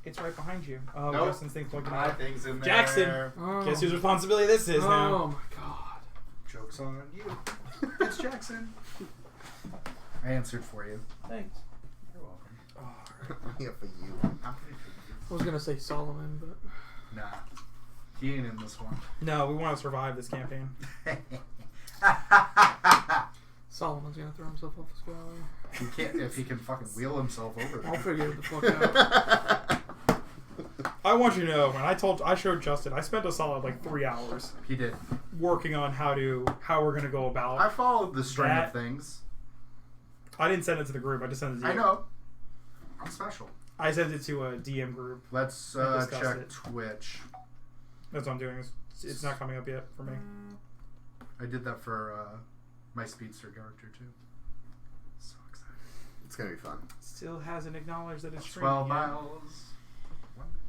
It's right behind you. Oh, nope. Justin's thing's plugged in. My thing's in there. Jackson! Oh. Guess whose responsibility this is now? Oh my god. Joke's on you. It's Jackson. I answered for you. Thanks. You're welcome. I'm here for you. I'm pretty I was gonna say Solomon, but Nah. He ain't in this one. No, we want to survive this campaign. Solomon's gonna throw himself off the squad. He can't if he can fucking wheel himself over I'll there. figure it the fuck out. I want you to know, when I showed Justin, I spent a solid like 3 hours He did. working on how we're gonna go about. I followed the string That- of things. I didn't send it to the group. I just sent it to you. I know. I'm special. I sent it to a DM group. Let's I discussed check it. Twitch. That's what I'm doing. It's not coming up yet for me. I did that for my speedster character too. So excited. It's gonna be fun. Still hasn't acknowledged that it's streaming 12 yet. miles.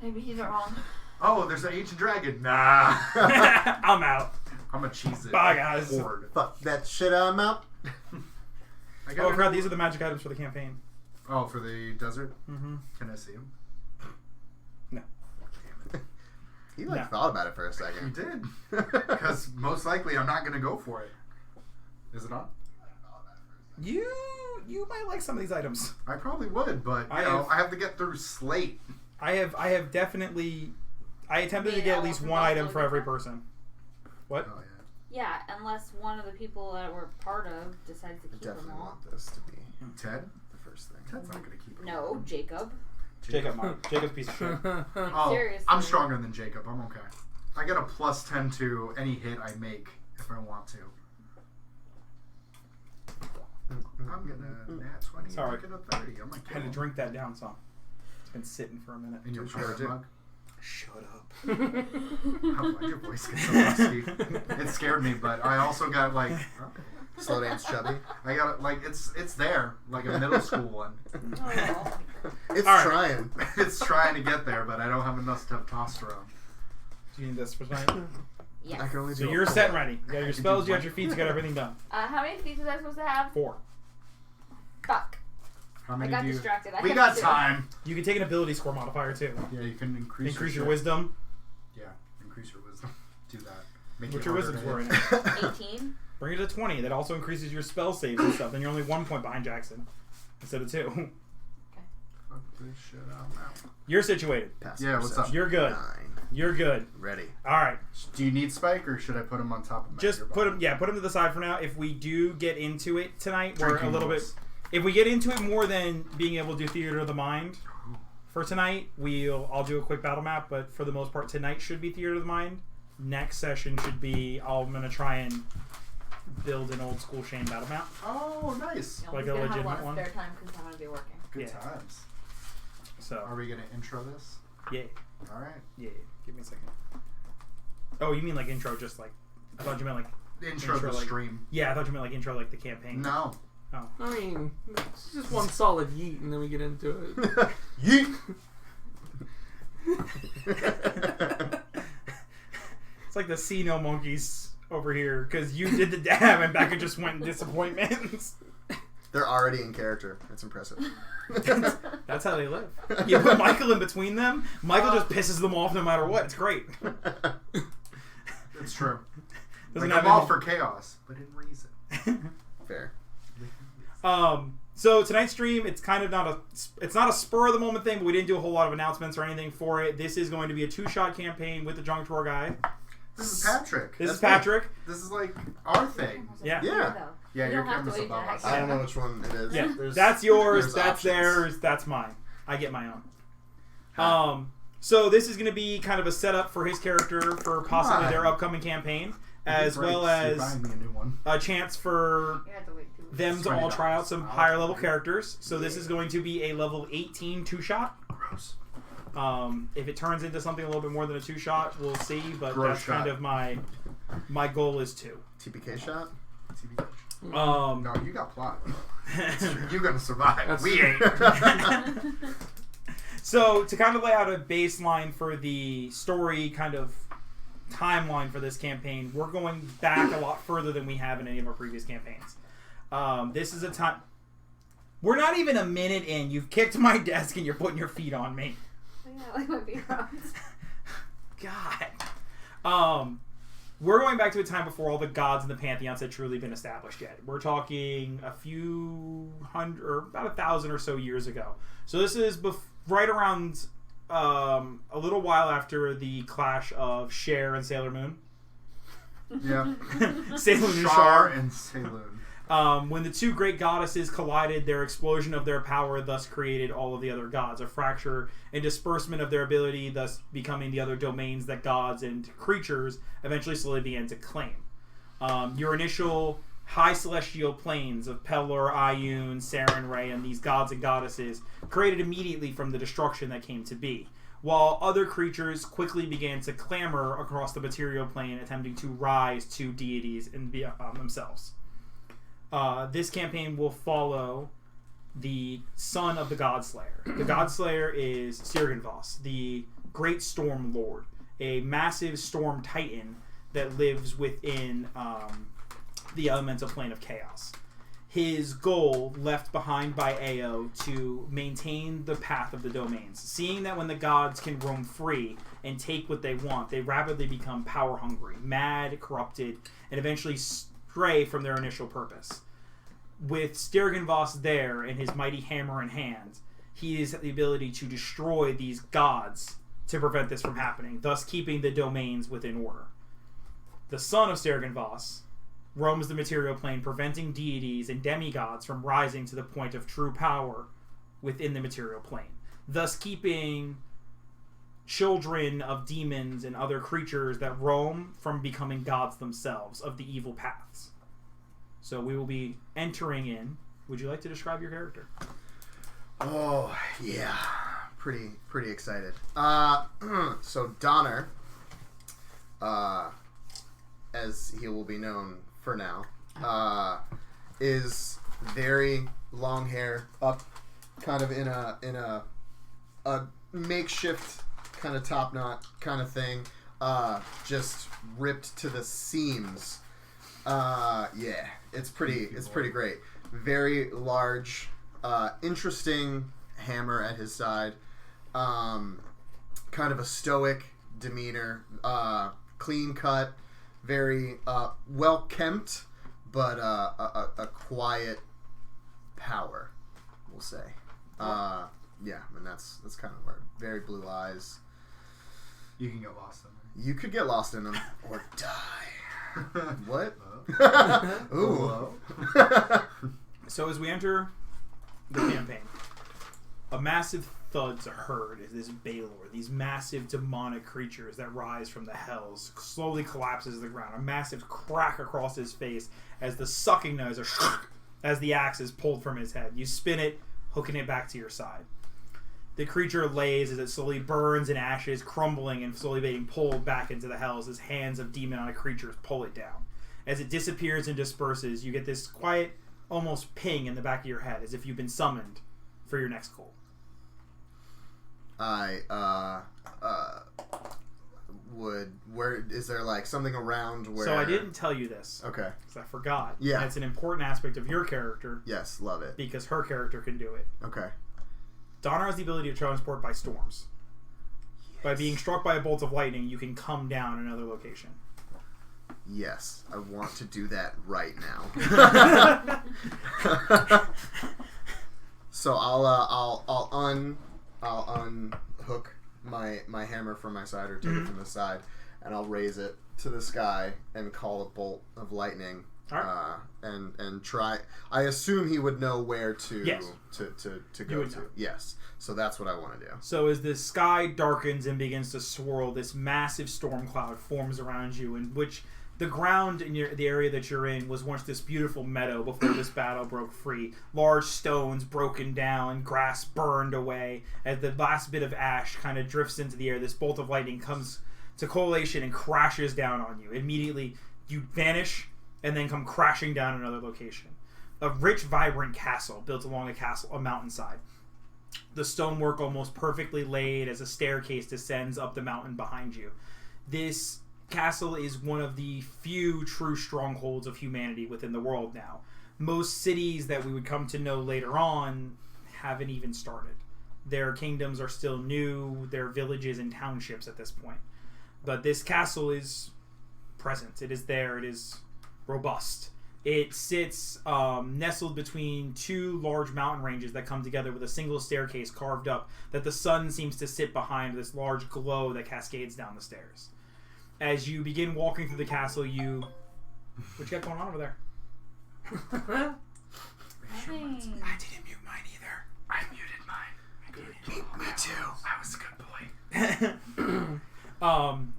Maybe he's wrong. Oh, there's an ancient dragon. Nah. I'm out. I'm a cheese it. Bye, guys. Horde. Fuck that shit, I'm out. Oh, I forgot these are the magic items for the campaign. Oh, for the desert? Mm-hmm. Can I see him? No. He like No. thought about it for a You second. did. Because most likely I'm not going to go for it. Is it on? You might like some of these items. I probably would, but I have to get through Slate. I have definitely. I attempted to get at least one item for every person. What? Oh, yeah. Yeah, unless one of the people that we're part of decides to I keep them definitely all. want this to be Ted? the first thing. Ted's not going to keep it. No, Jacob. Jacob, Jacob's a piece of shit. Oh, Seriously. I'm stronger than Jacob. I'm okay. I get a plus 10 to any hit I make if I want to. I'm gonna nat 20 Sorry. and make it a 30. I'm like, I had to drink that down some. It's been sitting for a minute. in your Sure, pirate dude. mug. Shut up. Why'd your voice get so husky? It scared me, but I also got like, Slow dance chubby. I got like it's there, like a middle school one. Oh. It's All right. trying. It's trying to get there, but I don't have enough testosterone. Do you need this for tonight? Yes. I can only So do you're a set and four. ready. You got your spells, you got your feats, you got everything done. How many feet was I supposed to have? 4. Fuck. How I many got do you? distracted. We got time. You can take an ability score modifier too. Yeah, you can increase Increase your shit. wisdom. Yeah, increase your wisdom. Do that. Make What's it your harder wisdom to score hit. right now? 18. Bring it to 20. That also increases your spell saves and stuff. Then you're only 1 point behind Jackson instead of 2. Fuck this shit out now. You're situated. Passive Yeah, what's up? perception. You're good. 9. You're good. Ready. All right. Do you need Spike or should I put him on top of my Just put him. Yeah, put him to the side for now. If we do get into it tonight, we're a little bit. If we get into it more than being able to do theater of the mind for tonight, I'll do a quick battle map. But for the most part, tonight should be theater of the mind. Next session should be. I'm gonna try and build an old school Shane battle map. Oh, nice. Like He's a gonna have a legitimate lot of one? spare time because I'm gonna be working. Good Yeah. times. So Are we gonna intro this? yeah, All right. yeah. Give me a second. Oh, you mean like intro? Just like I thought you meant like Intro the like- stream. yeah. I thought you meant like intro like the campaign. No. Oh. I mean, it's just one solid yeet, and then we get into it. Yeet. It's like the see no monkeys over here because you did the dab and Becca just went in disappointments. They're already in character. That's impressive. That's how they live. You put Michael in between them, Michael just pisses them off no matter what. It's great. It's true. Doesn't Like, have I'm all any- for chaos, but in reason. Fair. So tonight's stream, it's kind of it's not a spur of the moment thing, but we didn't do a whole lot of announcements or anything for it. This is going to be a 2-shot campaign with the Drunk Tour guy. This is Patrick. This is That's Patrick. This is like our thing. Yeah. Yeah. Yeah, You your don't have to camera's wait above to us. I don't know which one it is. Yeah, There's- that's yours. there's That's options. theirs. That's mine. I get my own. So this is going to be kind of a setup for his character for possibly on. their upcoming campaign, as Great. well You're as buying me a new one. a chance for You have to wait 2 weeks. them to all try out some $20. higher level characters. So this is going to be a level 18 2-shot. Gross. If it turns into something a little bit more than a 2-shot, we'll see. But Gross that's kind shot. of my goal is 2. TPK shot. No, you got plot. You're gonna survive. That's- We ain't. So to kind of lay out a baseline for the story kind of timeline for this campaign, we're going back a lot further than we have in any of our previous campaigns. This is a time. We're not even a minute in. You've kicked my desk and you're putting your feet on me. What Yeah, I like my beer runs. God. We're going back to a time before all the gods in the pantheons had truly been established yet. We're talking a few hundred, or about 1,000 or so years ago. So this is right around a little while after the clash of Cher and Sailor Moon. Yeah. Sailor Moon and Shar Char. and Saloon. When the two great goddesses collided, their explosion of their power thus created all of the other gods. A fracture and disbursement of their ability, thus becoming the other domains that gods and creatures eventually slowly began to claim. Your initial high celestial planes of Pelor, Ioun, Sarenrae, and these gods and goddesses created immediately from the destruction that came to be, while other creatures quickly began to clamor across the material plane, attempting to rise to deities in themselves. This campaign will follow the son of the Godslayer. The Godslayer is Sirgenvoss, the Great Storm Lord, a massive storm titan that lives within the elemental plane of chaos. His goal, left behind by Ao, to maintain the path of the domains. Seeing that when the gods can roam free and take what they want, they rapidly become power-hungry, mad, corrupted, and eventually stray from their initial purpose. With Sturgenvoss there and his mighty hammer in hand, he has the ability to destroy these gods to prevent this from happening, thus keeping the domains within order. The son of Sturgenvoss roams the material plane, preventing deities and demigods from rising to the point of true power within the material plane, thus keeping children of demons and other creatures that roam from becoming gods themselves of the evil paths. So we will be entering in. Would you like to describe your character? Oh, yeah. Pretty excited. So Donner, as he will be known for now, is very long hair, up kind of in a makeshift kind of top knot kind of thing, just ripped to the seams. Yeah, it's pretty great. Very large, interesting hammer at his side. Kind of a stoic demeanor, clean cut, very well kempt, but a quiet power, we'll say. Yeah, and that's kind of where very blue eyes. You can get lost in there. You could get lost in them or die. What? Ooh. So as we enter the campaign, a massive thuds are heard as this Balor, these massive demonic creatures that rise from the hells, slowly collapses to the ground. A massive crack across his face as the sucking noise, as the axe is pulled from his head. You spin it, hooking it back to your side. The creature lays as it slowly burns in ashes, crumbling and slowly being pulled back into the hells as hands of demonic creatures pull it down. As it disappears and disperses, you get this quiet, almost ping in the back of your head, as if you've been summoned for your next goal. Where is there like something around where? So I didn't tell you this. Okay. Because I forgot. Yeah. And it's an important aspect of your character. Yes, love it. Because her character can do it. Okay. Donner has the ability to transport by storms. Yes. By being struck by a bolt of lightning, you can come down another location. Yes, I want to do that right now. So I'll unhook my hammer from my side, or take it from the side, and I'll raise it to the sky and call a bolt of lightning. Right. And try. I assume he would know where to Yes. to go to. know. Yes. So that's what I want to do. So as the sky darkens and begins to swirl, this massive storm cloud forms around you, in which the ground in the area that you're in was once this beautiful meadow before this battle broke free. Large stones broken down, grass burned away. As the last bit of ash kind of drifts into the air, this bolt of lightning comes to collation and crashes down on you. Immediately, you vanish and then come crashing down another location. A rich, vibrant castle built along a mountainside. The stonework almost perfectly laid as a staircase descends up the mountain behind you. This castle is one of the few true strongholds of humanity within the world now. Most cities that we would come to know later on haven't even started. Their kingdoms are still new. Their villages and townships at this point. But this castle is present. It is there. It is robust. It sits nestled between two large mountain ranges that come together with a single staircase carved up that the sun seems to sit behind this large glow that cascades down the stairs. As you begin walking through the castle, what you got going on over there? Nothing. I didn't mute mine either. I muted mine. Me too. I was a good boy.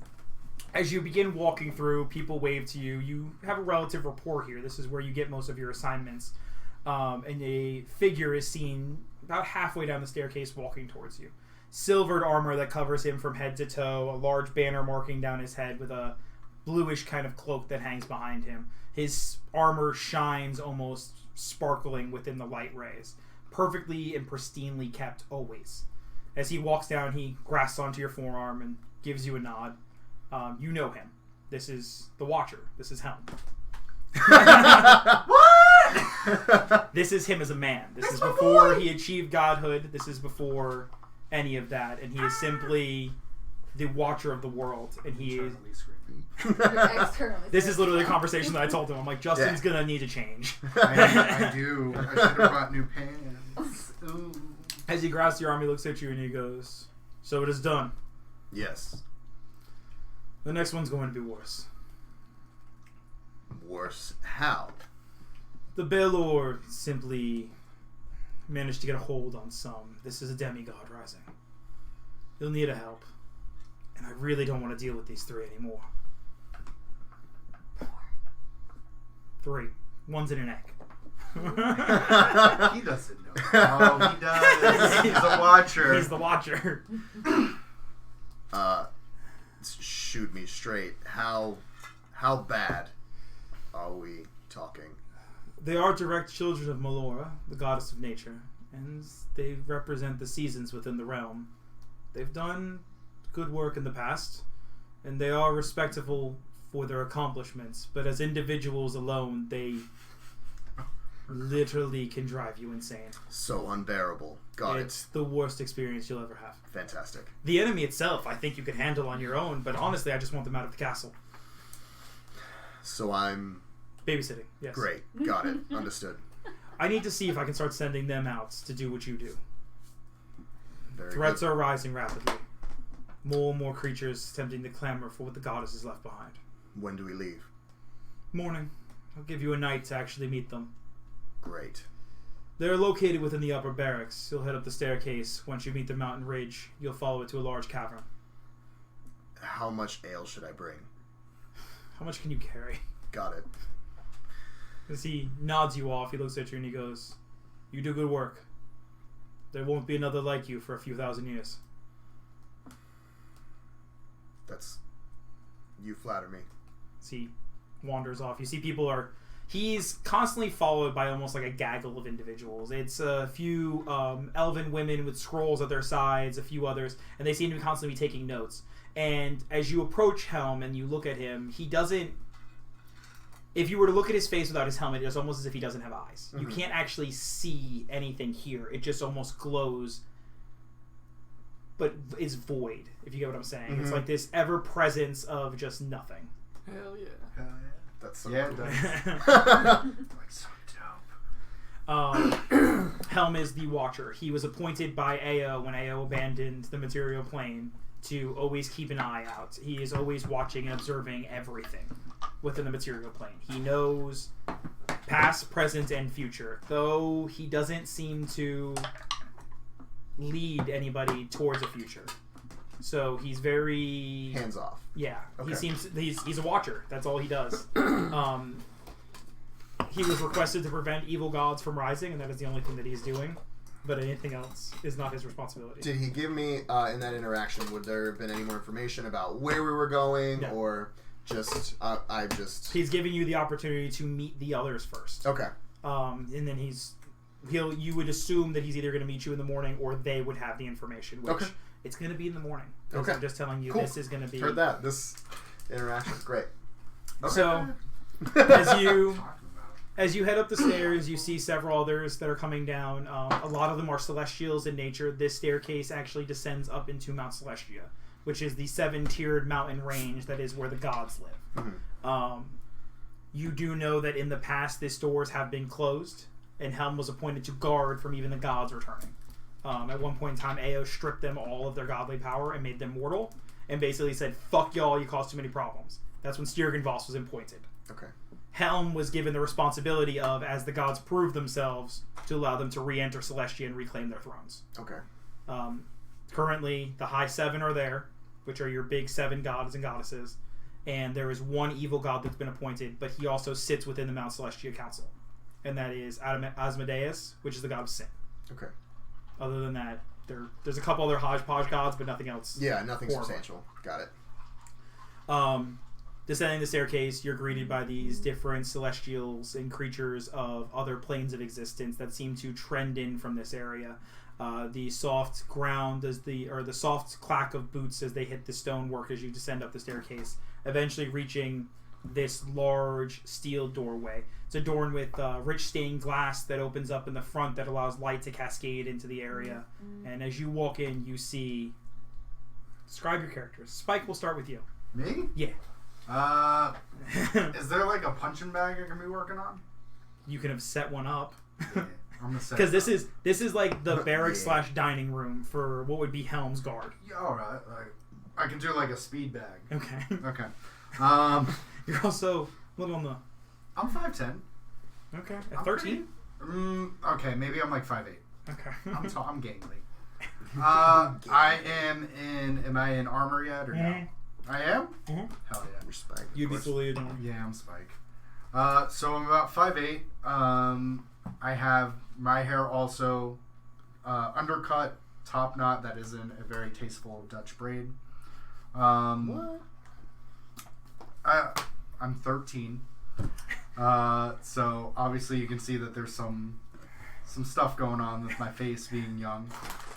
As you begin walking through, people wave to you. You have a relative rapport here. This is where you get most of your assignments. And a figure is seen about halfway down the staircase walking towards you. Silvered armor that covers him from head to toe, a large banner marking down his head with a bluish kind of cloak that hangs behind him. His armor shines almost sparkling within the light rays. Perfectly and pristinely kept always. As he walks down, he grasps onto your forearm and gives you a nod. You know him. This is the Watcher. This is Helm. What? This is him as a man. This is before he achieved godhood. This is before any of that. And he is simply the Watcher of the world. And he is... Externally. This is literally the conversation that I told him. I'm like, Justin's going to need to change. I do. I should have brought new pants. Ooh. As he grasps your arm, he looks at you and he goes, so it is done. Yes. The next one's going to be worse. Worse. How? The Baelor simply managed to get a hold on some. This is a demigod rising. You'll need a help. And I really don't want to deal with these three anymore. 3. One's in an egg. He doesn't know. Oh, he does. He's a watcher. He's the Watcher. Shoot me straight. How bad are we talking? They are direct children of Melora, the goddess of nature, and they represent the seasons within the realm. They've done good work in the past, and they are respectable for their accomplishments, but as individuals alone, they literally can drive you insane. So unbearable. Got It's the worst experience you'll ever have. Fantastic. The enemy itself, I think you could handle on your own, but honestly, I just want them out of the castle. So I'm... Babysitting, yes. Great. Got it. Understood. I need to see if I can start sending them out to do what you do. Very Threats good. are rising rapidly. More and more creatures attempting to clamor for what the goddess has left behind. When do we leave? Morning. I'll give you a night to actually meet them. Great. They're located within the upper barracks. You'll head up the staircase. Once you meet the mountain ridge, you'll follow it to a large cavern. How much ale should I bring? How much can you carry? Got it. As he nods you off, he looks at you and he goes, you do good work. There won't be another like you for a few thousand years. That's... You flatter me. As he wanders off, you see people are... He's constantly followed by almost like a gaggle of individuals. It's a few elven women with scrolls at their sides, a few others, and they seem to be constantly taking notes. And as you approach Helm and you look at him, he doesn't... If you were to look at his face without his helmet, it's almost as if he doesn't have eyes. Mm-hmm. You can't actually see anything here. It just almost glows, but is void, if you get what I'm saying. Mm-hmm. It's like this ever-presence of just nothing. Hell yeah. Hell yeah. That's so Yeah, cool. it does. Like, so dope. Helm is the Watcher. He was appointed by Ao when Ao abandoned the material plane to always keep an eye out. He is always watching and observing everything within the material plane. He knows past, present, and future, though he doesn't seem to lead anybody towards a future. So he's very... Hands off. Yeah. Okay. He's a watcher. That's all he does. He was requested to prevent evil gods from rising, and that is the only thing that he's doing. But anything else is not his responsibility. Did he give me, in that interaction, would there have been any more information about where we were going, No. or just, He's giving you the opportunity to meet the others first. Okay. And then you would assume that he's either going to meet you in the morning, or they would have the information, which it's going to be in the morning. Okay. I'm just telling you, Cool. This is going to be... Heard that. This interaction is great. Okay. So, as you... As you head up the stairs, you see several others that are coming down. A lot of them are celestials in nature. This staircase actually descends up into Mount Celestia, which is the 7-tiered mountain range that is where the gods live. Mhm. You do know that in the past, these doors have been closed, and Helm was appointed to guard from even the gods returning. At one point in time, Ao stripped them all of their godly power and made them mortal, and basically said, "Fuck y'all, you cause too many problems." That's when Stiergenvoss was appointed. Okay. Helm was given the responsibility of, as the gods prove themselves, to allow them to re-enter Celestia and reclaim their thrones. Okay. Currently, the High Seven are there, which are your big 7 gods and goddesses, and there is one evil god that's been appointed, but he also sits within the Mount Celestia Council, and that is Asmodeus, which is the god of sin. Okay. Other than that, there's a couple other hodgepodge gods, but nothing else. Yeah, nothing horrible. substantial. Got it. Descending the staircase, you're greeted by these different celestials and creatures of other planes of existence that seem to trend in from this area. The soft ground the soft clack of boots as they hit the stonework as you descend up the staircase, eventually reaching this large steel doorway. It's adorned with rich stained glass that opens up in the front that allows light to cascade into the area. And as you walk in, you see... Describe your characters. Spike, we'll start with you. Me? Yeah. Is there like a punching bag I can be working on? You can have set one up. Yeah, I'm gonna say Because this is like the barracks Yeah. / dining room for what would be Helm's guard. Yeah, all right. Like, I can do like a speed bag. Okay. Okay. You're also a little on the... I'm 5'10". Okay. I'm At 13? Okay, maybe I'm like 5'8". Okay. I'm tall. I'm gangly. I am in. Am I in armor yet or no? Mhm. I am. Mhm. Hell yeah. Respect. of You'd be course. fully adorned. Yeah, I'm Spike. So I'm about 5'8". I have my hair also undercut, top knot that is in a very tasteful Dutch braid. What? I'm 13. So obviously you can see that there's some stuff going on with my face being young.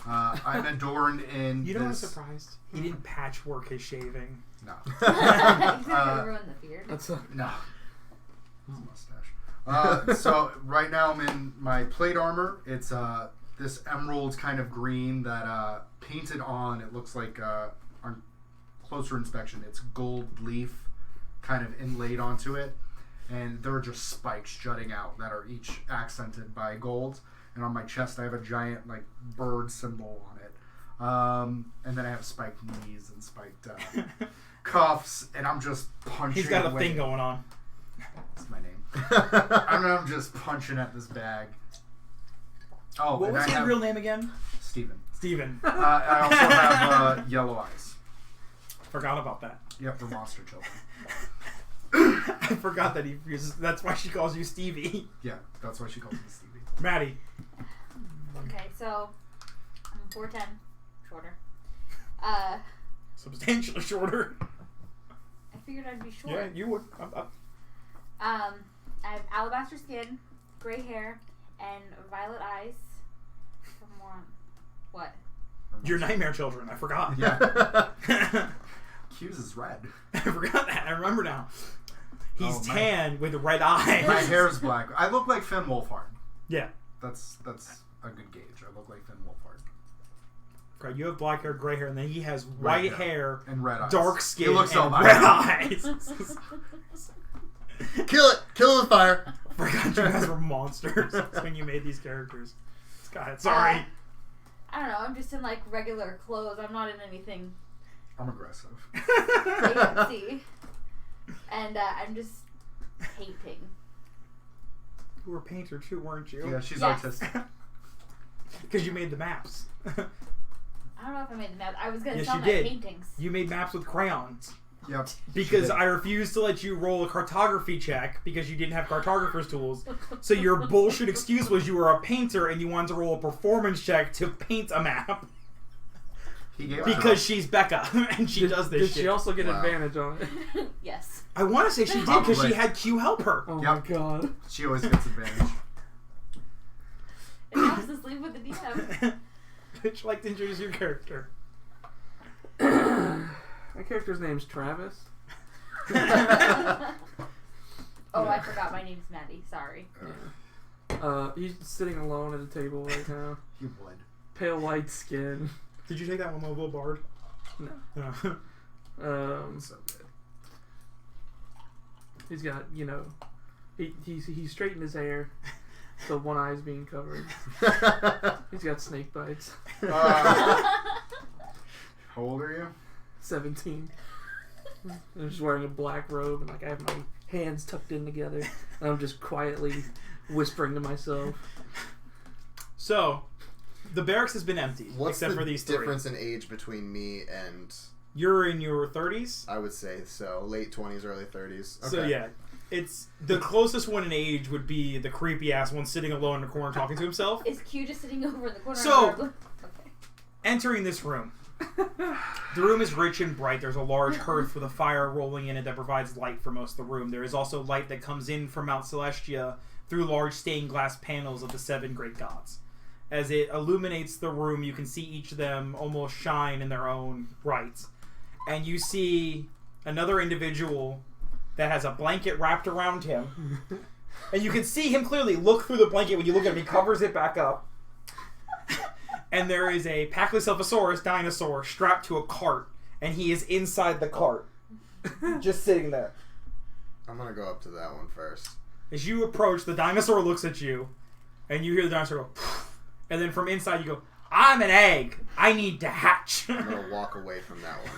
I'm adorned in You know what I'm this... surprised? He didn't patchwork his shaving. No. He's not gonna ruin the beard. That's a No. It's a mustache. So right now I'm in my plate armor. It's this emerald kind of green that painted on. It looks like on closer inspection, it's gold leaf kind of inlaid onto it, and there are just spikes jutting out that are each accented by gold. And on my chest, I have a giant like bird symbol on it. And then I have spiked knees and spiked cuffs, and I'm just punching. He's got a away. thing going on. That's my name. I'm just punching at this bag. Oh, What and was I his have real name again? Steven. Steven. I also have yellow eyes. Forgot about that. Yep, we're monster children. I forgot that he uses... That's why she calls you Stevie. Yeah, that's why she calls me Stevie. Maddie. Okay, so I'm 4'10", shorter. Substantially shorter. I figured I'd be short. Yeah, you would. I have alabaster skin, gray hair, and violet eyes. Some more on what? Your nightmare children. I forgot. Yeah. Q's is red. I forgot that. I remember now. He's Oh, my- tan with red eyes. My hair's black. I look like Finn Wolfhard. Yeah. That's a good gauge. I look like Finn Wolfhard. Okay, you have black hair, gray hair, and then he has white hair, And red eyes. dark skin, He looks and albino. red eyes. Kill it! Kill it with fire! Forgot you guys were monsters when you made these characters. God, sorry. I don't know. I'm just in like regular clothes. I'm not in anything I'm aggressive. fancy. And I'm just painting. You were a painter too, weren't you? Yeah, she's Yes. artistic. Because you made the maps. I don't know if I made the map. I was gonna Yes, sell you my did. paintings. You made maps with crayons. Yep. Because I refused to let you roll a cartography check because you didn't have cartographer's tools. So your bullshit excuse was you were a painter and you wanted to roll a performance check to paint a map. He gave Because she's Becca and she does this Did shit. she also get Wow. advantage on it? Yes. I want to say she did because she Probably. had Q help her. Oh Yep. my god. She always gets advantage. It helps to sleep with the DM. Would you like to introduce your character? My character's name's Travis. Oh, I forgot. My name's Maddie. Sorry. He's sitting alone at a table right now. You would. Pale white skin. Did you take that one mobile bard? No. No. So good. He's got, he straightened his hair, so one eye's being covered. He's got snake bites. How old are you? 17. I'm just wearing a black robe and I have my hands tucked in together, and I'm just quietly whispering to myself. So, the barracks has been empty, What's except the for these difference in age between me and... You're in your 30s? I would say so. Late 20s, early 30s. Okay. So yeah, it's the closest one in age would be the creepy ass one sitting alone in a corner talking to himself. Is Q just sitting over in the corner? So- okay. Entering this room. The room is rich and bright. There's a large hearth with a fire rolling in it that provides light for most of the room. There is also light that comes in from Mount Celestia through large stained glass panels of the 7 great gods. As it illuminates the room, you can see each of them almost shine in their own right. And you see another individual that has a blanket wrapped around him. And you can see him clearly look through the blanket. When you look at him, he covers it back up. And there is a Pachycephalosaurus dinosaur strapped to a cart. And he is inside the cart. Just sitting there. I'm going to go up to that one first. As you approach, the dinosaur looks at you. And you hear the dinosaur go... And then from inside you go, I'm an egg. I need to hatch. I'm going to walk away from that one.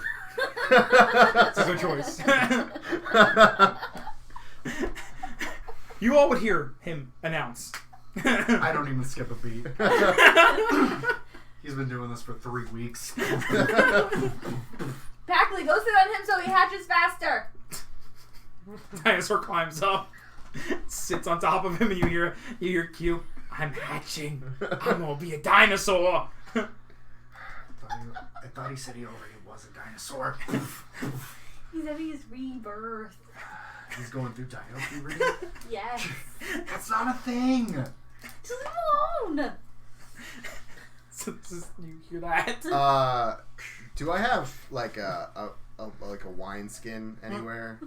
That's a good choice. You all would hear him announce. I don't even skip a beat. He's been doing this for 3 weeks. Packley, go sit on him so he hatches faster. Dinosaur climbs up, sits on top of him, and you hear Q. I'm hatching. I'm gonna be a dinosaur. I thought he said he already was a dinosaur. He's having his rebirth. He's going through dino puberty? Yes. That's not a thing. Just leave him alone. You hear that? Do I have like a wine skin anywhere?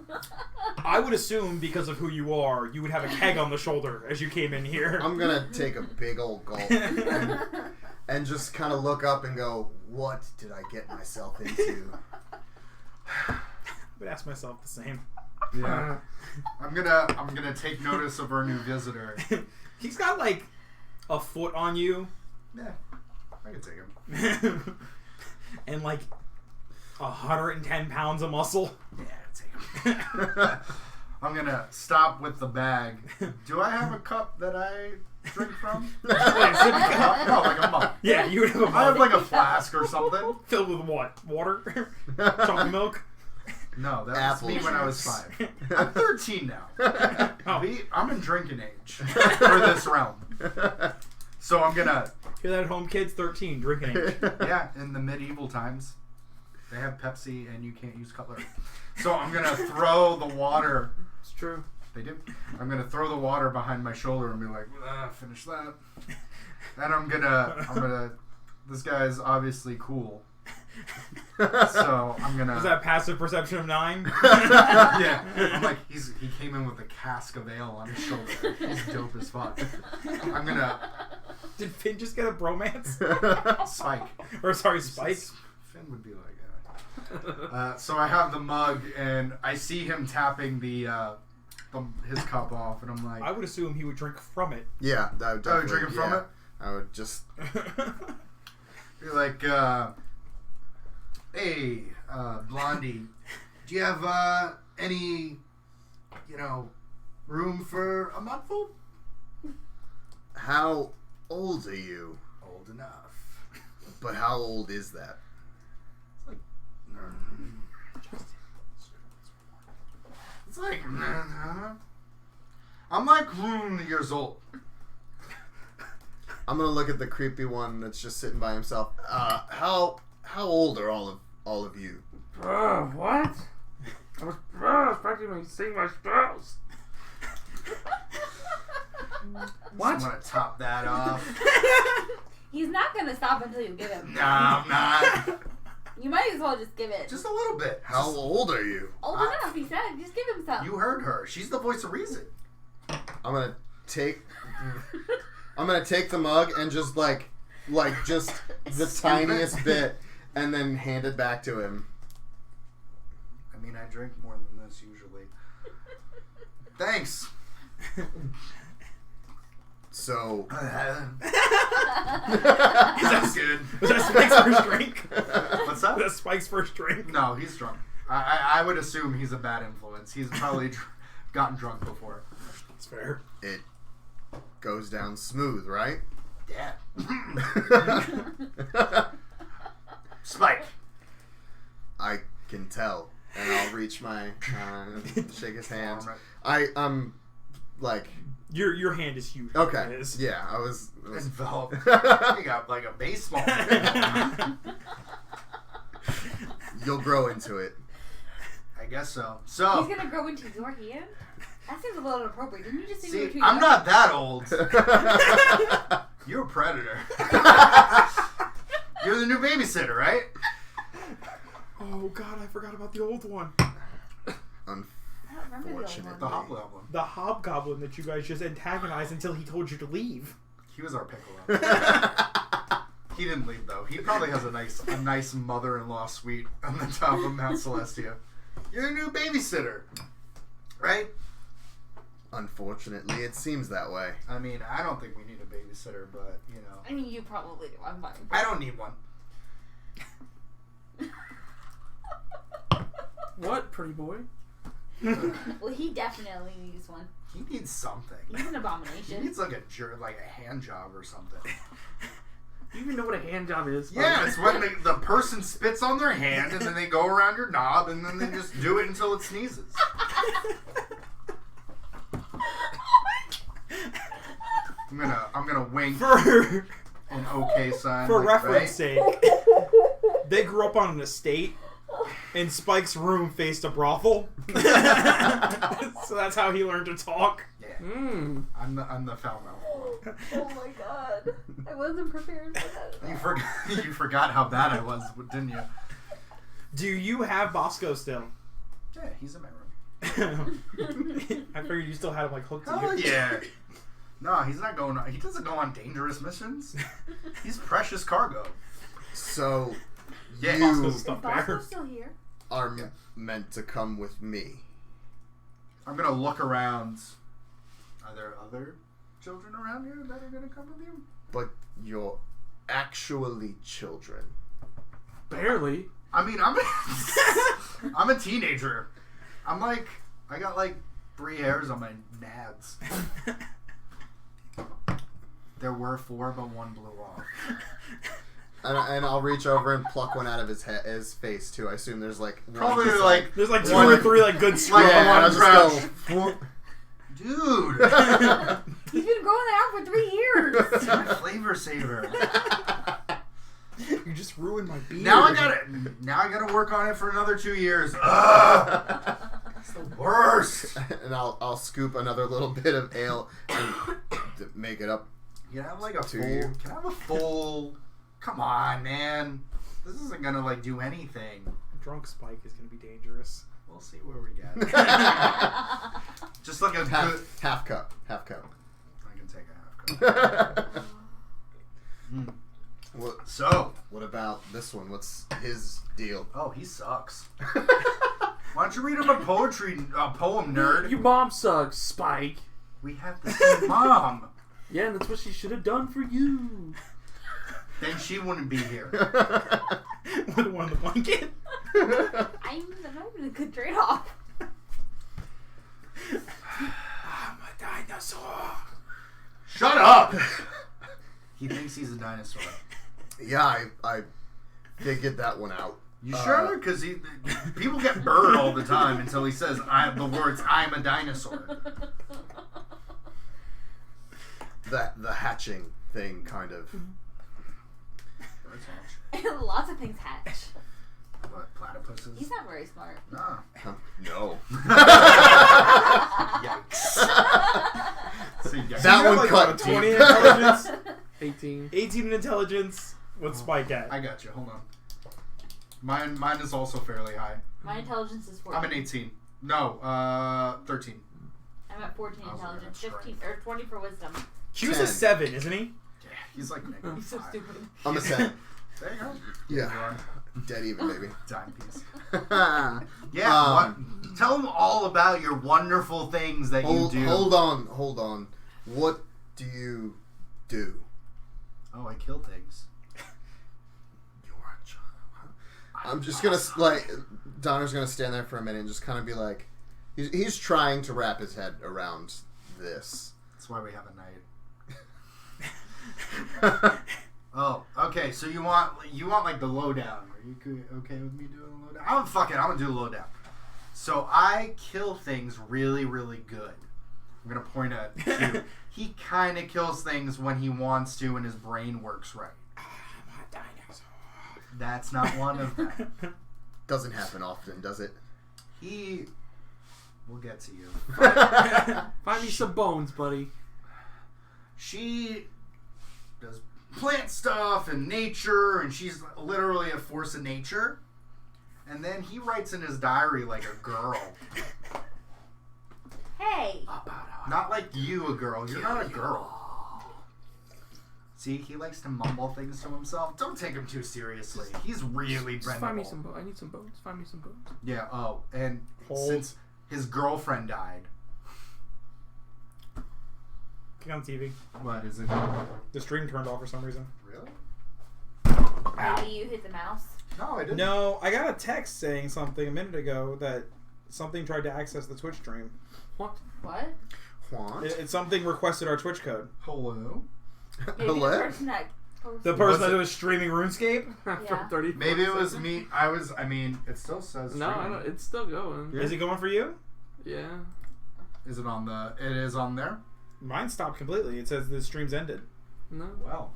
I would assume because of who you are, you would have a keg on the shoulder as you came in here. I'm gonna take a big old gulp and just kind of look up and go, "What did I get myself into?" I would ask myself the same. Yeah. I'm gonna take notice of our new visitor. He's got like a foot on you. Yeah, I can take him. And like 110 pounds of muscle. Yeah, I can take him. I'm gonna stop with the bag. Do I have a cup that I drink from? Like a sippy cup. No, like a mug. Yeah, you would have a I have mug like a flask or something. filled with what? Water? Chocolate milk? No, that Apple was me when I was juice. 5. I'm 13 now. Oh. I'm in drinking age for this realm. So I'm gonna... Hear that at home, kids? 13, drinking age. Yeah, in the medieval times, they have Pepsi and you can't use cutlery. So I'm gonna throw the water. It's true. They do. I'm gonna throw the water behind my shoulder and be like, finish that. And I'm gonna. This guy's obviously cool. So I'm gonna. Is that passive perception of 9? Yeah. I'm like, he came in with a cask of ale on his shoulder. He's dope as fuck. I'm gonna. Did Finn just get a bromance? Spike. Or sorry, Spike? Finn would be like, so I have the mug and I see him tapping his cup off, and I'm like, I would assume he would drink from it. Yeah, I would definitely. drinking from it? I would just. Be like, hey, Blondie, do you have any, room for a mugful? How old are you? Old enough. But how old is that? It's like, I'm like years old. I'm gonna look at the creepy one that's just sitting by himself. How old are all of you? What? I was practically seeing my spouse. What? I'm gonna top that off. He's not gonna stop until you get him. Nah, I'm not. You might as well just give it. Just a little bit. How old are you? Old enough, he said. Just give him some. You heard her. She's the voice of reason. I'm gonna take the mug and just just the tiniest bit, and then hand it back to him. I mean, I drink more than this usually. Thanks. So That's good. Was that Spike's first drink? What's that? Was that Spike's first drink? No, he's drunk. I would assume he's a bad influence. He's probably gotten drunk before. That's fair. it goes down smooth, right? Yeah. Spike. I can tell, and I'll reach my shake his hand. Arm I'm like, Your hand is huge. okay, It is. yeah, I was enveloped. You got like a baseball. You'll grow into it. I guess so. He's So, gonna grow into your hand? That seems a little inappropriate. Didn't you just say you were see, too I'm young? not that old. You're a predator. You're the new babysitter, right? Oh God, I forgot about the old one. I don't remember the old Unfortunately. one. The hobgoblin. The hobgoblin that you guys just antagonized until he told you to leave. He was our piccolo. He didn't leave though. He probably has a nice mother-in-law suite on the top of Mount Celestia. You're a new babysitter, right? Unfortunately, it seems that way. I mean, I don't think we need a babysitter, but you know, I mean, you probably do. I'm fine. I don't need one. What, pretty boy? Well, he definitely needs one. He needs something. He's an He abomination. needs like a hand job or something. You even know what a hand job is? Yeah, it's when the person spits on their hand and then they go around your knob and then they just do it until it sneezes. I'm gonna wink For an okay sign. for like, reference right? sake, they grew up on an estate, and Spike's room faced a brothel. So that's how he learned to talk. Yeah, Mmm. I'm the foul mouth. Oh my god. I wasn't prepared for that. You forgot how bad I was, didn't you? Do you have Bosco still? Yeah, he's in my room. I figured you still had him like hooked to Hell you. yeah. No, he's not going on. He doesn't go on dangerous missions. He's precious cargo. So Yeah. Bosco's you stuff Is Bosco there. still here? are meant to come with me. I'm gonna look around. Are there other children around here that are gonna come with you? But you're actually children. Barely. I mean, I'm a teenager. I got like 3 hairs on my nads. There were 4, but 1 blew off. And I'll reach over and pluck one out of his face too. I assume there's like one Probably just like There's like 2 One- or 3 like good like scraps. yeah, and one I'll just crouch. go, Dude, He's been growing that out for 3 years. it's my flavor saver. You just ruined my beard. Now I gotta work on it for another 2 years. Ugh, it's the worst. and I'll scoop another little bit of ale and to make it up. Can I have like a To full? you. Can I have a full? Come on, man. This isn't gonna like do anything. Drunk Spike is gonna be dangerous. We'll see where we get. Just like a half, good. half cup. I can take a half cup. What about this one? What's his deal? Oh, he sucks. Why don't you read him a poem, nerd? Your mom sucks, Spike. We have the same mom. Yeah, and that's what she should have done for you. Then she wouldn't be here. With one on the blanket. I'm not even a good trade-off. I'm a dinosaur. Shut up. He thinks he's a dinosaur. Yeah, I figured that one out. You sure? Because people get burned all the time until he says the words "I'm a dinosaur." The hatching thing kind of. Birds hatch. Lots of things hatch. What, platypuses? He's not very smart. Nah. No. Yikes. So you That You have, one like, cut what, 20 deep. intelligence, 18. 18 in intelligence. What's Spike at? I got you. Hold on. Mine is also fairly high. My intelligence is 14. I'm an 18. No, 13. I'm at 14 I was intelligence, looking at 15 or 20 for wisdom. Q's 10. a 7, isn't he? Yeah, he's like negative He's so 5. stupid. I'm a 10. There you go. Yeah. Dead even, baby. Dime piece. hold Yeah, tell them all about your wonderful things that you do. Hold on. What do you do? Oh, I kill things. You're a child. I'm just gonna, like, Donner's gonna stand there for a minute and just kind of be like, he's trying to wrap his head around this. That's why we have a night. Oh, okay. So you want like the lowdown? Are you okay with me doing the lowdown? I'm gonna do the lowdown. So I kill things really, really good. I'm gonna point at Q. He kind of kills things when he wants to, and his brain works right. I'm a dinosaur. That's not one of them. Doesn't happen often, does it? We'll get to you. Find me some bones, buddy. She does plant stuff and nature, and she's literally a force of nature. And then he writes in his diary like a girl. Hey! Not like you, a girl. You're not a girl. See, he likes to mumble things to himself. Don't take him too seriously. He's really Just find me bendable. some bones. I need some bones. Find me some bones. Yeah, oh, and Hold. since his girlfriend died. Click on TV. What is it? The stream turned off for some reason. Really? Maybe you hit the mouse. No, I didn't. No, I got a text saying something a minute ago that something tried to access the Twitch stream. What? What? What? It's something requested our Twitch code. Hello? Maybe Hello? the person that posted. The person Was that it? was streaming RuneScape? From Yeah. 30. Maybe it was me. I mean, it still says No, I streaming. don't, it's still going. Yeah. Is it going for you? Yeah. Is it on the... It is on there? Mine stopped completely. It says the stream's ended. No. Well.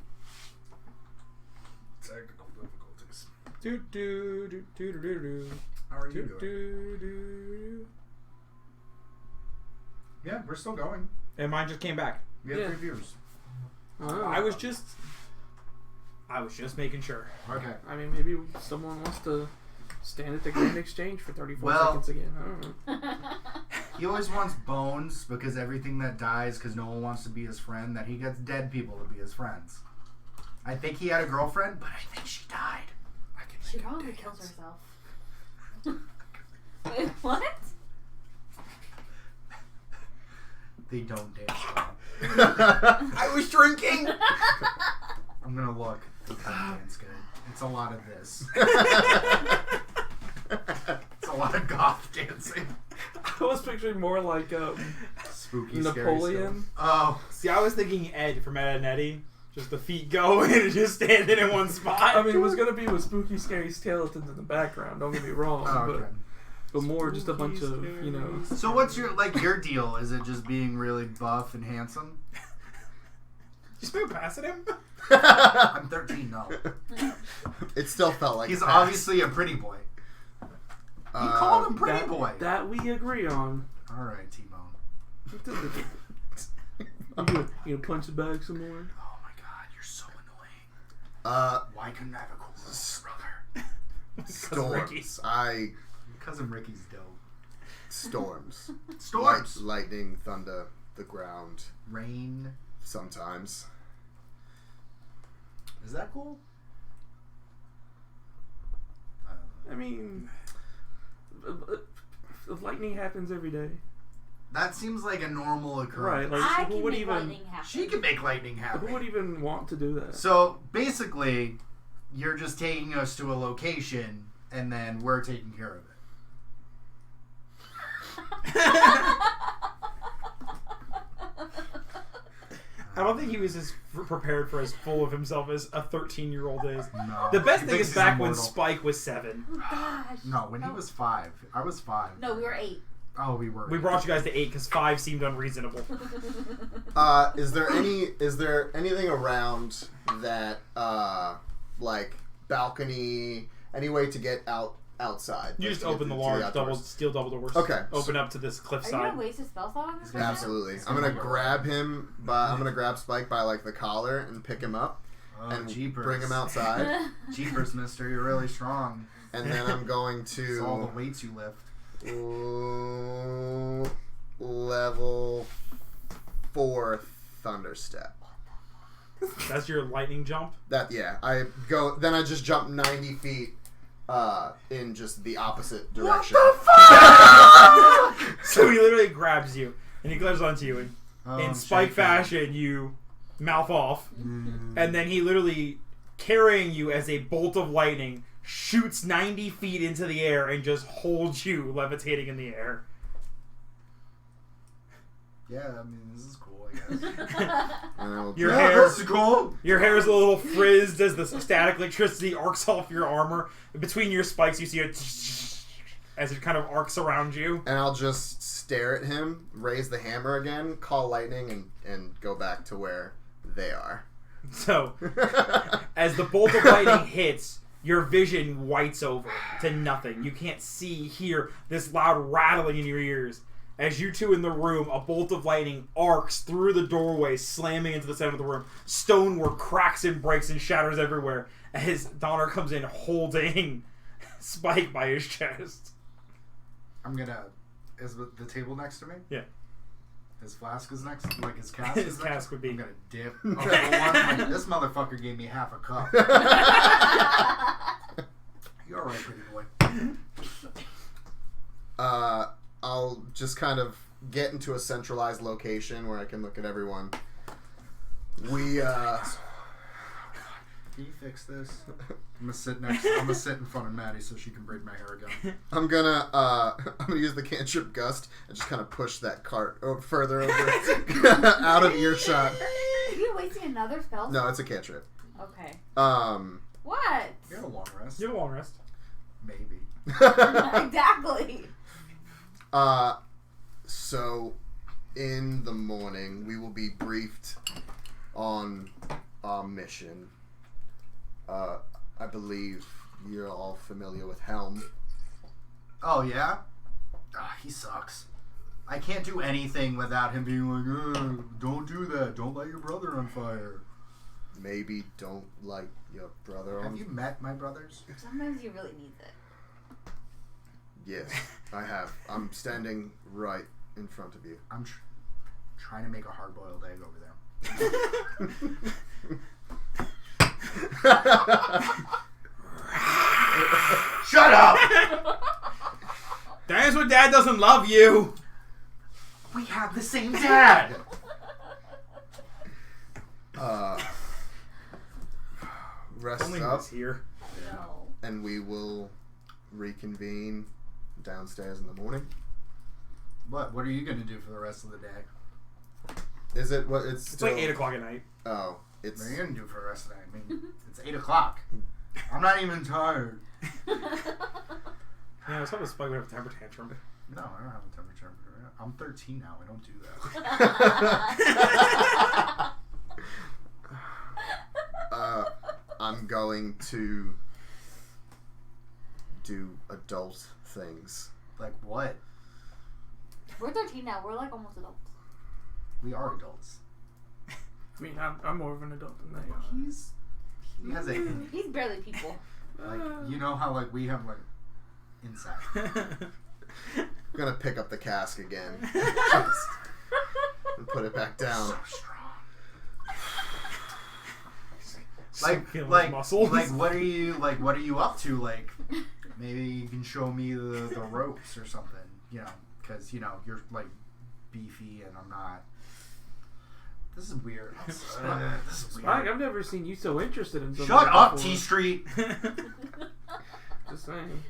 Technical difficulties. Do do do do do do do. How are you Do doing? do do. Yeah, we're still going. And mine just came back. We have Yeah. 3 viewers. Oh. I was just making sure. Okay. I mean, maybe someone wants to stand at the Grand Exchange for 34 Well- seconds again. I don't know. He always wants bones because everything that dies because no one wants to be his friend, that he gets dead people to be his friends. I think he had a girlfriend, but I think she died. I can She make him probably dance. kills herself. Wait, what? They don't dance well. I was drinking. I'm gonna look. They don't dance good. It's a lot of this. It's a lot of goth dancing. I was picturing more like Spooky, Napoleon. Scary stuff. Oh, See, I was thinking Ed from Ed and Eddie. Just the feet going and just standing in one spot. I mean, it was gonna be with spooky, scary skeletons in the background. Don't get me wrong, oh okay. but more just a bunch of So what's your deal? Is it just being really buff and handsome? Just move past him. I'm 13, no. It still felt like He's past. obviously a pretty boy. He called him pretty boy. that we agree on. All right, T-Bone. You gonna punch the bag some more? Oh my God, you're so annoying. Why couldn't I have a cool little brother? Storms. Cousin Ricky's dope. Storms. Storms. Lightning, thunder, the ground. Rain. Sometimes. Is that cool? I mean, lightning happens every day, That seems like a normal occurrence. right? Like, I who can would make even? lightning happen. She can make lightning happen. Who would even want to do that? So basically, you're just taking us to a location, and then we're taking care of it. I don't think he was as prepared for as full of himself as a 13-year-old is. No. The best He thing thinks is he's back when immortal. Spike was 7. Oh, gosh. No, when he was 5. I was 5. No, we were 8. Oh, we were. We brought you guys to 8 because 5 seemed unreasonable. Is there anything around that like balcony, any way to get outside? You like, just to get open the to large outdoors? steel double doors. Okay. Open up to this Are you cliffside. gonna waste a spell slot on this right now? Absolutely. It's I'm gonna gonna be grab him I'm gonna grab Spike by like the collar and pick him up Oh, and jeepers. bring him outside. Jeepers, mister. You're really strong. And then I'm going It's all the to weights you lift. level 4 Thunderstep. That's your lightning jump. I just jump 90 feet in just the opposite direction. So he literally grabs you and he glides onto you, and in I'm spike shaking. fashion you mouth off, and then he literally, carrying you as a bolt of lightning, shoots 90 feet into the air and just holds you levitating in the air. Yeah, I mean, this is cool, I guess. Your Yeah, hair, this is cool. your hair is a little frizzed as the static electricity arcs off your armor. Between your spikes, you see it as it kind of arcs around you. And I'll just stare at him, raise the hammer again, call lightning, and go back to where they are. So, as the bolt of lightning hits, your vision whites over to nothing. You can't see, hear this loud rattling in your ears. As you two in the room, a bolt of lightning arcs through the doorway, slamming into the center of the room. Stonework cracks and breaks and shatters everywhere as Donner comes in holding Spike by his chest. I'm gonna... Is the table next to me? Yeah. His flask is next, like his cask His is next? cask would be. I'm gonna dip. Like, this motherfucker gave me half a cup. You're alright, pretty boy. I'll just kind of get into a centralized location where I can look at everyone. Can you fix this? I'm gonna sit in front of Maddie so she can braid my hair again. I'm gonna use the cantrip gust and just kind of push that cart further over out of earshot. Are you wasting another spell? No, it's a cantrip. Okay. You What? have a long rest. You have a long rest. Maybe. Exactly. So in the morning we will be briefed on our mission. I believe you're all familiar with Helm. Oh, yeah? He sucks. I can't do anything without him being like, don't do that. Don't light your brother on fire. Maybe don't light your brother on. Have you met my brothers? Sometimes you really need it. Yes, I have. I'm standing right in front of you. I'm trying to make a hard-boiled egg over there. Shut up! That's what Dad doesn't love you. We have the same dad! Rest Only up, was here. No. and we will reconvene downstairs in the morning. What are you going to do for the rest of the day? Is it what? It's It's still, like 8 o'clock at night. Oh, it's. What are you going to do for the rest of the day? I mean, it's 8 o'clock. I'm not even tired. Yeah, I was hoping Spike would have a temper tantrum. No, I don't have a temperature. I'm 13 now. I don't do that. I'm going to do adult things. Like what? We're 13 now. We're like almost adults. We are adults. I mean, I'm more of an adult than they are. He has a... He's barely people. Like, you know how like we have like inside. I'm gonna pick up the cask again and put it back down. So strong. Feeling his muscles. Like what are you up to? Like maybe you can show me the ropes or something. You know, because you know you're like beefy and I'm not. This is weird. This is Spike, weird. I've never seen you so interested in something. Shut up, before. T Street. Just saying.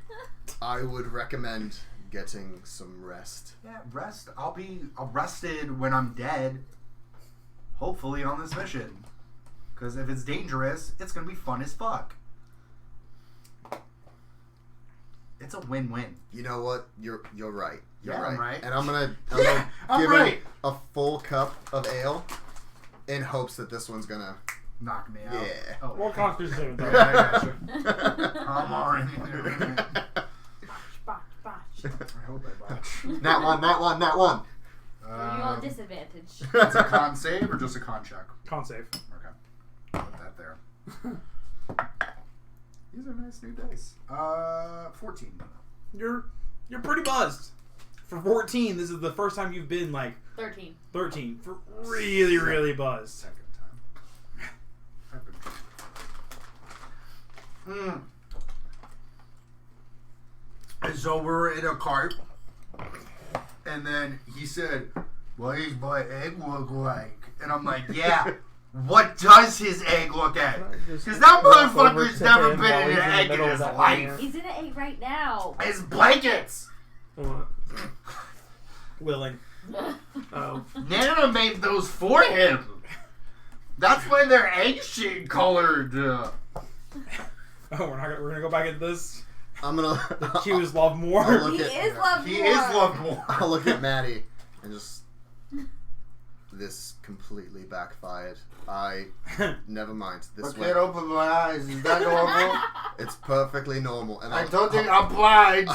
I would recommend getting some rest. Yeah, rest. I'll be arrested when I'm dead. Hopefully on this mission. Because if it's dangerous, it's gonna be fun as fuck. It's a win-win. You know what? You're right. You're Yeah, right. I'm right. And I'm gonna I'm give right. him a full cup of ale in hopes that this one's gonna. Knock me out. Yeah. Oh, What constitution? I gotcha. Come on. Botch, botch. I hope I botch. That one. So you're on disadvantage. It's a con save or just a con check? Con save. Okay. Put that there. These are nice new dice. 14. You're pretty buzzed. For 14, this is the first time you've been like 13. 13. For really buzzed. Second time. I've been... And so we're in a cart, and then he said, "What does my egg look like?" And I'm like, "Yeah, what does his egg look like?" Because that motherfucker's never been in an egg in his life. He's in an egg right now. His blankets. What? Willing. Oh. Nana made those for him. That's why they're egg shade colored. Oh, we're gonna go back into this. I'm gonna. The Q is love more. He is loved He more. is loved more. I'll look at Maddie and just. This completely backfired. Never mind. This I way. can't open my eyes. Is that normal? It's perfectly normal. And I told you I'm blind.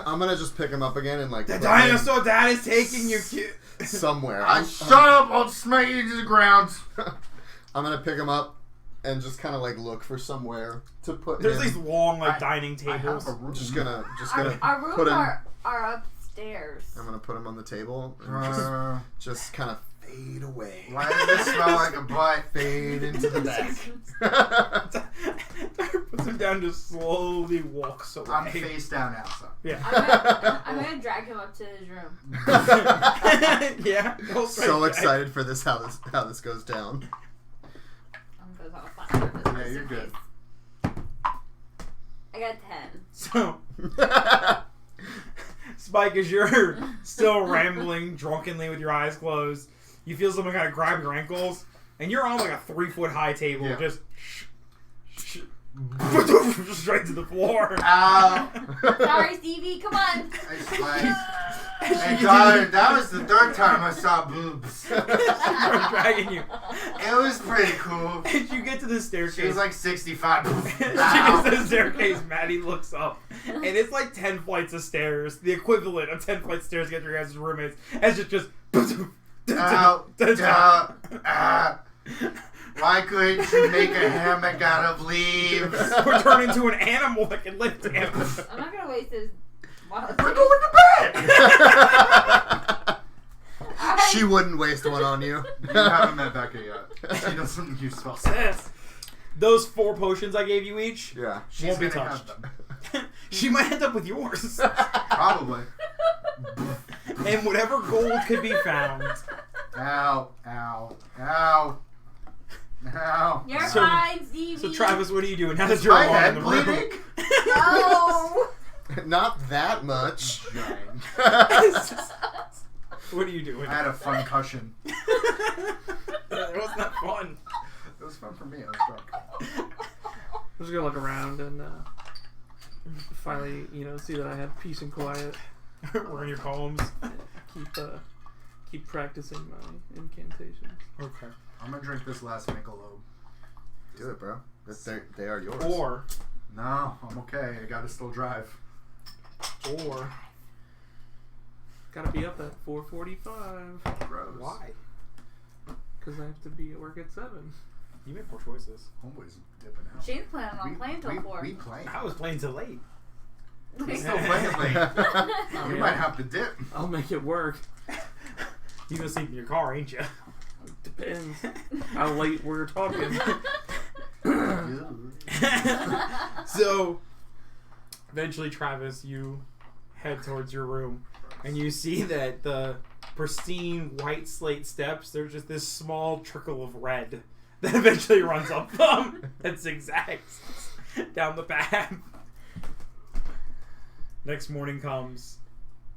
I'm gonna just pick him up again and like. The put him dinosaur dad is taking you, Q. somewhere. Shut up! I'll smack you to the ground. I'm gonna pick him up and just kind of like look for somewhere to put There's him. these long like I dining I have tables. a room. Just gonna Our rooms put him. are upstairs. I'm gonna put him on the table and just kind of fade away. Why does this smell like a butt? Fade into the back. Puts him down, just slowly walks away. I'm face down now, son. Yeah. I'm gonna drag him up to his room. Yeah. So excited for this. How this goes down. I'm gonna go on a flat surface. Yeah, you're good. I got 10. So, Spike, as you're still rambling drunkenly with your eyes closed, you feel someone kind of grab your ankles, and you're on like a 3-foot high table, Yeah. just straight to the floor. Ow! Sorry, Stevie. Come on. Hey, darling, that was the third time I saw boobs. I'm dragging you. It was pretty cool. As you get to the staircase, She was like 65. she gets to the staircase, Maddie looks up, and it's like 10 flights of stairs, the equivalent of 10 flights of stairs to get your guys' roommates, as just Ow, why couldn't you make a hammock out of leaves? Or turn into an animal that can lift him. I'm not gonna waste this. We're going to bed! She wouldn't waste one on you. You haven't met Becca yet. She doesn't use spells. Those 4 potions I gave you each Yeah. She's won't be gonna touched. have them. She might end up with yours. Probably. And whatever gold could be found. Ow, ow, ow. Ow. You're So- fine, Stevie. So Travis, what are you doing now that you're My alone in head the room? bleeding? No. Not that much. What are you doing? I had a fun cushion. It wasn't that fun. It was fun for me. I was drunk. I'm just gonna look around and finally, see that I have peace and quiet. We're in your poems. Keep practicing my incantations. Okay. I'm gonna drink this last Michelob. Do it, bro. They are yours. Or No, I'm okay. I gotta still drive. Gotta be up at 4:45 Gross. why? because I have to be at work at 7. You make poor choices. Homeboy's dipping out. She's planning on playing till 4. We play. I was playing till late. We still playing late. You might have to dip. I'll make it work. You gonna sleep in your car, ain't you? Depends how late we're talking. So, eventually, Travis, you head towards your room, and you see that the pristine white slate steps, there's just this small trickle of red that eventually runs up them and zigzags down the path. Next morning comes.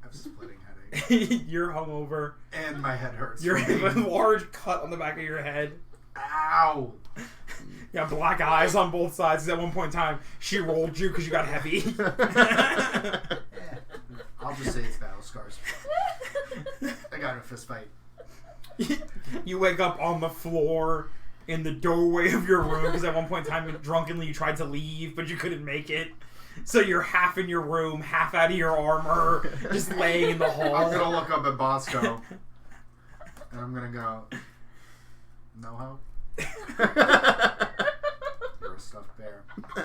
I have a splitting headache. You're hungover. And my head hurts. You have a large cut on the back of your head. Ow! You got black eyes on both sides. 'Cause at one point in time, she rolled you because you got heavy. I'll just say it's battle scars. I got in a fist fight. You wake up on the floor in the doorway of your room because at one point in time, drunkenly, you tried to leave, but you couldn't make it. So you're half in your room, half out of your armor, just laying in the hall. I'm gonna look up at Bosco. And I'm gonna go, no help? stuffed bear. I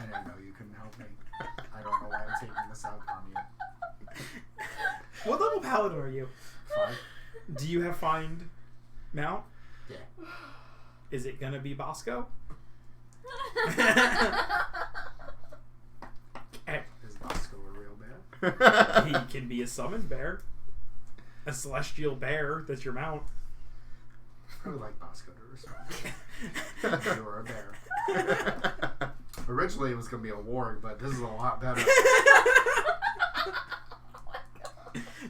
didn't know you couldn't help me. I don't know why I'm taking this out on you. What level paladin are you? 5. Do you have find mount? Yeah. Is it gonna be Bosco? Is Bosco a real bear? He can be a summoned bear. A celestial bear that's your mount. I would like Bosco to respond. You're a bear. Originally it was going to be a warg, but this is a lot better.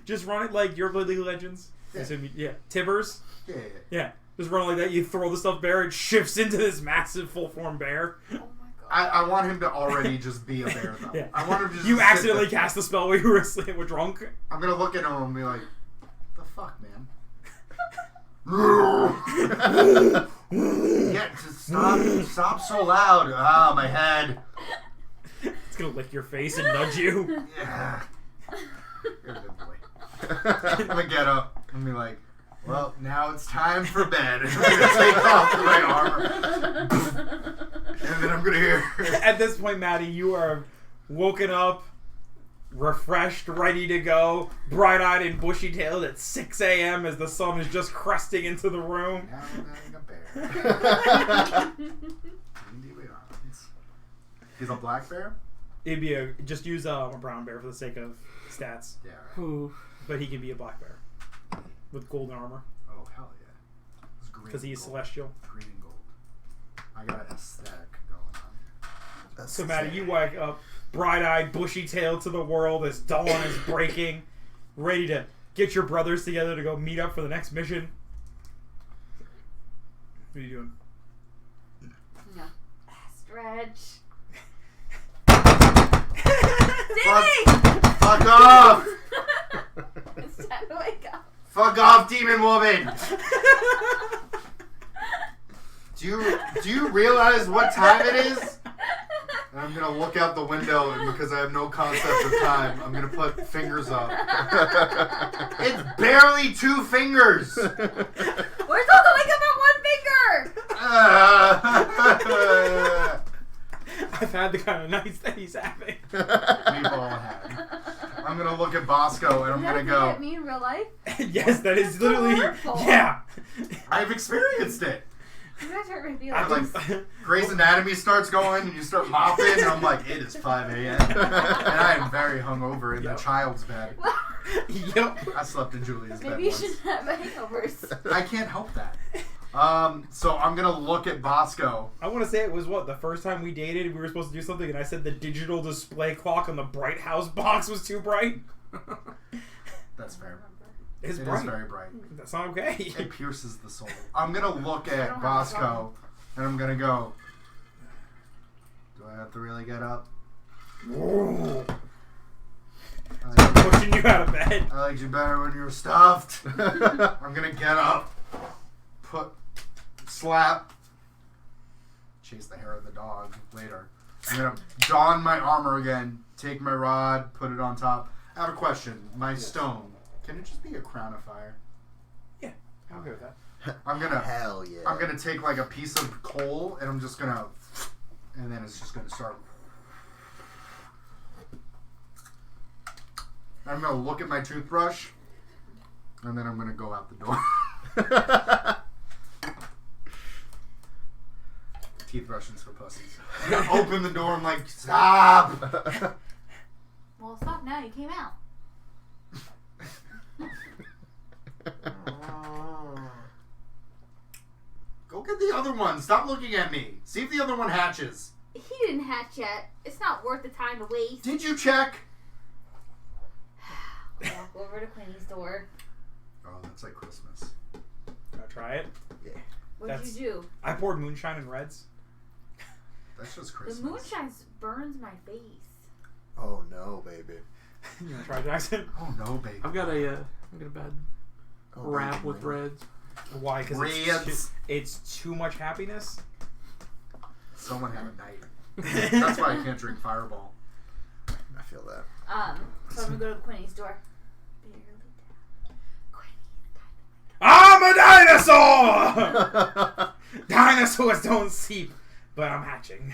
Just run it like your League of Legends. Yeah. Yeah. Tibbers. Yeah. Yeah. Just run it like that. You throw the stuffed bear, it shifts into this massive full form bear. Oh my god. I want him to already just be a bear, though. Yeah. I want him to just You sit accidentally there. cast the spell while you were asleep, were drunk. I'm going to look at him and be like, the fuck, man? Yeah, just stop so loud. Ah, my head. It's gonna lick your face and nudge you. Yeah. You're a good boy. I'm gonna get up and be like, well, now it's time for bed. And I'm gonna take off my armor. And then I'm gonna hear. At this point, Maddie, you are woken up, refreshed, ready to go, bright-eyed and bushy-tailed at 6 a.m. as the sun is just cresting into the room. Now I'm having a bear. Indeed we are. He's a black bear? It'd be just use a brown bear for the sake of stats, Yeah. Right. Ooh. but he can be a black bear with golden armor Oh, hell yeah. It's green because he's and gold. celestial. Green and gold. I got an aesthetic going on. So Maddie, you wake up, bright-eyed, bushy-tailed to the world as dawn is breaking, ready to get your brothers together to go meet up for the next mission. What are you doing? No. Stretch. Fuck off! It's time to wake up. Fuck off, demon woman! Do you realize what time it is? And I'm gonna look out the window, and because I have no concept of time, I'm gonna put fingers up. It's barely 2 fingers! We're supposed to wake up at 1 finger! I've had the kind of nights that he's having. We've all had. I'm gonna look at Bosco, and I'm gonna go, At me in real life? Yes, that is That's so literally... hurtful. Yeah. I've experienced it. You guys hurt my I'm feelings. like, Grey's Anatomy starts going, and you start mopping, and I'm like, it is 5 a.m. And I am very hungover in the Yep. child's bed. Yep. I slept in Julia's bed Maybe you once. should have hangovers. I can't help that. So I'm gonna look at Bosco. I want to say it was the first time we dated, we were supposed to do something, and I said the digital display clock on the Bright House box was too bright. That's fair. It's It bright. is very bright. That's not okay. It pierces the soul. I'm gonna look I don't at have a Bosco, problem. and I'm gonna go, do I have to really get up? Ooh. I Pushing you out of bed. liked you better when you were stuffed. I'm gonna get up, slap, chase the hair of the dog later. I'm gonna don my armor again, take my rod, put it on top. I have a question. My stone, can it just be a crown of fire? Yeah, I'm good with that. I'm gonna Hell yeah. I'm gonna take like a piece of coal and I'm just gonna, and then it's just gonna start. I'm gonna look at my toothbrush, and then I'm gonna go out the door. Teeth brushing's for pussies. I'm gonna open the door. I'm like, stop. Well, stop now. You came out. Go get the other one. Stop looking at me. See if the other one hatches. He didn't hatch yet. It's not worth the time to waste. Did you check? Walk over to Quinny's door. Oh, that's like Christmas. Wanna try it? Yeah. What'd That's- you do? I poured moonshine and reds. That's just The Christmas. moonshine burns my face. Oh no, baby. You wanna try, Jackson? Oh no, baby. I've got a bad Oh, wrap baby, with man. reds. Why? Because Reds. it's too much happiness. Someone have a night. That's why I can't drink Fireball. I feel that. So I'm gonna go to Quinny's door. Barely down. Quinny, I'm a dinosaur! Dinosaurs don't sleep, but I'm hatching.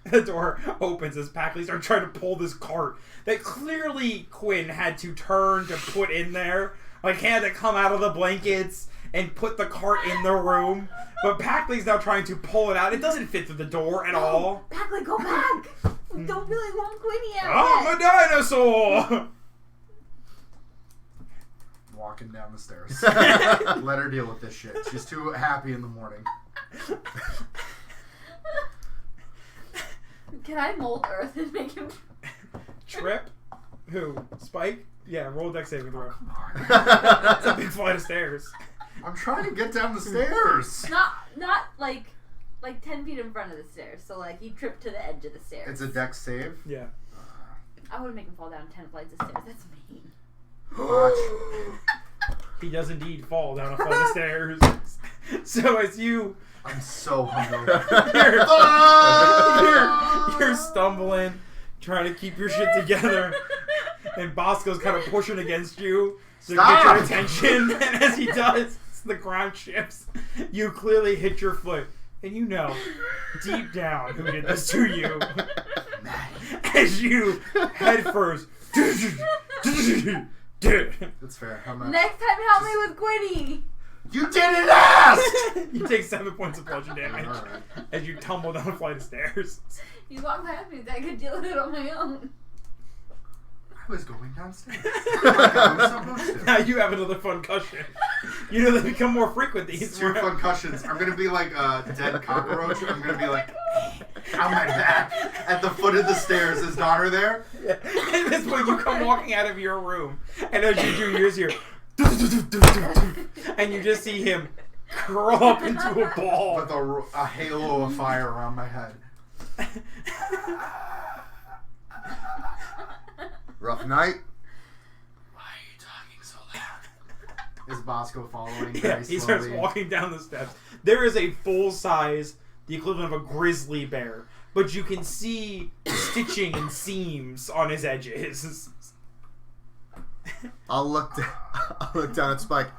The door opens as Packley starts trying to pull this cart that clearly Quinn had to turn to put in there. Like, he had to come out of the blankets and put the cart in the room. But Packley's now trying to pull it out. It doesn't fit through the door at all. Packley, go back! We don't really want Quinny out I'm a dinosaur! Walking down the stairs. Let her deal with this shit. She's too happy in the morning. Can I mold Earth and make him... Trip? Who? Spike? Yeah, roll deck saving throw. It's a big flight of stairs. I'm trying to get down the stairs. Not like 10 feet in front of the stairs. So like you trip to the edge of the stairs. It's a deck save. Yeah. I wouldn't make him fall down 10 flights of stairs. That's mean. Watch. He does indeed fall down a flight of stairs. So as you... I'm so hungover. you're stumbling, trying to keep your shit together, and Bosco's kind of pushing against you to get your attention. And as he does, the ground shifts. You clearly hit your foot, and you know deep down who did this to you. As you head first. That's fair. How much? Next time, help me with Quinny. You didn't ask! You take 7 points of bludgeon damage Alright. as you tumble down a flight of stairs. You walked past me, so I could deal with it on my own. I was going downstairs. Like I was supposed to. Now you have another fun cushion. You know they become more frequent these. Two fun cushions. I'm gonna be like a dead cockroach. I'm gonna be like on my back at the foot of the stairs. Is Donner there? Yeah. And that's when you come walking out of your room, and as you do, yours here, and you just see him curl up into a ball. With a halo of fire around my head. Rough night. Why are you talking so loud? Is Bosco following Yeah, very he slowly? starts walking down the steps. There is a full-size, the equivalent of a grizzly bear, but you can see stitching and seams on his edges. I'll look down at Spike.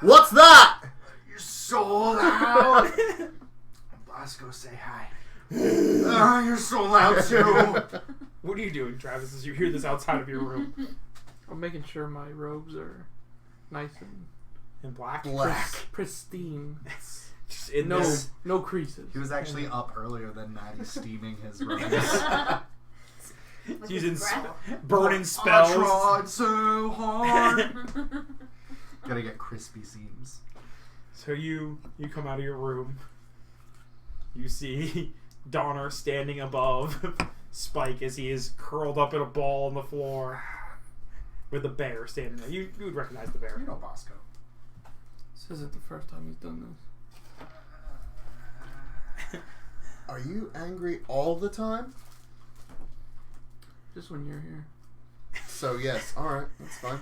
What's that? You're so loud. Bosco, say hi. Oh, you're so loud too. What are you doing, Travis, as you hear this outside of your room? I'm making sure my robes are nice In black? Black. pristine. Just in No, this. no creases. He was actually up earlier than Maddie, steaming his robes. With Using his breath. burning I spells. tried so hard. Gotta get crispy seams. So you come out of your room. You see Donner standing above Spike as he is curled up in a ball on the floor with the bear standing there. You would recognize the bear. You know Bosco. This isn't the first time he's done this. Are you angry all the time? Just when you're here. So yes, alright, that's fine.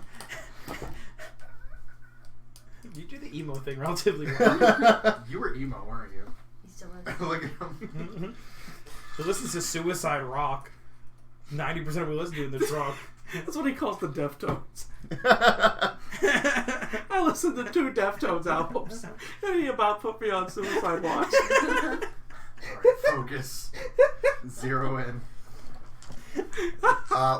You do the emo thing relatively well. You were emo, weren't you? He still is. Look at him. So listen to Suicide Rock. 90% of we listen to in the truck. That's what he calls the Deftones. I listened to 2 Deftones albums, and he about put me on Suicide Watch. Alright, focus. Zero in.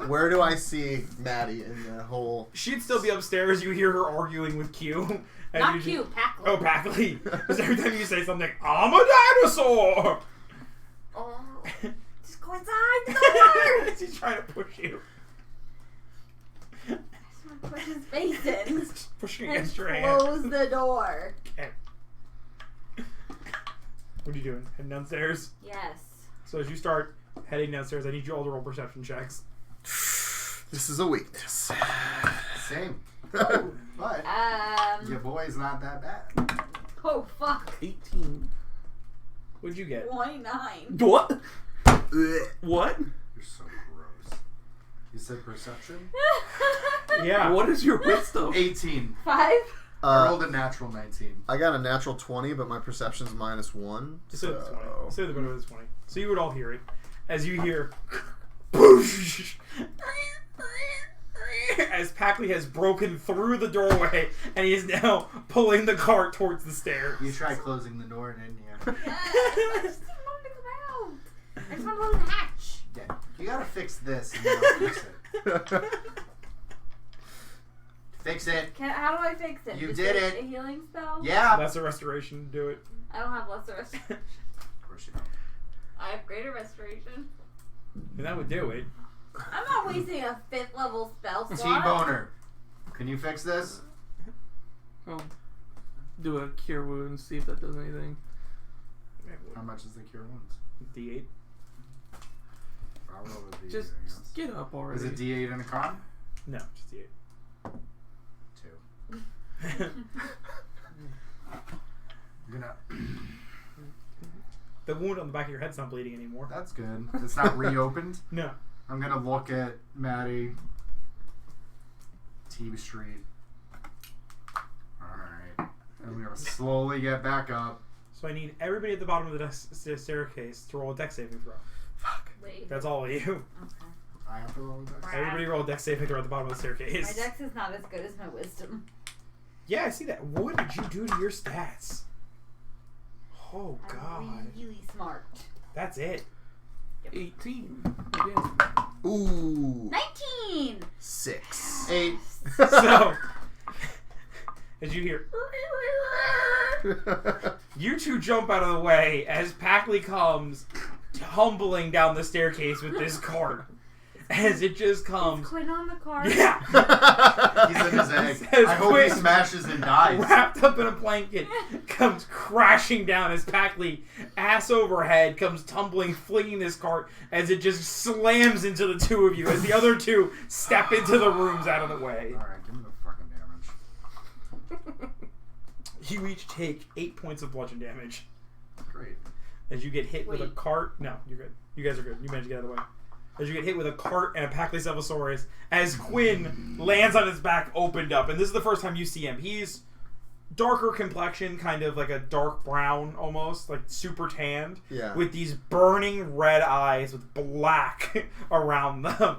Where do I see Maddie in the whole... She'd still be upstairs. You hear her arguing with Q. And Not you cute, Packley. Oh, Packley. Because every time you say something, I'm a dinosaur! Oh, just go inside the door. She's trying to push you. I just want to push his face in. Pushing And against your hand. close the door. Okay. What are you doing? Heading downstairs? Yes. So as you start heading downstairs, I need you all to roll perception checks. This is a weakness. Same. But your boy's not that bad. Oh fuck. 18. What'd you get? 29. What? What? You're so gross. You said perception? Yeah. What is your wisdom? 18. 5? I rolled a natural 19. I got a natural 20, but my perception's -1. Just say the 20. Say the better is 20. So you would all hear it. As you hear as Packley has broken through the doorway and he is now pulling the cart towards the stairs. You tried closing the door, didn't you? Yes. I just want to go to the hatch. Yeah, you gotta fix this and then I'll fix it. Fix it. How do I fix it? You Just did a it. healing spell? Yeah. Lesser restoration, do it. I don't have lesser restoration. Of course you don't. I have greater restoration. And that would do it. I'm not wasting a 5th level spell slot. T-Boner, can you fix this? I'll do a cure wound, see if that does anything. How much is the cure wounds? D8. I'll roll a D8, Just I guess. get up already. Is it D8 and a con? No, just D8. 2. I'm gonna. The wound on the back of your head's not bleeding anymore. That's good. It's not reopened. No. I'm gonna look at Maddie. T Street. Alright. And we're gonna slowly get back up. So I need everybody at the bottom of the staircase to roll a dex saving throw. Fuck. Wait. That's all of you. Okay. I have to roll the dice. Everybody roll a dex saving throw at the bottom of the staircase. My dex is not as good as my wisdom. Yeah, I see that. What did you do to your stats? Oh, God. I'm really smart. That's it. 18. Again. Ooh. 19! 6. 8. So, as you hear, you two jump out of the way as Packley comes tumbling down the staircase with this cart. As it just comes. Is Quinn on the card? Yeah. He's in his egg. As I hope Quinn, he smashes and dies. wrapped up in a blanket, comes crashing down as Packley, ass overhead, comes tumbling, flinging this cart as it just slams into the two of you as the other two step into the rooms out of the way. Alright, give me the fucking damage. You each take 8 points of bludgeon damage Great. as you get hit with a Wait. cart. No, you're good. You guys are good. You managed to get out of the way. As you get hit with a cart and a Pachycephalosaurus, as Quinn lands on his back, opened up, and this is the first time you see him. He's darker complexion, kind of like a dark brown, almost like super tanned, Yeah. with these burning red eyes with black around them,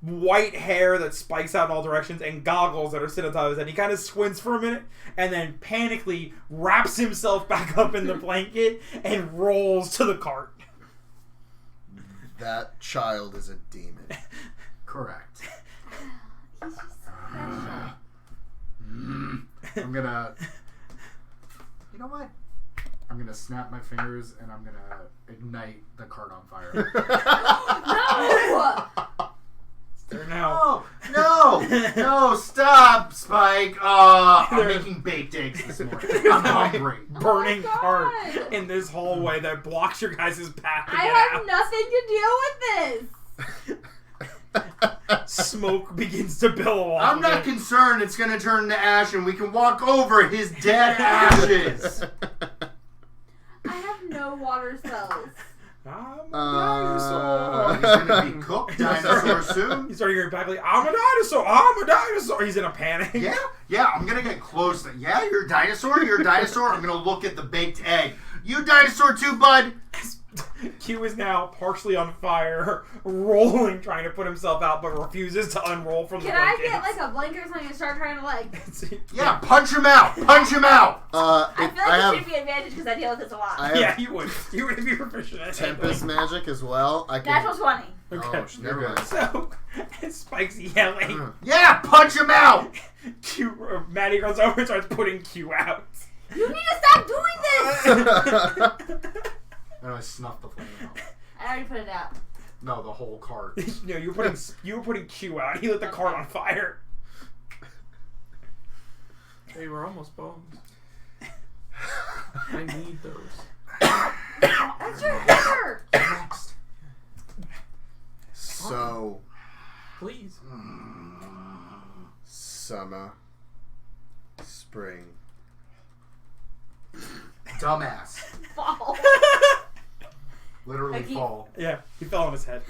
white hair that spikes out in all directions, and goggles that are sitting on top of his head. He kind of squints for a minute, and then panically wraps himself back up in the blanket and rolls to the cart. That child is a demon. Correct. He's just special. I'm gonna. You know what? I'm gonna snap my fingers and I'm gonna ignite the cart on fire. No! There now. No, stop, Spike. I'm There- making baked eggs this morning. I'm hungry. Burning Oh my cart God. in this hallway that blocks your guys' path to I get have out. nothing to deal with this. Smoke begins to billow off. I'm of not it. concerned it's gonna turn to ash and we can walk over his dead ashes. I have no water spells. I'm a Oh, dinosaur. he's gonna be cooked dinosaur soon. He's starting to hear back like, I'm a dinosaur. I'm a dinosaur. He's in a panic. Yeah, I'm gonna get close. Yeah, you're a dinosaur. You're a dinosaur. I'm gonna look at the baked egg. You dinosaur too, bud. Q is now partially on fire, rolling, trying to put himself out, but refuses to unroll from the Can I blanket. get like a blanket or something and start trying to like... Yeah, punch him out. Punch him out. I feel like I it have should be advantage because I deal with this a lot. I have Yeah, you would. You would be proficient at it. Tempest magic as well. I can. Natural 20. Okay. Oh, never mind. So, Spike's yelling. Yeah, punch him out. Q, Maddie runs over and starts putting Q out. You need to stop doing this! And I snuffed the flame out. I already put it out. No, the whole cart. No, you were putting Q out. He lit the cart on fire. They were almost bones. I need those. That's your hair! Next. So, Please. summer, spring. Dumbass. Fall. Literally Like he- fall. Yeah, he fell on his head.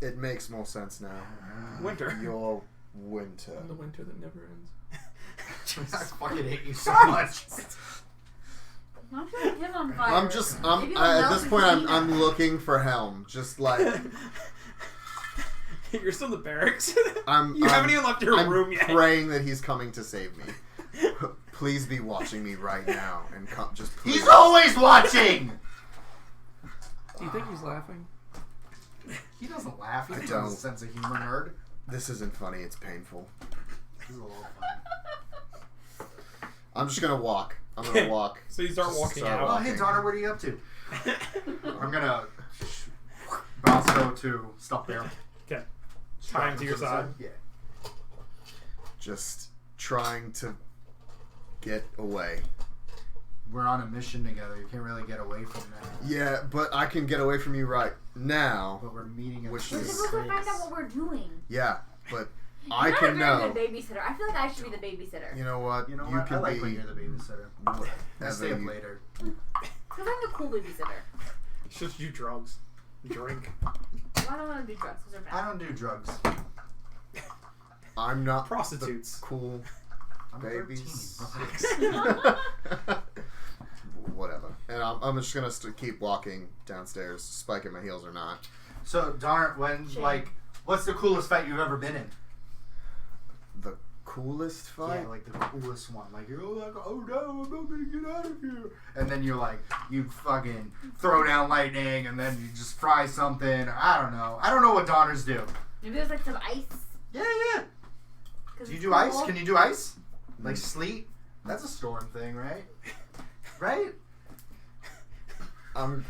It makes more sense now. Winter. Your winter. In the winter that never ends. I fucking hate you so much. Don't light him on fire. I'm just. Maybe it'll At melt this his point, peanut. I'm looking for Helm. Just like You're still in the barracks. I'm. Haven't even left your I'm room yet. praying that he's coming to save me. Please be watching me right now and come. Just please. He's always watching. Do you think he's laughing? He doesn't laugh. He I has don't. a sense of humor, nerd. This isn't funny. It's painful. This is a little funny. I'm just gonna walk. I'm gonna walk. So you start walking Start out. Oh, hey, Donner, what are you up to? I'm gonna bounce go to stop there. Okay. Time to your side. Yeah. Just trying to get away. We're on a mission together. You can't really get away from that. Yeah, but I can get away from you right now. But we're meeting at Which We're is- supposed to find out what we're doing. Yeah, but You're I not can a very know. good babysitter. I feel like I should be the babysitter. You know what? You know what? can I like be when you're the babysitter. I whatever stay up you- later. Because I'm the cool babysitter. You should do drugs. Drink. Well, I don't want to do drugs because they're I bad. don't do drugs. I'm not Prostitutes. the cool I'm babies. 13. Relax. Whatever. And I'm just gonna keep walking downstairs, spike at my heels or not. So, Donner, when, Shame. like, what's the coolest fight you've ever been in? The coolest fight? Yeah, like the coolest one. Like, you're like, oh no, I'm not gonna get out of here. And then you're like, you fucking throw down lightning and then you just fry something. I don't know. I don't know what Donners do. Maybe there's like some ice. Yeah. 'Cause Do you it's do ice? cool. Can you do ice? Like sleet? That's a storm thing, right? Right? I'm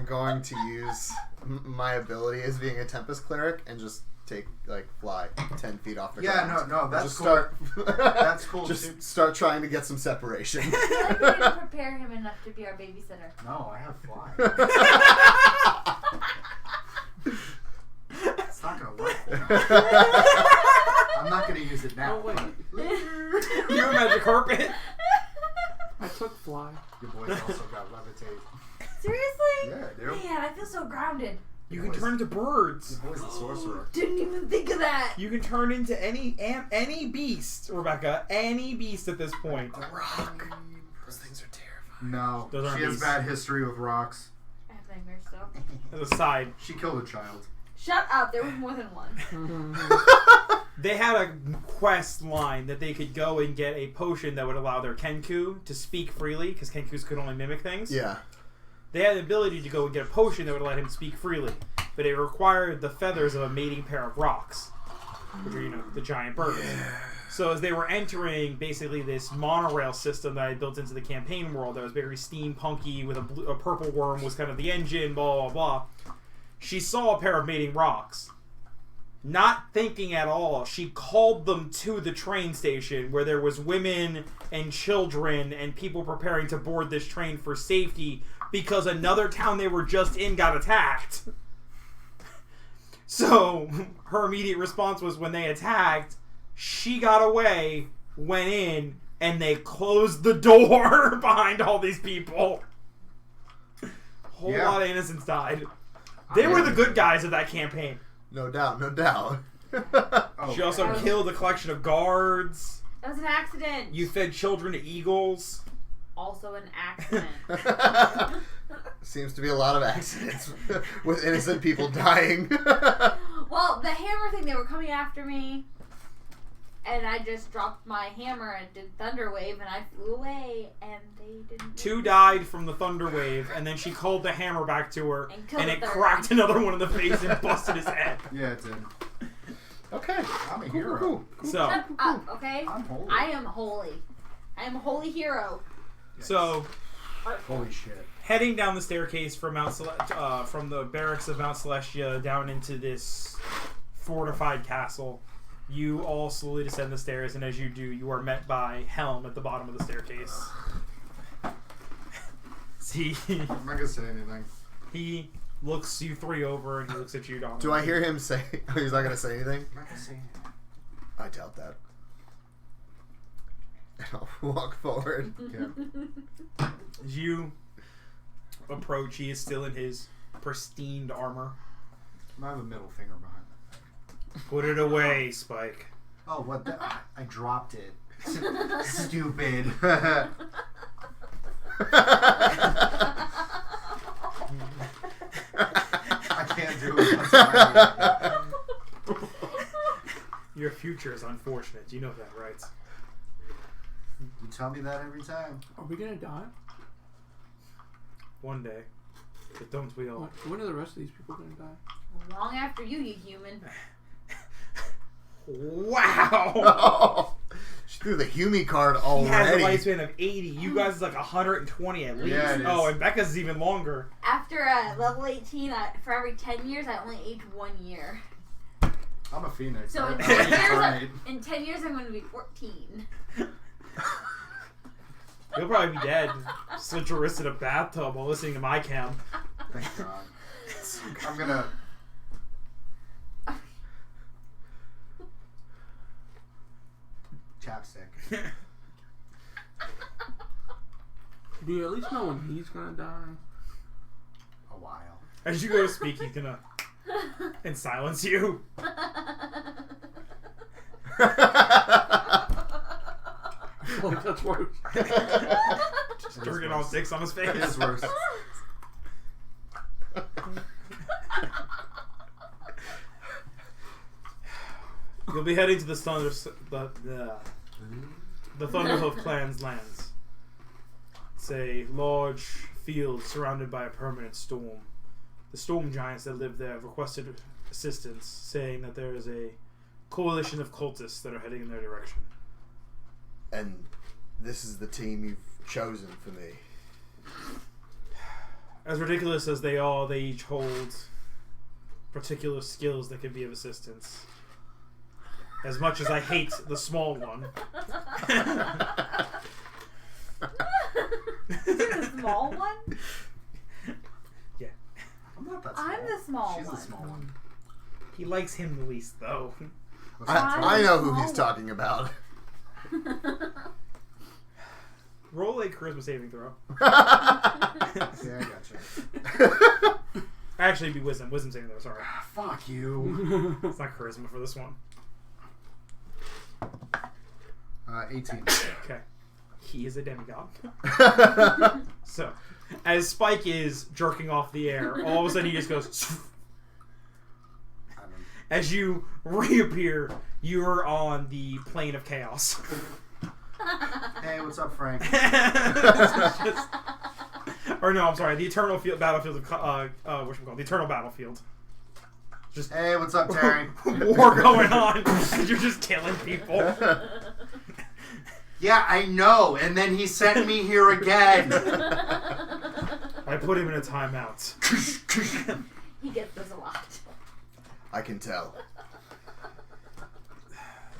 going to use my ability as being a Tempest cleric and just fly 10 feet off the Yeah, ground. no, that's just cool. start. That's cool, Just too. start trying to get some separation. I feel like we didn't prepare him enough to be our babysitter. No, I have fly. It's not gonna work. I'm not gonna use it now. Oh, wait. You have magic carpet. I took fly. Your boys also got levitate. Seriously? Yeah, dude. Man, I feel so grounded. You can turn into birds. Your boy's a sorcerer. Didn't even think of that. You can turn into any beast, Rebecca. Any beast at this point. Rock. Those things are terrifying. No, Those aren't she has beasts. bad history with rocks. I have nightmares still. As a side, She killed a child. Shut up. There was more than one. they had a quest line that they could go and get a potion that would allow their Kenku to speak freely, because Kenkus could only mimic things. Yeah. They had the ability to go and get a potion that would let him speak freely, but it required the feathers of a mating pair of rocks, which are, the giant birds. So as they were entering basically this monorail system that I built into the campaign world that was very steampunky with a purple worm was kind of the engine, blah, blah, blah. She saw a pair of mating rocks. Not thinking at all, she called them to the train station where there was women and children and people preparing to board this train for safety because another town they were just in got attacked. So her immediate response was when they attacked, she got away, went in, and they closed the door behind all these people. Whole lot of innocents died. They were the good guys of that campaign. No doubt, no doubt. Oh, She also okay. killed a collection of guards. That was an accident. You fed children to eagles. Also an accident. Seems to be a lot of accidents with innocent people dying. Well, the hammer thing, they were coming after me. And I just dropped my hammer and did thunder wave, and I flew away, and they didn't. 2 died from the thunder wave, and then she called the hammer back to her, And killed and the it third cracked another one in the face and busted his head. Yeah, it did. Okay. I'm a Cool, hero. cool, cool. So, Shut up, okay? I'm holy. I am holy. I am a holy hero. so Holy shit. heading down the staircase from from the barracks of Mount Celestia down into this fortified castle, you all slowly descend the stairs, and as you do, you are met by Helm at the bottom of the staircase. See, I'm not gonna say anything. he looks you 3 over, and he looks at you, Donald. Do I hear him say... Oh, he's not going to say anything? I'm not gonna say anything. I doubt that. And I'll walk forward. Yeah. As you approach, he is still in his pristine armor. I have a middle finger behind that. Put it away, Spike. Oh, what the? I dropped it. Stupid. I can't do it. I'm sorry. Your future is unfortunate. You know that, right? You tell me that every time. Are we gonna die? One day. But don't we all? When are the rest of these people going to die? Long after you human. Wow! She threw the Hume card He has a already. lifespan of 80. You guys is like 120 at least. Yeah, it is. Oh, and Becca's is even longer. After level 18, for every 10 years, I only age 1 year. I'm a phoenix. So I- in I 10 like years, Pride. in 10 years, I'm going to be 14. You'll probably be dead. Slit your wrist in a bathtub while listening to my cam. Thank God. I'm gonna. Chapstick. Do you at least know when he's going to die? A while. As you go to speak, he's gonna and silence you. Oh, that's worse. Just jerking all dicks on his face. It is worse. You'll be heading to the Thunderhoof clan's lands. It's a large field surrounded by a permanent storm. The storm giants that live there have requested assistance, saying that there is a coalition of cultists that are heading in their direction. And this is the team you've chosen for me. As ridiculous as they are, they each hold particular skills that can be of assistance. As much as I hate the small one. Is it the small one? Yeah. I'm not that small. I'm the small She's one. the small one. He likes him the least, though. I know who he's talking about. Roll a charisma saving throw. Yeah, I gotcha. Actually, it'd be wisdom. Wisdom saving throw, sorry. Fuck you. It's not charisma for this one. 18. Okay. He is a demigod. So, as Spike is jerking off the air, all of a sudden he just goes... As you reappear, you're on the plane of chaos. Hey, what's up, Frank? Or no, I'm sorry, the eternal battlefield of the eternal battlefield. Just Hey, what's up, Terry? war going on, and you're just killing people. Yeah, I know. And then he sent me here again. I put him in a timeout. He gets this a lot. I can tell.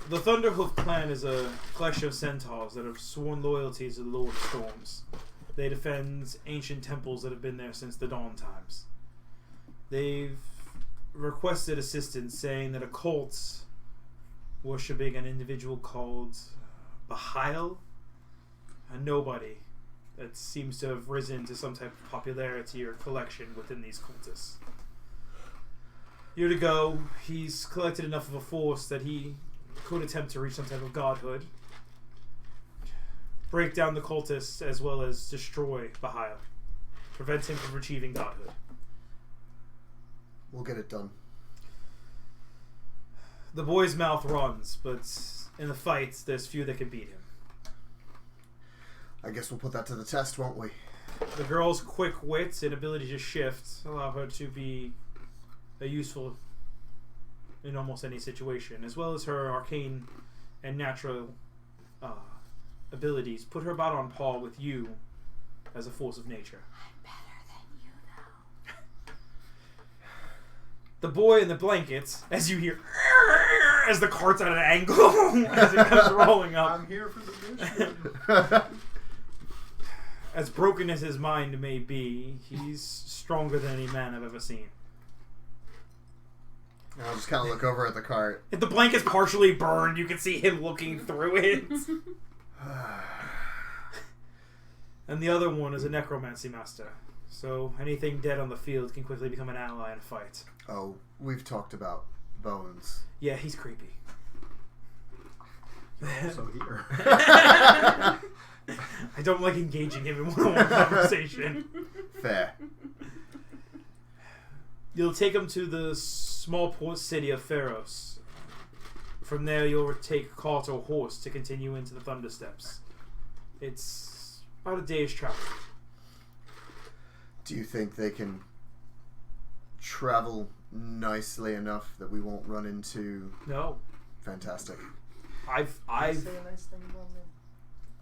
The Thunderhoof clan is a collection of centaurs that have sworn loyalty to the Lord of Storms. They defend ancient temples that have been there since the dawn times. They've requested assistance, saying that a cult worshipping an individual called Bahail, a nobody that seems to have risen to some type of popularity or collection within these cultists. Year to go, he's collected enough of a force that he could attempt to reach some type of godhood, break down the cultists, as well as destroy Bahail, prevent him from achieving godhood. We'll get it done. The boy's mouth runs, but in the fight, there's few that can beat him. I guess we'll put that to the test, won't we? The girl's quick wit and ability to shift allow her to be useful in almost any situation, as well as her arcane and natural abilities put her about on par with you as a force of nature. I'm better than you, though. The boy in the blankets, as you hear, as the cart's at an angle, as it comes rolling up. I'm here for the mission. As broken as his mind may be, he's stronger than any man I've ever seen. I'll just kind of look over at the cart. If the blanket's partially burned, you can see him looking through it. And the other one is a necromancy master. So anything dead on the field can quickly become an ally in a fight. Oh, we've talked about bones. Yeah, he's creepy. Also here. I don't like engaging him in one-on-one conversation. Fair. You'll take him to the small port city of Pharos. From there, you'll take cart or horse to continue into the Thunder Steps. It's about a day's travel. Do you think they can travel nicely enough that we won't run into? No. Fantastic. I've Say a nice thing about me.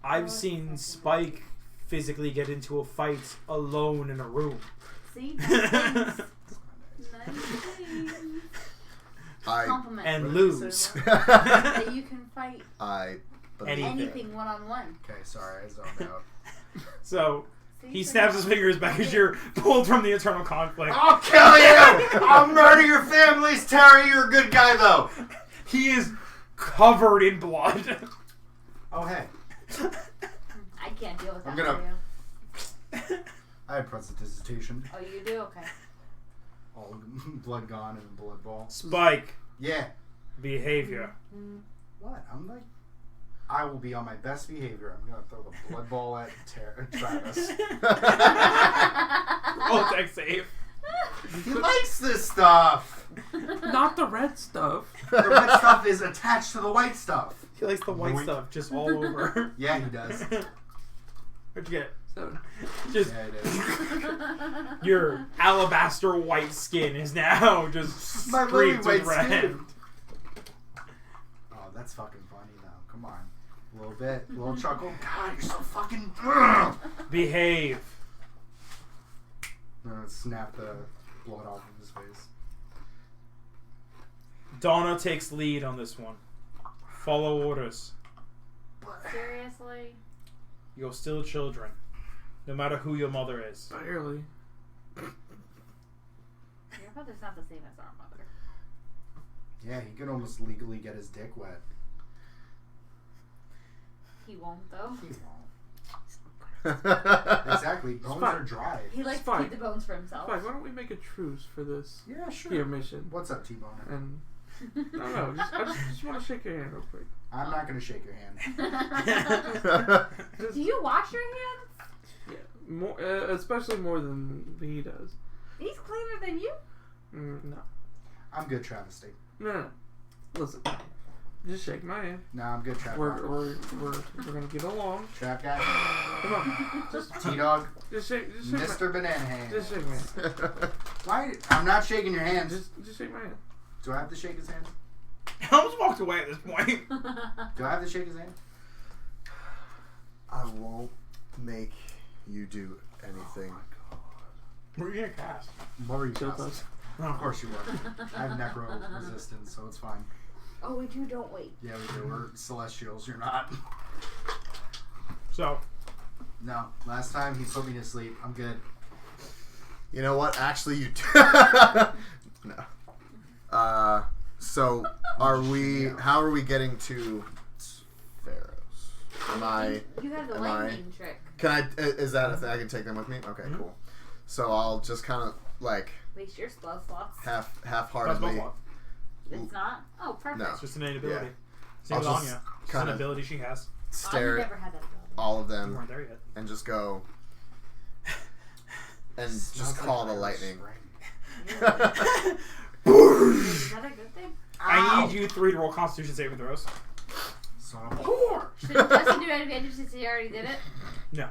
I've seen Spike physically get into a fight alone in a room. See? Nice things. Compliment. And lose. That you can fight anything one-on-one. Okay, sorry, I zoned out. So See, he so snaps now- his fingers back as you're pulled from the eternal conflict. I'll kill you! I'll murder your families, Terry. You're a good guy, though. He is covered in blood. Oh, hey. I can't deal with that I'm gonna- for you. I have prestidigitation. Oh, you do? Okay. All blood gone and a blood ball. Spike, Yeah. behavior. What? I'm like... I will be on my best behavior. I'm going to throw the blood ball at Travis. Oh, deck save. He likes this stuff. Not the red stuff. The red stuff is attached to the white stuff. He likes the white Boink. stuff just all over. Yeah, he does. What'd you get? So, Just Yeah, it is. your alabaster white skin is now just My lily streaked white with red. skin. Oh, that's fucking funny, though. Come on. A little bit. A little chuckle. God, you're so fucking... Behave. Snap the blood off of his face. Donna takes lead on this one. Follow orders. Seriously? You're still children, no matter who your mother is. barely. Your mother's not the same as our mother. Yeah, he could almost legally get his dick wet. He won't, though. He won't. Exactly. Bones fine. are dry. He likes to fine. keep the bones for himself. Fine, why don't we make a truce for this Yeah, sure. here mission? What's up, T-Bone? And no, I just want to shake your hand real quick. I'm not going to shake your hand. Do you wash your hands? Yeah, more, especially more than he does. He's cleaner than you. No, I'm good, Travesty. no. Listen, just shake my hand. No, I'm good, Trap We're Rock. gonna get along. Trap Guy. Come on, just T-Dog. shake Mr. Banana Hand. Just shake my hand. Why? I'm not shaking your hand. Just shake my hand. Do I have to shake his hand? I almost walked away at this point. Do I have to shake his hand? I won't make you do anything. What are you gonna cast? What were you Kill casting? us. Of course you were. I have necro resistance, so it's fine. Oh, we do, don't we? Yeah, we do. We're celestials. You're not. So, No. Last time he put me to sleep. I'm good. You know what? Actually, you. No. So are we? How are we getting to Pharaohs? Am I? You have the am lightning trick. Can I? Is that a thing? I can take them with me? Okay, Mhm. cool. So I'll just kind of like At least your spell slots. that's half-heartedly. both. It's not? Oh, perfect. No. It's just an innate ability. Yeah. Same I'll with just Anya. It's kind an of ability she has. I've stare never at had that ability. all of You them weren't there yet. and just go and Smells just like call the virus lightning. spray. Is that a good thing? I need you 3 to roll Constitution saving throws. Son of a whore. Should Justin do advantage since he already did it? No.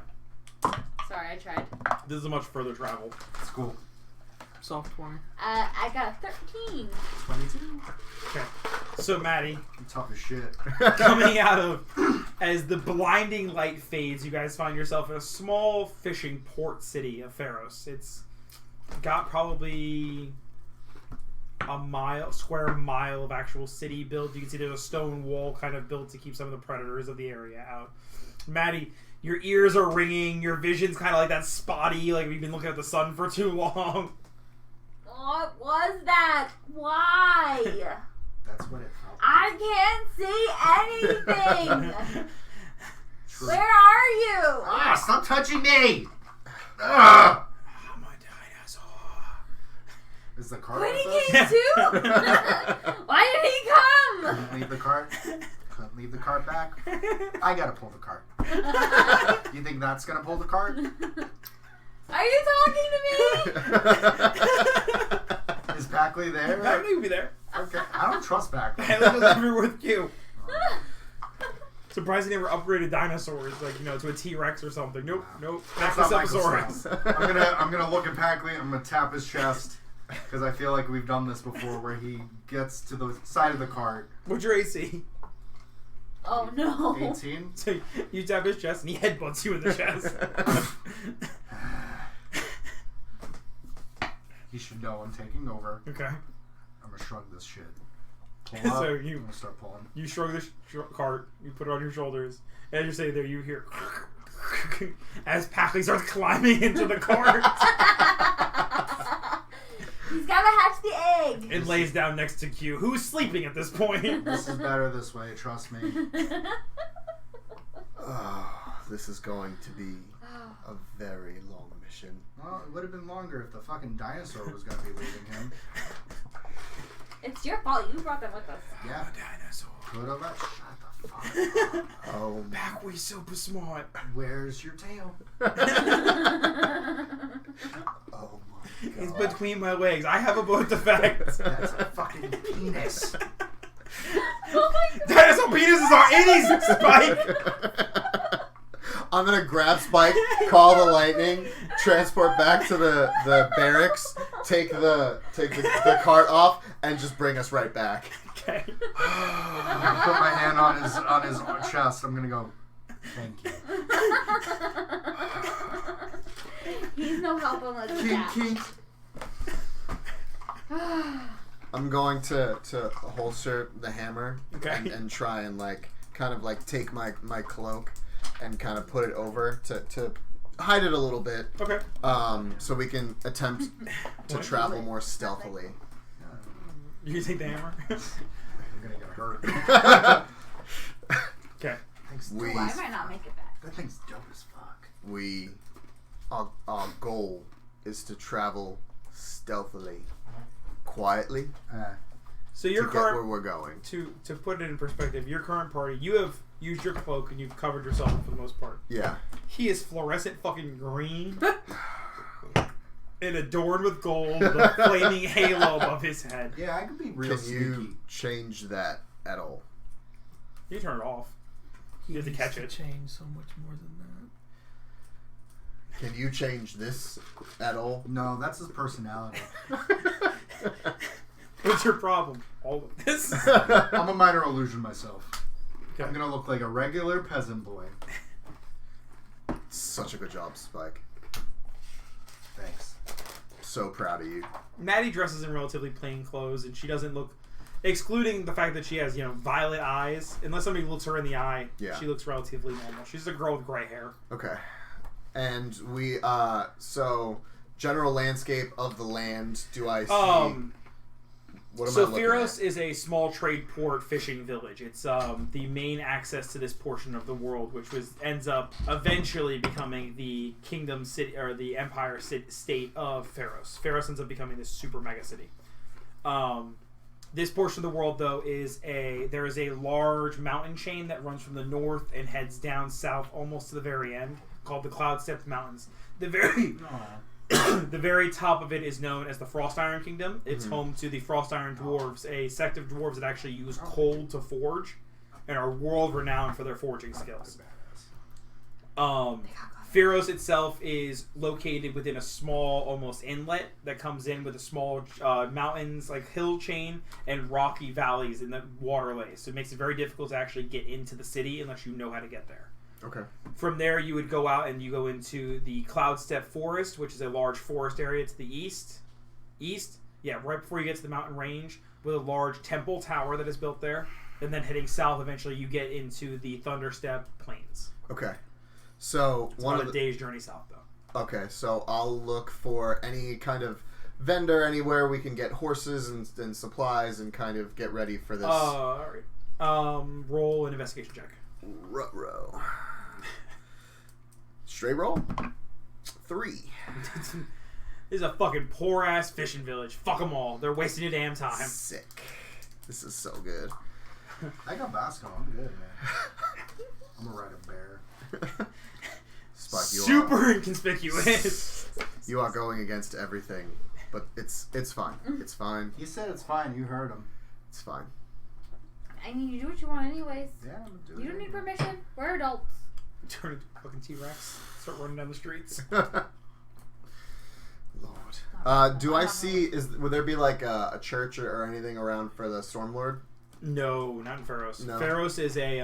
Sorry, I tried. This is a much further travel. It's cool. Soft 20. I got a 13. 22. Okay. So, Maddie, I'm tough as shit. coming out of, as the blinding light fades, you guys find yourself in a small fishing port city of Pharos. It's got probably a square mile of actual city built. You can see there's a stone wall kind of built to keep some of the predators of the area out. Maddie, your ears are ringing, your vision's kind of like that spotty, like we've been looking at the sun for too long. What was that? Why? That's what it felt. I can't see anything. True. Where are you? Ah, stop touching me! Ah! I'm a dinosaur. Is the cart When he with us? came too? Why did he come? Couldn't leave the cart. Couldn't leave the cart back. I gotta pull the cart. You think that's gonna pull the cart? Are you talking to me? Is Packley there? That may be there. Okay. I don't trust Packley. I live everywhere with you. Surprised they never upgraded dinosaurs, like, you know, to a T-Rex or something. Nope, nope. That's not Michael's Maxicephosaurus. style. I'm gonna look at Packley. I'm gonna tap his chest. Because I feel like we've done this before where he gets to the side of the cart. What's your AC? Oh no. 18? So you tap his chest and he headbutts you in the chest. He should know I'm taking over. Okay. I'm gonna shrug this shit. Pull So up. you- I'm gonna start pulling. You shrug the cart, you put it on your shoulders, and you say there, you hear as Paxley starts climbing into the cart He's gotta hatch the egg. and lays down next to Q, who's sleeping at this point. This is better this way, trust me. Oh, this is going to be a very long mission. Well, it would have been longer if the fucking dinosaur was gonna be leaving him. It's your fault. You brought them with us. Yeah. Dinosaur. Could have. Shut the fuck up. Oh, Paxley super smart. Where's your tail? oh my It's god. between my legs. I have a birth defect. That's a fucking penis. Oh my god. Dinosaur penises are 80s, Spike. I'm gonna grab Spike, call the lightning, transport back to the barracks, take the cart off, and just bring us right back. Okay. I'm gonna put my hand on his chest. I'm gonna go, thank you. He's no help unless he's Kink, attached. kink. I'm going to holster the hammer Okay. and try and kind of take my cloak and kind of put it over to hide it a little bit. Okay. So we can attempt to What? travel more stealthily. You can take the hammer. You're gonna get hurt. Okay. Thanks. We- Ooh, I might not make it back. That thing's dope as fuck. Our goal is to travel stealthily, quietly, So to your get where current we're going. to put it in perspective, your current party, you have used your cloak and you've covered yourself for the most part. Yeah. He is fluorescent fucking green and adorned with gold, with a flaming halo above his head. Yeah, I could be real Can sneaky. you change that at all? You turn it off. You have to catch it. Change so much more than Can you change this at all? No, that's his personality. What's your problem? All of this. I'm a minor illusion myself. Okay. I'm gonna look like a regular peasant boy. Such a good job, Spike. Thanks. So proud of you. Maddie dresses in relatively plain clothes, and she doesn't look, excluding the fact that she has, violet eyes. Unless somebody looks her in the eye, Yeah. she looks relatively normal. She's a girl with gray hair. Okay. And we, so, general landscape of the land, do I see... what am I So looking Pharos at? is a small trade port fishing village. It's the main access to this portion of the world, which ends up eventually becoming the kingdom city or the empire state of Pharos. Pharos ends up becoming this super mega city. This portion of the world, though, there is a large mountain chain that runs from the north and heads down south almost to the very end, called the Cloud-Stepped Mountains. The very top of it is known as the Frost Iron Kingdom. It's home to the Frost Iron Dwarves, a sect of dwarves that actually use coal to forge and are world renowned for their forging skills. Pharos itself is located within a small, almost inlet that comes in with a small mountains, like hill chain, and rocky valleys in the waterways. So it makes it very difficult to actually get into the city unless you know how to get there. Okay. From there, you would go out and you go into the Cloudstep Forest, which is a large forest area to the east. Yeah, right before you get to the mountain range, with a large temple tower that is built there. And then heading south, eventually you get into the Thunderstep Plains. Okay. So, It's one about of a day's journey south, though. Okay, so I'll look for any kind of vendor anywhere we can get horses and supplies and kind of get ready for this. Alright. Roll an investigation check. Ruh-roh. Straight roll? 3. This is a fucking poor-ass fishing village. Fuck them all. They're wasting your damn time. Sick. This is so good. I got Basco. I'm good, man. I'm gonna ride a bear. Spike, Super inconspicuous. You are going against everything, but it's fine. It's fine. He said it's fine. You heard him. It's fine. I mean, you do what you want anyways. Yeah, I'm gonna do You it. don't need permission. We're adults. Turn into a fucking T-Rex. Start running down the streets. Lord. Do I see? Would there be like a church or anything around for the Stormlord? No, not in Pharos. No. Pharos is a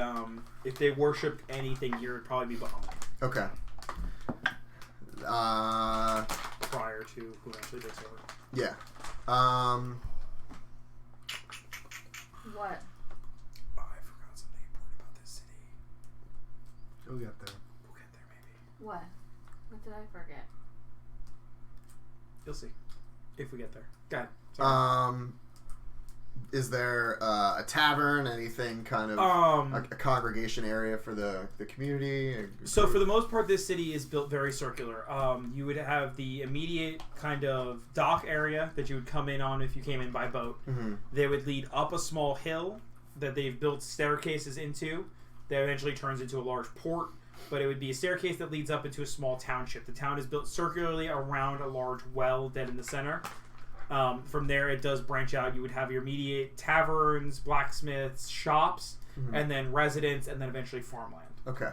if they worshipped anything here, it'd probably be Bahamut. Okay. Prior to who actually takes over. Yeah. What? Oh, I forgot something important about this city. We'll get there. We'll get there maybe. What? What did I forget? You'll see. If we get there. Go ahead. Sorry. Is there a tavern? Anything kind of a congregation area for the community? So for the most part, this city is built very circular. You would have the immediate kind of dock area that you would come in on if you came in by boat. Mm-hmm. They would lead up a small hill that they've built staircases into. That eventually turns into a large port. But it would be a staircase that leads up into a small township. The town is built circularly around a large well dead in the center. From there, it does branch out. You would have your immediate taverns, blacksmiths, shops, and then residents, and then eventually farmland. Okay.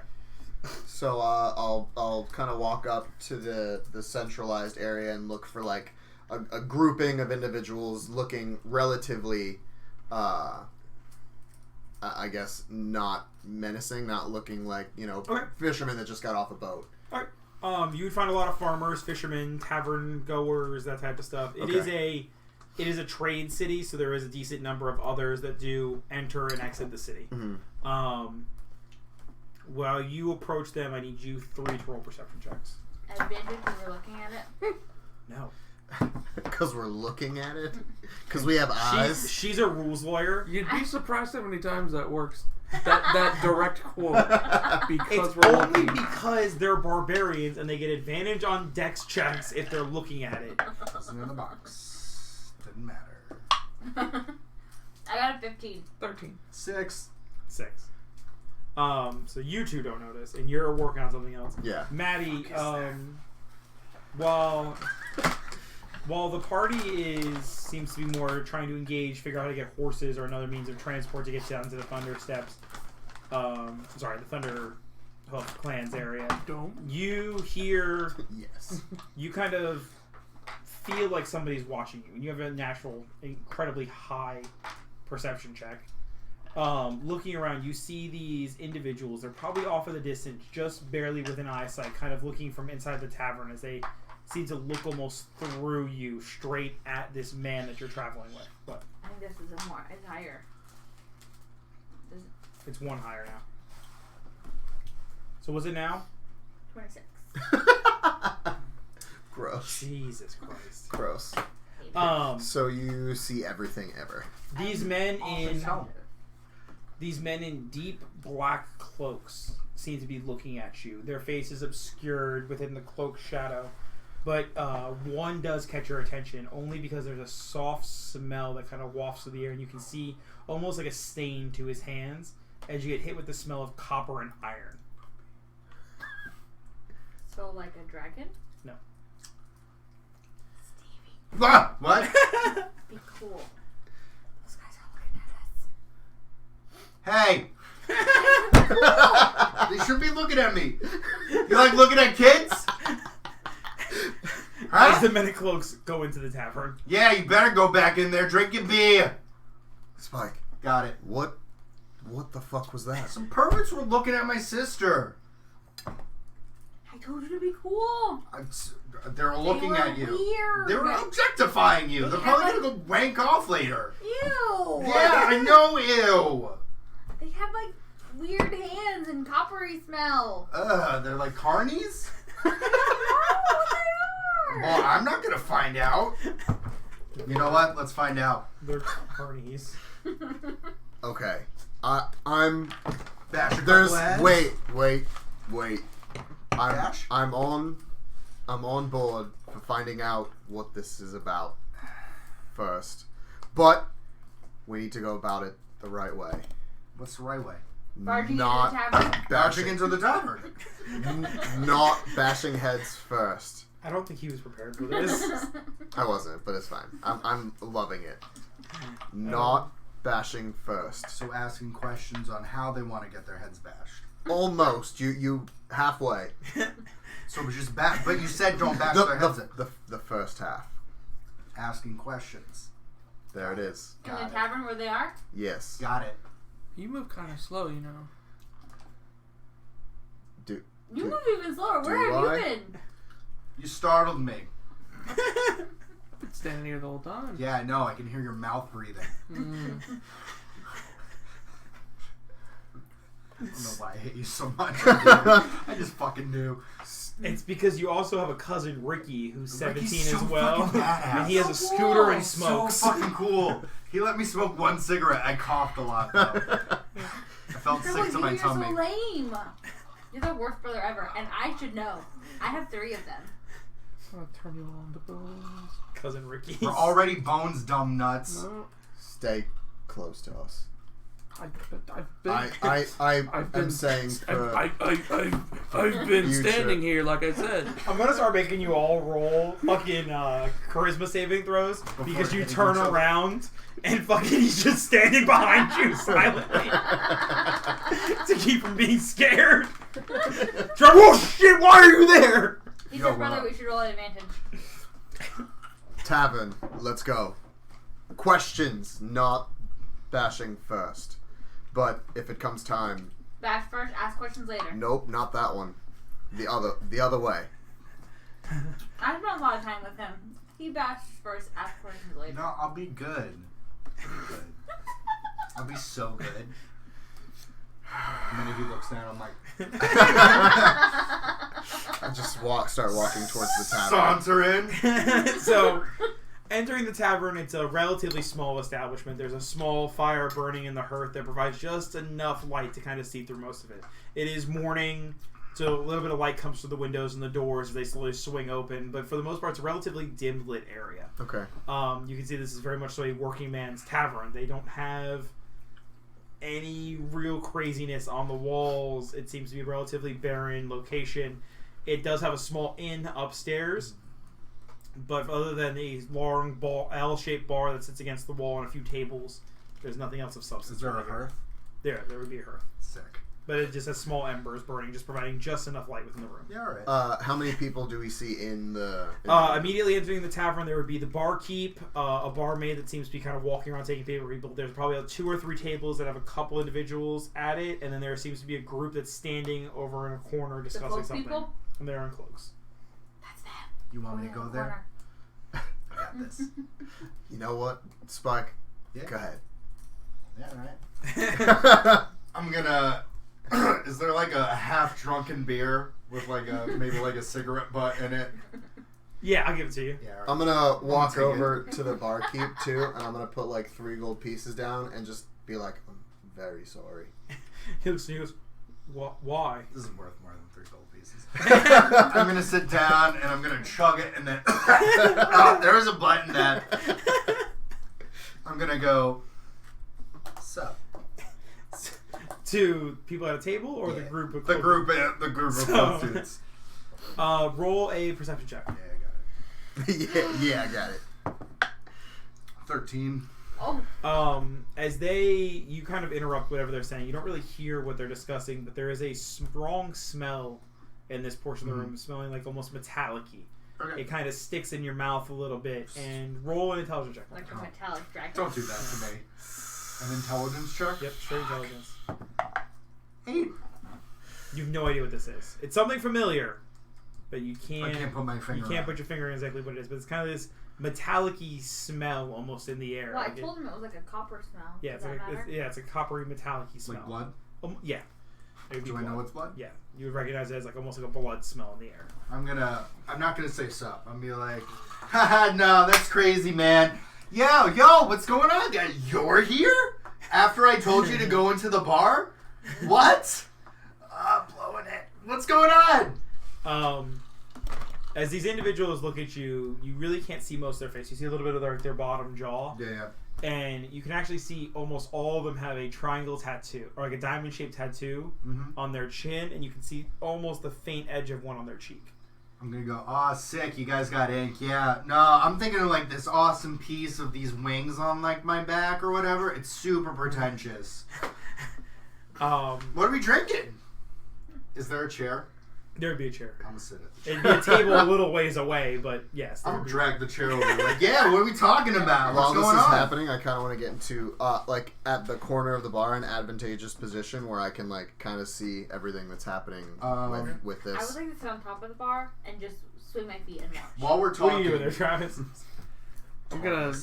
So I'll kind of walk up to the centralized area and look for like a grouping of individuals looking relatively, I guess, not menacing, not looking like fishermen that just got off a boat. All right. You would find a lot of farmers, fishermen, tavern goers, that type of stuff. It is a trade city, so there is a decent number of others that do enter and exit the city. Mm-hmm. While you approach them, I need you 3 to roll perception checks. Advantage because we're looking at it? No. Because we're looking at it? Because we have eyes? She's a rules lawyer. You'd be surprised how many times that works. That direct quote. Because It's we're only looking. because they're barbarians and they get advantage on dex checks if they're looking at it. Wasn't in the box. Didn't matter. I got a 15. 13. 6. 6. So you two don't notice, and you're working on something else. Yeah. Maddie, while the party seems to be more trying to engage, figure out how to get horses or another means of transport to get down to the Thunder Steps. The Thunder Hoof Clans area. You hear. Yes. You kind of feel like somebody's watching you, and you have a natural, incredibly high perception check. Looking around, you see these individuals. They're probably off in the distance, just barely within eyesight, kind of looking from inside the tavern as they seem to look almost through you, straight at this man that you're traveling with. What? I think this is it's higher. It's 1 higher now. So was it now? 26. Gross. Jesus Christ. Gross. So you see everything ever. These men in deep black cloaks seem to be looking at you. Their faces obscured within the cloak shadow. But one does catch your attention only because there's a soft smell that kind of wafts through the air, and you can see almost like a stain to his hands as you get hit with the smell of copper and iron. So like a dragon? No. Stevie. Ah, what? Be cool. Those guys are looking Hey! at us. They shouldn't be looking at me. You like looking at kids? As Huh? the men in cloaks go into the tavern. Yeah, you better go back in there, drink your beer. Spike. Got it. What the fuck was that? Some perverts were looking at my sister. I told you to be cool. They're looking at you. Weird. They were objectifying you. They're probably gonna go wank off later. Ew. Yeah, I know. Ew. They have like weird hands and coppery smell. They're like carnies. I don't know what they are. Well, I'm not gonna find out. You know what? Let's find out. They're carnies. Okay. I'm. Bash a There's. couple heads. Wait. Bash? I'm on board for finding out what this is about first, but we need to go about it the right way. What's the right way? Barging Not into the tavern. Bashing into the tavern. not bashing heads first. I don't think he was prepared for this. I wasn't, but it's fine. I'm loving it. Not bashing first. So asking questions on how they want to get their heads bashed. Almost. You halfway. So we just bash. But you said don't bash their heads in. The first half. asking questions. There it is. In the tavern where they are? Yes. Got it. You move kind of slow, you know. You move even slower. Where have you been? You startled me. Been standing here the whole time. Yeah, I know. I can hear your mouth breathing. I don't know why I hate you so much. I just fucking knew. It's because you also have a cousin, Ricky, who's 17 Ricky's so as well. fucking badass. And he has a So scooter cool. and smokes. So fucking cool. He let me smoke one cigarette. I coughed a lot, though. I felt sick to my tummy. You're so lame. You're the worst brother ever, and I should know. I have 3 of them. I'm gonna turn you all into bones. Cousin Ricky. We're already bones, dumb nuts. No. Stay close to us. I've been. I've been saying for I've been future. standing here, like I said. I'm gonna start making you all roll fucking charisma saving throws because you hitting turn each other. around and fucking he's just standing behind you silently to keep from being scared. Oh shit! Why are you there? He's Yo, your brother. what? We should roll an advantage. Tavern. Let's go. Questions, not bashing first. But if it comes time, Bash first, ask questions later. nope, not that one. The other way. I spent a lot of time with him. He bashes first, ask questions later. No, I'll be good. I'll be so good. And then if he looks down, I'm like... I just start walking towards the tavern. Saunter in. So, entering the tavern, it's a relatively small establishment. There's a small fire burning in the hearth that provides just enough light to kind of see through most of it. It is morning, so a little bit of light comes through the windows and the doors as they slowly swing open. But for the most part, it's a relatively dim lit area. Okay. You can see this is very much so a working man's tavern. They don't have any real craziness on the walls. It seems to be a relatively barren location. It does have a small inn upstairs, but other than a long L-shaped bar that sits against the wall and a few tables, there's nothing else of substance. Is there a really here. hearth? There would be a hearth. Sick. But it just has small embers burning, just providing just enough light within the room. Yeah, alright. How many people do we see in the? Immediately entering the tavern, there would be the barkeep, a barmaid that seems to be kind of walking around taking people. There's probably 2 or 3 tables that have a couple individuals at it, and then there seems to be a group that's standing over in a corner discussing cloak something. people? And they're in cloaks. That's them. You want me to go there? I got this. You know what, Spike? Yeah. Go ahead. Yeah, alright. I'm gonna... Is there like a half-drunken beer with like maybe like a cigarette butt in it? Yeah, I'll give it to you. Yeah. I'm gonna walk take it. over to the barkeep too, and I'm gonna put like 3 gold pieces down and just be like, "I'm very sorry." He looks and he goes, why? This is worth more than 3 gold pieces. I'm gonna sit down and I'm gonna chug it and then oh, there is a button that I'm gonna go. Sup? To people at a table or the Yeah. group of The cloak- group of So- students. roll a perception check. Yeah, I got it. yeah, I got it. 13. Oh, As you kind of interrupt whatever they're saying, you don't really hear what they're discussing, but there is a strong smell in this portion of the room, smelling like almost metallic-y. Okay. It kind of sticks in your mouth a little bit, and roll an intelligence check. like a metallic dragon. Don't do that to me. An intelligence check? Yep, straight intelligence. 8. You have no idea what this is. It's something familiar, but you can't. I can't put my finger You can't on put your finger on exactly what it is, but it's kind of this metallic-y smell almost in the air. Well, I Like told him it was like a copper smell. yeah, Does it's that like matter? it's a coppery metallic-y smell. Like blood? Yeah. It would be Do I know blood. what's blood? Yeah, you would recognize it as like almost like a blood smell in the air. I'm not gonna say sup. I'm gonna be like, haha, no, that's crazy, man. Yo, what's going on, guys? You're here? After I told you to go into the bar? What? Blowing it. What's going on? As these individuals look at you, you really can't see most of their face. You see a little bit of their bottom jaw. Yeah. And you can actually see almost all of them have a triangle tattoo, or like a diamond-shaped tattoo on their chin, and you can see almost the faint edge of one on their cheek. I'm gonna go, oh, sick, you guys got ink, yeah. No, I'm thinking of like this awesome piece of these wings on like my back or whatever. It's super pretentious. What are we drinking? Is there a chair? There would be a chair. I'm gonna sit at the chair. It'd be a table a little ways away, but yes. I'm gonna drag the chair over. Like, yeah, what are we talking about? What's While this going is on? happening, I kind of want to get into like at the corner of the bar, an advantageous position where I can like kind of see everything that's happening with this. I would like to sit on top of the bar and just swing my feet and watch. While we're What talking, are you doing there, Travis? You're gonna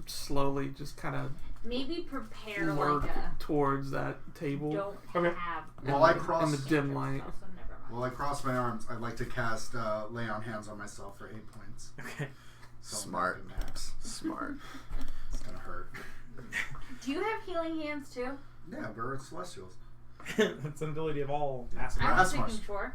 slowly just kind of Maybe prepare work like a towards that table. don't Okay. have. While I in cross, the dim light. Also, never mind. while I cross my arms, I'd like to cast lay on hands on myself for 8 points. Okay. So Smart. Max. Smart. It's gonna hurt. Do you have healing hands too? Yeah, we're celestials. That's an ability of all aspects. I was That's making sure.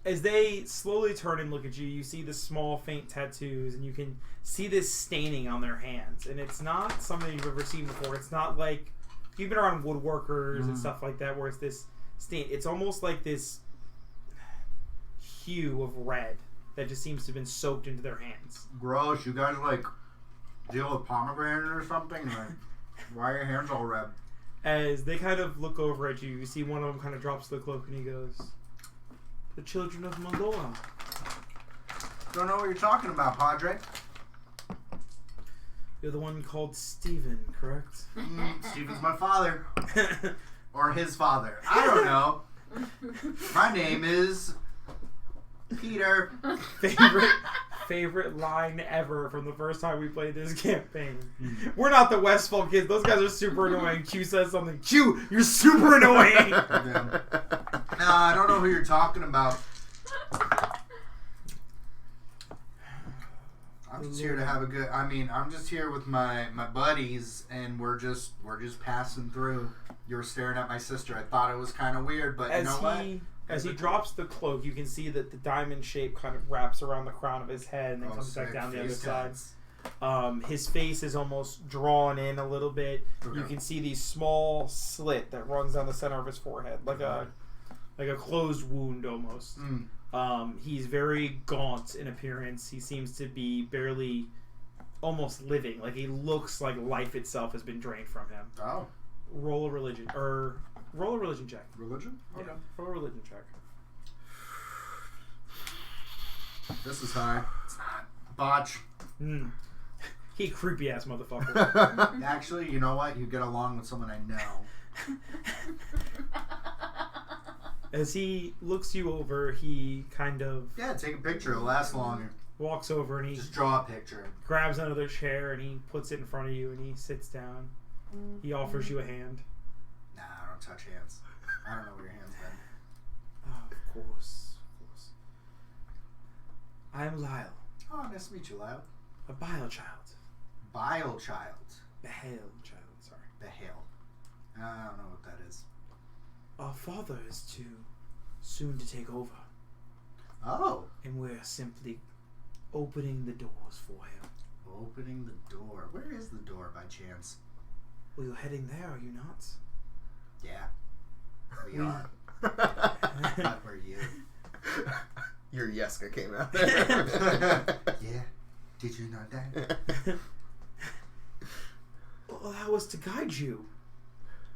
As they slowly turn and look at you, you see the small, faint tattoos, and you can see this staining on their hands. And it's not something you've ever seen before. It's not like you've been around woodworkers and stuff like that, where it's this stain. It's almost like this hue of red that just seems to have been soaked into their hands. Gross. You guys like deal with pomegranate or something? Like, why are your hands all red? As they kind of look over at you, you see one of them kind of drops the cloak and he goes, "The children of Maloa." Don't know what you're talking about, Padre. You're the one called Steven, correct? Steven's my father. Or his father. I don't know. My name is Peter. Favorite line ever from the first time we played this campaign. We're not the Westfall kids. Those guys are super annoying. Q says something. Q, you're super annoying. Yeah. I don't know who you're talking about. I'm just here to have a good. I mean, I'm just here with my buddies, and we're just passing through. You were staring at my sister. I thought it was kind of weird, but you know what? As he drops the cloak, you can see that the diamond shape kind of wraps around the crown of his head and then comes back down the other side. His face is almost drawn in a little bit. Okay. You can see the small slit that runs down the center of his forehead, like a closed wound almost. He's very gaunt in appearance. He seems to be barely, almost living. Like he looks like life itself has been drained from him. Oh, Roll a religion check. religion? Okay. Yeah, roll a religion check. This is high. It's not. Botch. He creepy ass motherfucker. Actually, you know what? You get along with someone I know. As he looks you over, he kind of Yeah, take a picture. It'll last longer. walks over and he Just draw a picture. grabs another chair and he puts it in front of you and he sits down. He offers you a hand. Nah, I don't touch hands. I don't know where your hands been. Oh, of course. I am Lyle, Oh, nice to meet you, Lyle. a bile child. Bile child. Behale child, sorry. The hell. I don't know what that is. Our father is soon to take over, Oh. and we're simply opening the doors for him. Opening the door. Where is the door by chance? Well, you're heading there, are you not? Yeah. We are. What were you? Your Yeska came out there. Yeah. Did you know that? Well, that was to guide you.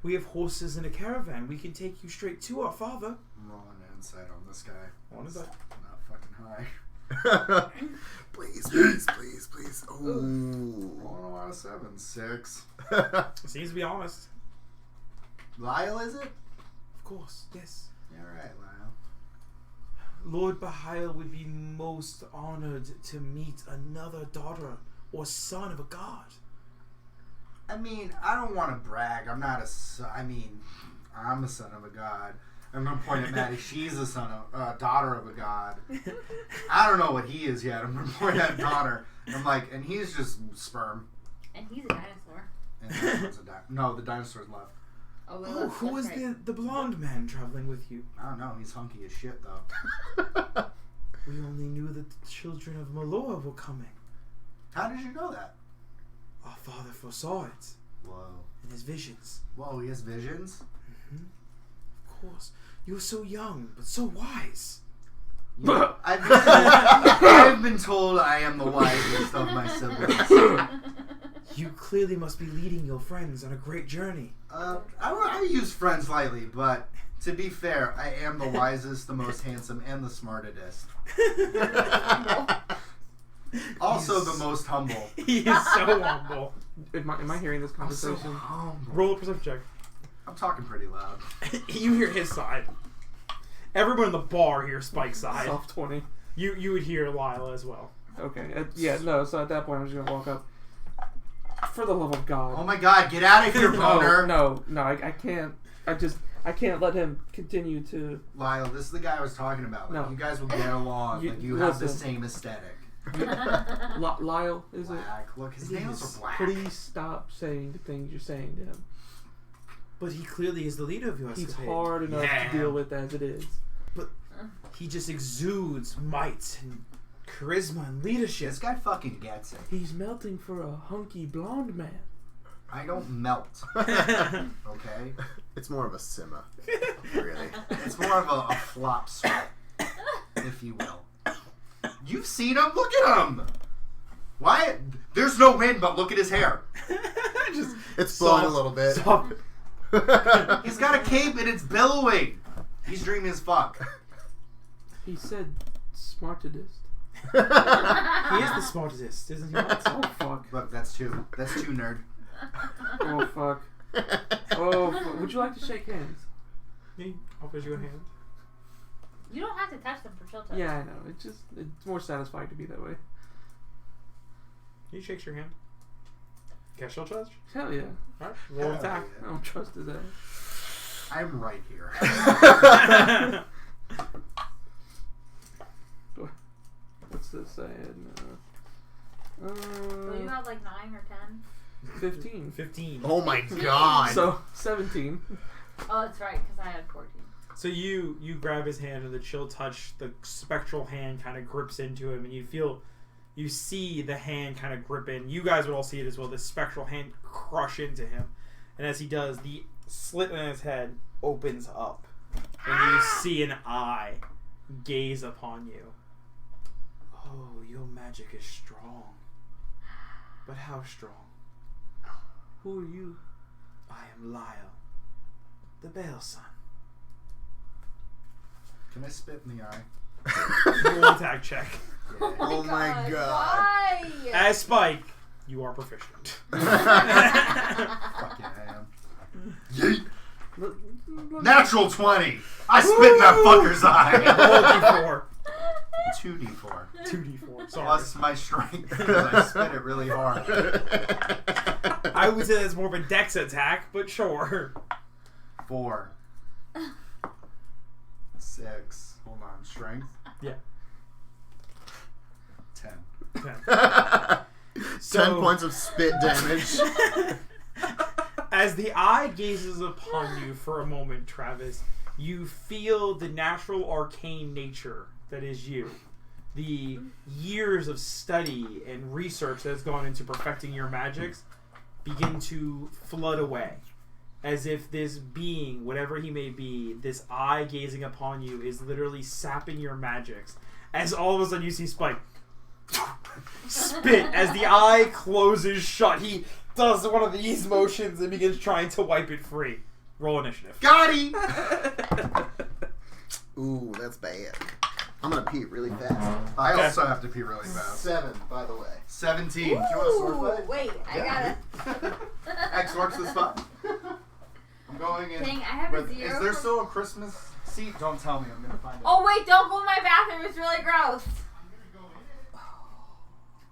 We have horses and a caravan. We can take you straight to our father. I'm rolling an insight on this guy. What is that? I'm not fucking high. Please, please, please, please. Ooh. Rolling a lot of 7s. 6. Seems to be honest. Lyle, is it? Of course, yes. Yeah, right, Lyle. Lord Bahail would be most honored to meet another daughter or son of a god. I mean, I don't want to brag. I'm not a son. I mean, I'm a son of a god. I'm gonna point at Maddie. She's a daughter of a god. I don't know what he is yet. I'm gonna point at daughter. I'm like, and he's just sperm. And he's a dinosaur. And that one's a no, the dinosaur's left. Oh, we Oh, left. who is That's right. the blonde man traveling with you? I don't know. He's hunky as shit though. We only knew that the children of Maloa were coming. How did you know that? Our father foresaw it Whoa. in his visions. Whoa, he has visions? Of course. You were so young, but so wise. I've been told I am the wisest of my siblings. You clearly must be leading your friends on a great journey. I use friends lightly, but To be fair, I am the wisest, the most handsome, and the smartest. Also the most humble. He is so humble. Am I hearing this I'm so conversation? humble. Roll a perception check. I'm talking pretty loud. You hear his side. Everyone in the bar hears Spike's side. Soft 20. You would hear Lila as well. Okay. So at that point, I'm just gonna walk up. For the love of God. Oh my god, get out of here, boner! No, I can't. I can't let him continue to. Lyle, this is the guy I was talking about. Like, No. you guys will get along. You have the same aesthetic. Lyle, is it? Black. Look, his nails are black. Please stop saying the things you're saying to him. But he clearly is the leader of your He's escapade. hard enough to deal with as it is. But he just exudes might and charisma and leadership. This guy fucking gets it. He's melting for a hunky blonde man. I don't melt. Okay? It's more of a simmer, really. It's more of a flop sweat, if you will. You've seen him? Look at him! Why? There's no wind, but look at his hair. It's blowing a little bit. He's got a cape and it's billowing. He's dreamy as fuck. He said smartest. He is the smartest, isn't he? Oh fuck. Look, that's two. That's two, nerd. Oh fuck. Would you like to shake hands? Me? I'll put you a hand. You don't have to touch them for chill touch. Yeah, I know. It's more satisfying to be that way. He shakes your hand. Cash your touch? Hell yeah. Alright, roll attack. I don't trust his ass. I'm right here. What's this saying? So you got like 9 or 10? 15. 15. Oh my god. So 17. Oh, that's right, because I had 14. So you grab his hand and the chill touch, the spectral hand kind of grips into him, and you see the hand kind of grip in. You guys would all see it as well. The spectral hand crush into him, and as he does, the slit in his head opens up, and you see an eye gaze upon you. Oh, your magic is strong, but how strong? Who are you? I am Lyle, the Bale son. Can I spit in the eye? Roll attack check. Yeah. Oh my god. Why? As Spike, you are proficient. Fuck yeah, I am. Yeet. Natural 20! I spit in that fucker's eye! Roll 2d4. 2d4. Sorry. Plus my strength, because I spit it really hard. I would say that's more of a dex attack, but sure. 4. 6. Hold on. Strength? Yeah. 10. 10 points of spit damage. As the eye gazes upon you for a moment, Travis, you feel the natural arcane nature that is you. The years of study and research that has gone into perfecting your magics begin to flood away. As if this being, whatever he may be, this eye gazing upon you is literally sapping your magics. As all of a sudden you see Spike spit as the eye closes shut. He does one of these motions and begins trying to wipe it free. Roll initiative. Got him! Ooh, that's bad. I'm gonna pee really fast. I Okay. also have to pee really fast. 7, by the way. 17. Do you Ooh, want a sword fight? wait, I Yeah. gotta. X marks the spot. I'm going in. Dang, I have a 0. Is there still a Christmas seat? Don't tell me. I'm gonna find it. Oh wait, don't go in my bathroom. It's really gross.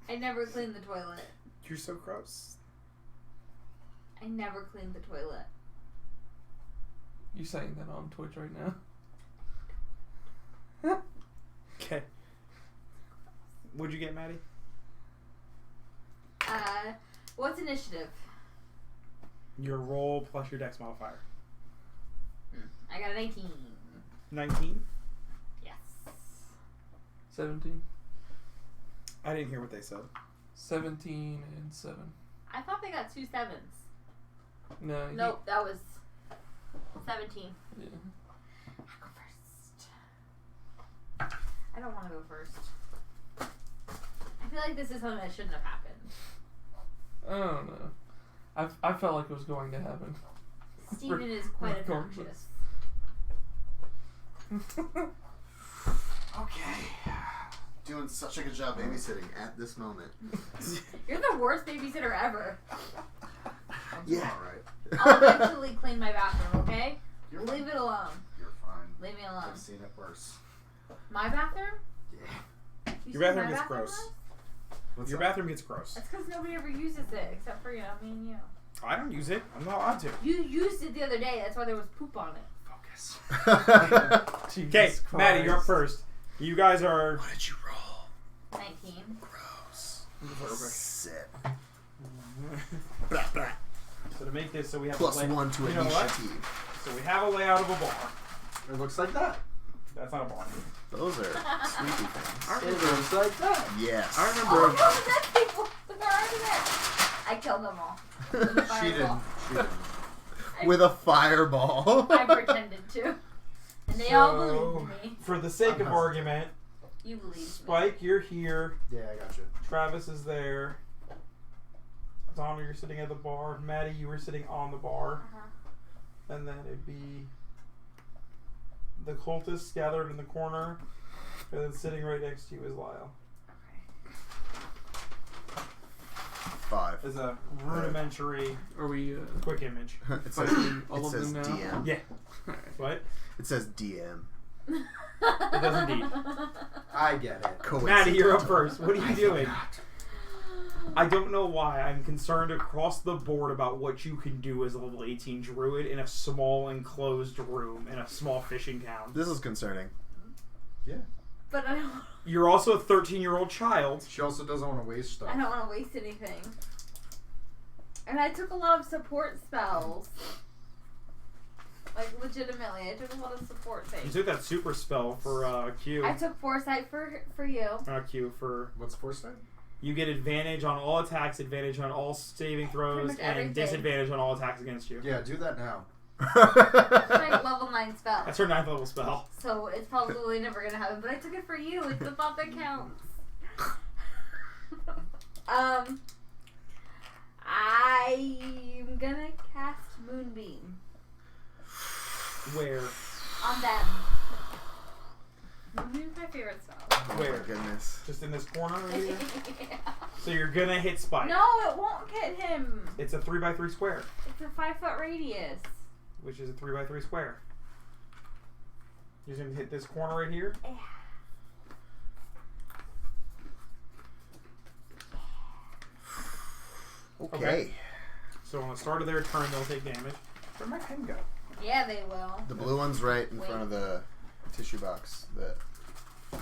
I never cleaned the toilet. You're so gross. I never cleaned the toilet. You saying that on Twitch right now? Okay. What'd you get, Maddie? What's initiative? Your roll plus your dex modifier. I got an 18. 19? Yes. 17. I didn't hear what they said. 17 and 7. I thought they got 2 7s. No. Nope, that was 17. Yeah. I go first. I don't want to go first. I feel like this is something that shouldn't have happened. I don't know. I felt like it was going to happen. Steven is quite Regardless. obnoxious. Okay. Doing such a good job babysitting at this moment. You're the worst babysitter ever. Yeah. Alright. I'll eventually clean my bathroom, okay? You're Leave it alone. You're fine. Leave me alone. I've seen it worse. My bathroom? Yeah. You Your said bathroom my gets bathroom gross. was? What's Your up? bathroom gets gross. That's because nobody ever uses it except for, me and you. I don't use it. I'm not allowed to. You used it the other day. That's why there was poop on it. Focus. Okay, Maddie, you're up first. You guys are. What did you roll? 19. Gross. Sit. So to make this, so we have Plus a lay- 1 to you know what? initiative. So we have a layout of a bar. It looks like that. That's not a bar. Those are sweepy things. It looks like that. Yes. I Oh remember. no, the dead people! They're already there. I killed them all. With a She didn't. fireball. She didn't. With a fireball. I pretended to. And they all believed me. For the sake of argument, You believed me. Spike, you're here. Yeah, I got you. Travis is there. Donna, you're sitting at the bar. Maddie, you were sitting on the bar. Uh-huh. And then it'd be the cultists gathered in the corner. And then sitting right next to you is Lyle. 5. As a rudimentary Are we quick image. It says, fighting all it of says them now? DM. Yeah. Alright. What? It says DM. It does indeed. I get it. Maddie, you're up first. What are you I doing? forgot. I don't know why. I'm concerned across the board about what you can do as a level 18 druid in a small enclosed room in a small fishing town. This is concerning. Yeah. But I don't You're also a 13-year-old child. She also doesn't want to waste stuff. want to waste anything. And I took a lot of support spells. Like, legitimately, I took a lot of support You things. took that super spell for Q. I took foresight for you. Not Q, for... What's foresight? You get advantage on all attacks, advantage on all saving throws, much and everything. disadvantage on all attacks against you. Yeah, do that now. It's my level 9 spell. That's her 9th level spell. So it's probably never gonna happen. But I took it for you. It's the thought that counts. I'm gonna cast Moonbeam Where? on them. Moonbeam's my favorite spell. Oh Where? my goodness. Just in this corner right here? Yeah. So you're gonna hit Spike. No, it won't hit him. It's a 3x3 square, It's a 5-foot radius. which is a 3x3 square. You're gonna hit this corner right here. Yeah. Okay. So on the start of their turn, they'll take damage. Where'd my pen go? Yeah, they will. The blue one's right in Wait. front of the tissue box. That.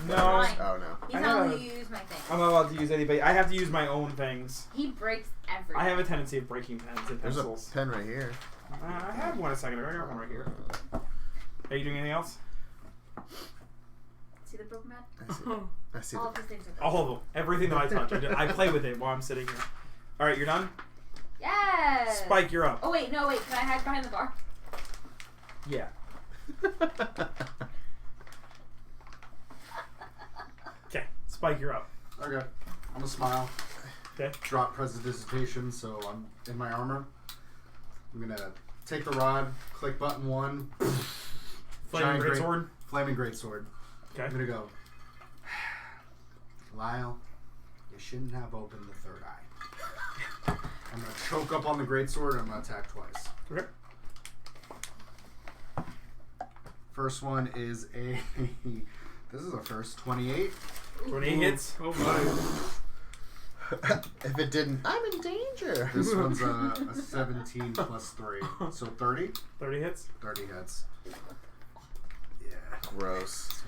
No, Fine. Oh no. He's I not know. letting you use my thing. I'm not allowed to use anybody. I have to use my own things. He breaks everything. I have a tendency of breaking pens and There's a pencils. pen right here. I had one a second ago. I got one right here. Are you doing anything else? See the broken mat? I see. I see. All The, of these things are broken. All of them. Everything that I touch. I play with it while I'm sitting here. All right, you're done? Yes! Spike, you're up. Oh, wait, no, wait. Can I hide behind the bar? Yeah. Okay, Spike, you're up. Okay. I'm gonna smile. Okay. Drop prestidigitation, so I'm in my armor. I'm gonna take the rod, click button 1, Flaming Giant greatsword. flaming greatsword. Okay. I'm gonna go. Lyle, you shouldn't have opened the third eye. I'm gonna choke up on the greatsword and I'm gonna attack twice. Okay. First one is a. This is a first 28. 28 hits. Oh my. if it didn't, I'm in danger. This one's a 17 plus 3, so 30. 30 hits. 30 hits. Yeah. Gross.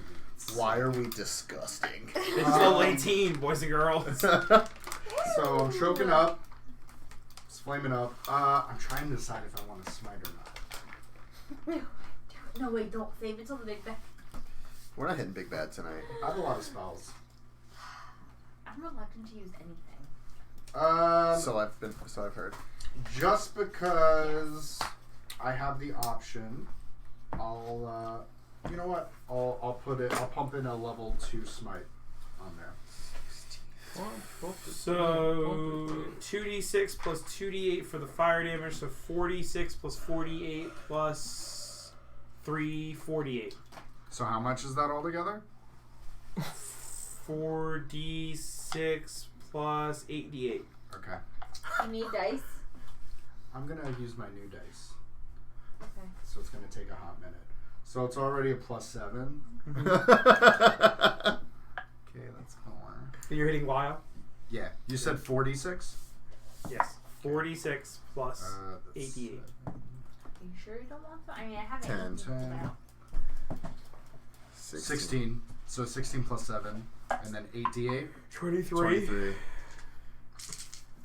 Why are we disgusting? It's level 18, boys and girls. So I'm choking up. It's flaming up. I'm trying to decide if I want to smite or not. No, wait, don't save it till the big bang. We're not hitting big bad tonight. I have a lot of spells. I'm reluctant to use anything. So I've heard. Just because I have the option, I'll you know what? I'll pump in a level 2 smite on there. So 2d6 plus 2d8 for the fire damage, so 46 plus 48 plus 3, 48. So how much is that altogether? 4d6 plus 8d8. Okay. You need dice? I'm going to use my new dice. Okay. So it's going to take a hot minute. So it's already a +7. Okay, that's 4. And you're hitting Lyle? Yeah. You said 4d6? Yes. 4d6 plus That's 8d8. Are you sure you don't want some? I mean, I have 10. 16. So 16 plus 7. And then 8d8. 23.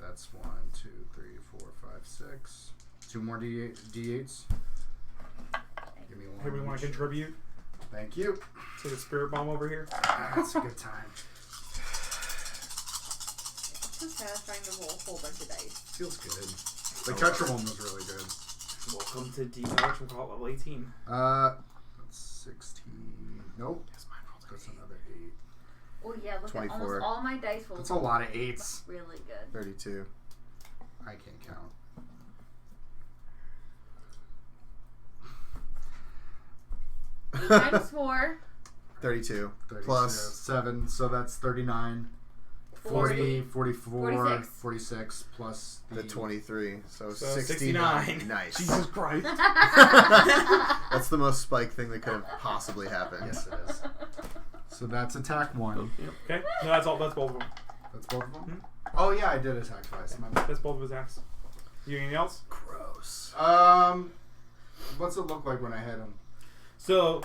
That's 1, 2, 3, 4, 5, 6. 2 more D8s. Give me 1. Hey, we want to contribute Thank you. to the spirit bomb over here? That's a good time. It's so satisfying to roll a whole bunch of dice. Feels good. The catcher one was really good. Welcome to Demotion Call level 18. That's 16. Nope. That's another 8. Oh yeah, look 24. at almost all my dice rolls. That's a lot of 8s. Really good. 32. I can't count. Eight times 4. 32. 32, Plus 7, so that's 39. 40, 44, 46. 46 plus the 23. So 69. Nice. Jesus Christ. That's the most spike thing that could have possibly happened. Yes, it is. So that's attack 1. Okay? No, that's all. That's both of them. That's both of them? Mhm. Oh, yeah, I did attack twice. My bad. That's both of his attacks. You anything else? Gross. What's it look like when I hit him? So,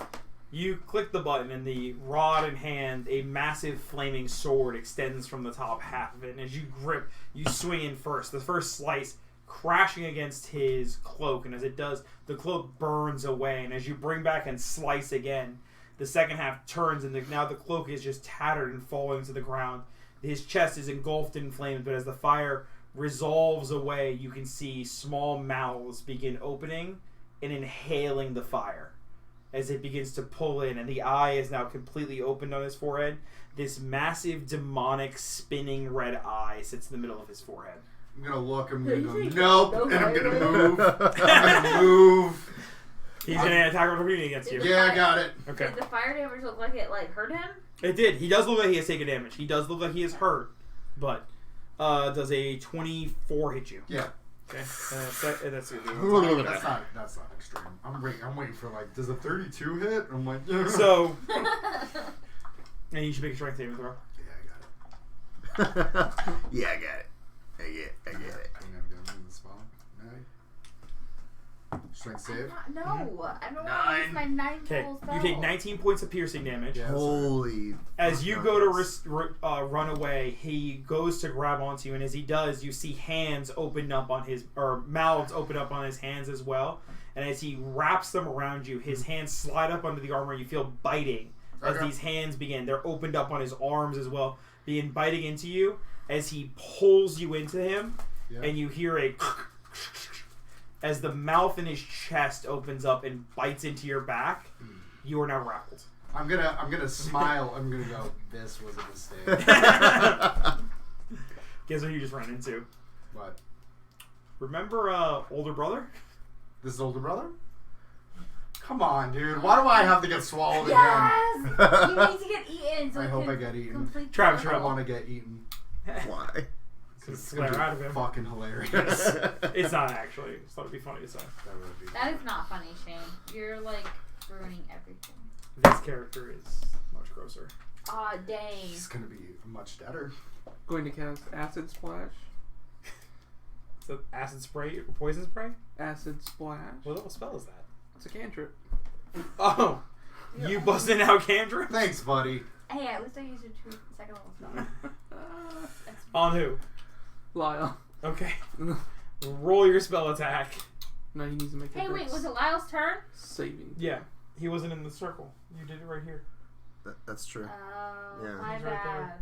you click the button, and the rod in hand, a massive flaming sword extends from the top half of it. And as you grip, you swing in first. The first slice crashing against his cloak, and as it does, the cloak burns away. And as you bring back and slice again, the second half turns, and now the cloak is just tattered and falling to the ground. His chest is engulfed in flames, but as the fire resolves away, you can see small mouths begin opening and inhaling the fire as it begins to pull in, and the eye is now completely opened on his forehead. This massive, demonic, spinning red eye sits in the middle of his forehead. I'm going to look, I'm Yeah, going to you go, think- nope, no, and I'm going to no. move. I'm going to move. He's going to attack opportunity against you. Yeah, I got it. Okay. Did the fire damage look like it hurt him? It did. He does look like he has taken damage. He does look like he is hurt, but does a 24 hit you? Yeah. Okay. That's it. That's not extreme. I'm waiting for like, does a 32 hit? I'm like, yeah. So, and you should make a strength saving throw. Yeah, I got it. Yeah, I got it. I get it. I think I'm going to move the spell. Strength save. No, I don't want to 9. use my 9 Okay. full spell. You take 19 points of piercing damage. Yeah. Holy. As you go to run away, he goes to grab onto you, and as he does, you see hands open up on his, or mouths open up on his hands as well. And as he wraps them around you, his hands slide up under the armor. You feel biting as Okay. these hands begin. They're opened up on his arms as well, begin biting into you as he pulls you into him, Yeah. and you hear a as the mouth in his chest opens up and bites into your back. You are now grappled. I'm gonna smile. I'm gonna go, this was a mistake. Guess what you just ran into? What? Remember older brother? This is older brother? Come on, dude. Why do I have to get swallowed Yes! You need to get eaten. So I it hope can I get eaten. complete Travis, the you're again? I up. level. want to get eaten. Why? It's Glare gonna out of be him. fucking hilarious. It's not actually. I thought it'd be funny to say. That would be. That is not funny, Shane. You're like ruining everything. This character is much grosser. Aw, dang. He's gonna be much deader. Going to cast Acid Splash. So acid spray or poison spray? Acid Splash. What little spell is that? It's a cantrip. Oh, you busting out cantrip? Thanks, buddy. Hey, at least I used it to second level spell. That's On who? Lyle. Okay. Roll your spell attack. No, he needs to make a Hey, wait, dex was it Lyle's turn? saving. Yeah, he wasn't in the circle. You did it right here. That's true. Oh, Yeah. my He's right there. bad.